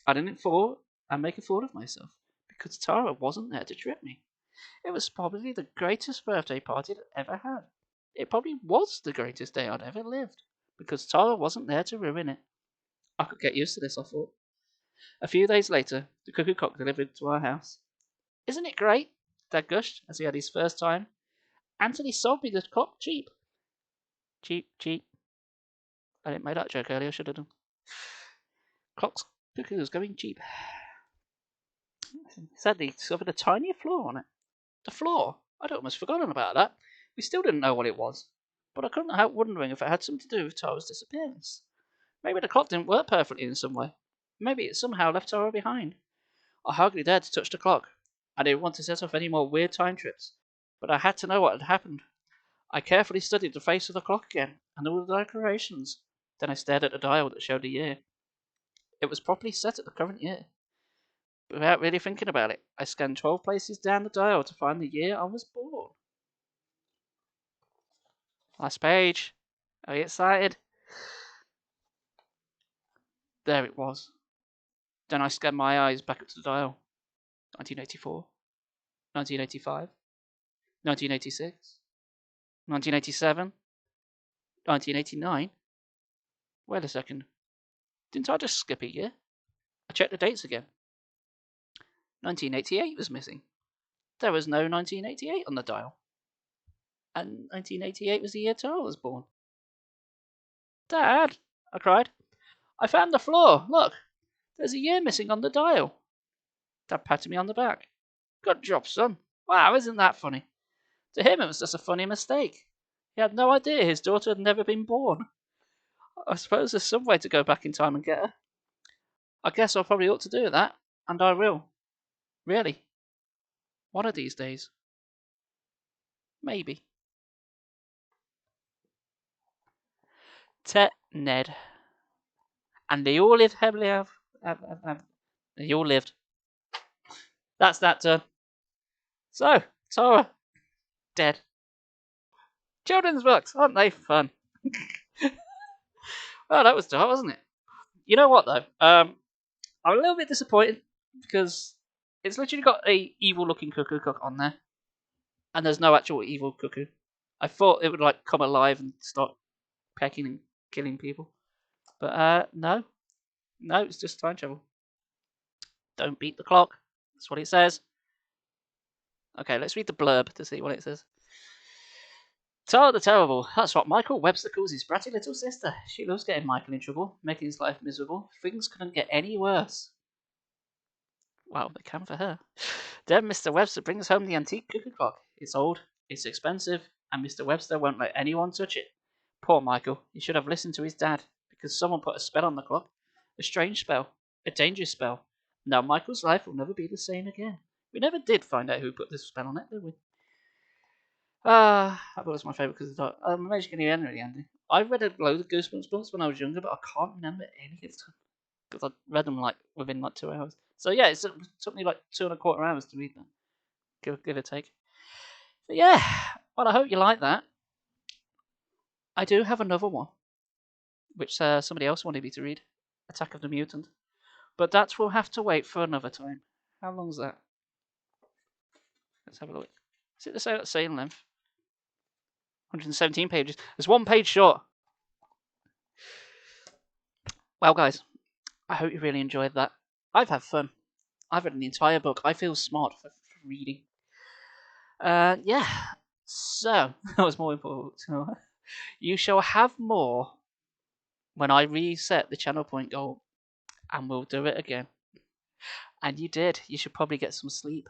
I didn't fall and make a fool of myself, because Tara wasn't there to trip me. It was probably the greatest birthday party I'd ever had. It probably was the greatest day I'd ever lived, because Tara wasn't there to ruin it. I could get used to this, I thought. A few days later, the cuckoo clock delivered to our house. Isn't it great? Dad gushed as he had his first time. Anthony sold me the clock cheap. Cheap, cheap. I didn't make that joke earlier, should have done. Cuckoo's going cheap. Sadly, discovered a tiny flaw on it. The flaw? I'd almost forgotten about that. We still didn't know what it was. but I couldn't help wondering if it had something to do with Tara's disappearance. Maybe the clock didn't work perfectly in some way. Maybe it somehow left Tara behind. I hardly dared to touch the clock. I didn't want to set off any more weird time trips, but I had to know what had happened. I carefully studied the face of the clock again, and all the decorations. Then I stared at the dial that showed the year. It was properly set at the current year. Without really thinking about it, I scanned 12 places down the dial to find the year I was born. Last page. Are you excited? There it was. Then I scanned my eyes back up to the dial. 1984, 1985, 1986, 1987, 1989. Wait a second. Didn't I just skip a year? I checked the dates again. 1988 was missing. There was no 1988 on the dial. And 1988 was the year Tara was born. Dad, I cried. I found the floor. Look, there's a year missing on the dial. Dad patted me on the back. Good job, son. Wow, isn't that funny? To him, it was just a funny mistake. He had no idea his daughter had never been born. I suppose there's some way to go back in time and get her. I guess I probably ought to do that, and I will. Really. One of these days. Maybe. Tet Ned. And they all lived happily they all lived. That's that done. So, Tara, dead. Children's books, aren't they fun? Well, that was dark, wasn't it? You know what though? I'm a little bit disappointed because it's literally got a evil-looking cuckoo clock on there, and there's no actual evil cuckoo. I thought it would like come alive and start pecking and killing people, but no, it's just time travel. Don't beat the clock. That's what it says. Okay, let's read the blurb to see what it says. Tara the Terrible. That's what Michael Webster calls his bratty little sister. She loves getting Michael in trouble, making his life miserable. Things couldn't get any worse. Well, they can for her. Then Mr. Webster brings home the antique cuckoo clock. It's old, it's expensive, and Mr. Webster won't let anyone touch it. Poor Michael. He should have listened to his dad, because someone put a spell on the clock. A strange spell. A dangerous spell. Now Michael's life will never be the same again. We never did find out who put this spell on it, did we? I thought it was my favourite because I'm amazed you can hear the ending. I read a load of Goosebumps books when I was younger, but I can't remember any of them because I read them like within like 2 hours. So yeah, it took me like 2.25 hours to read them, give or take. But yeah, well I hope you like that. I do have another one, which somebody else wanted me to read, Attack of the Mutant, but that will have to wait for another time. How long's that? Let's have a look. Is it the same length? 117 pages. There's 1 page short. Well, guys, I hope you really enjoyed that. I've had fun. I've read the entire book. I feel smart for reading. Yeah. So, that was more important. You shall have more when I reset the channel point goal, and we'll do it again. And you did. You should probably get some sleep.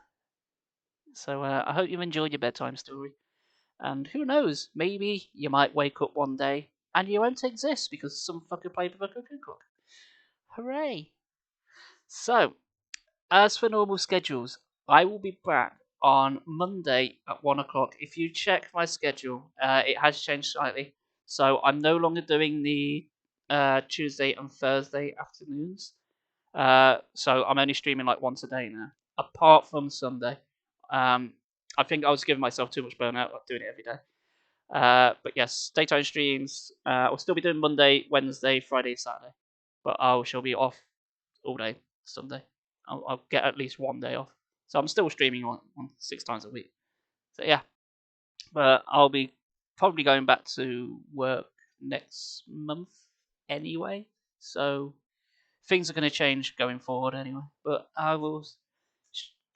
So, I hope you enjoyed your bedtime story. And who knows, maybe you might wake up one day and you won't exist because some fucker played with a cuckoo clock. Hooray! So, as for normal schedules, I will be back on Monday at 1 o'clock. If you check my schedule, it has changed slightly. So, I'm no longer doing the Tuesday and Thursday afternoons. So, I'm only streaming like once a day now, apart from Sunday. I think I was giving myself too much burnout doing it every day. But yes, daytime streams. I'll still be doing Monday, Wednesday, Friday, Saturday. But I shall be off all day Sunday. I'll get at least 1 day off. So I'm still streaming on 6 times a week. So yeah. But I'll be probably going back to work next month anyway. So things are going to change going forward anyway. But I will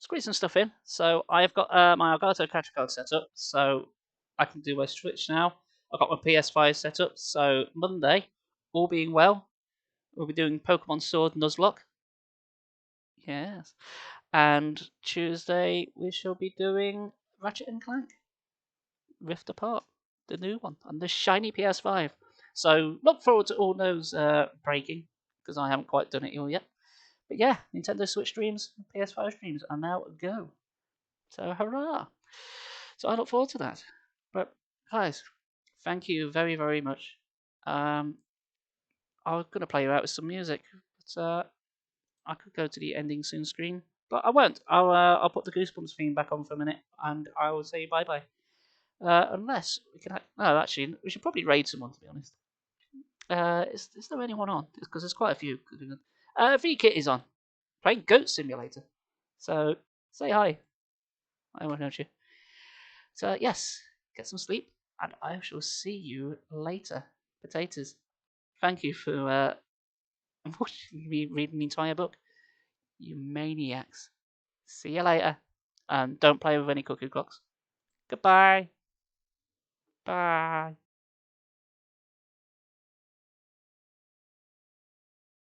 squeeze some stuff in. So I've got my Elgato capture card set up, so I can do my Switch now. I've got my PS5 set up, so Monday, all being well, we'll be doing Pokemon Sword Nuzlocke. Yes. And Tuesday, we shall be doing Ratchet and Clank Rift Apart. the new one on the shiny PS5. So look forward to all those breaking because I haven't quite done it all yet. But yeah, Nintendo Switch streams, PS5 streams are now a go. So hurrah! So I look forward to that. But guys, thank you very very much. Um, I was gonna play you out with some music, but I could go to the ending soon screen, but I won't. I'll put the Goosebumps theme back on for a minute, and I will say bye bye. Unless we can. No, actually, we should probably raid someone to be honest. Is there anyone on? Because there's quite a few. V-Kit is on playing Goat Simulator. So say hi. I won't know you. So yes, get some sleep, and I shall see you later. Potatoes. Thank you for watching me read the entire book. You maniacs. See you later. And don't play with any cuckoo clocks. Goodbye. Bye.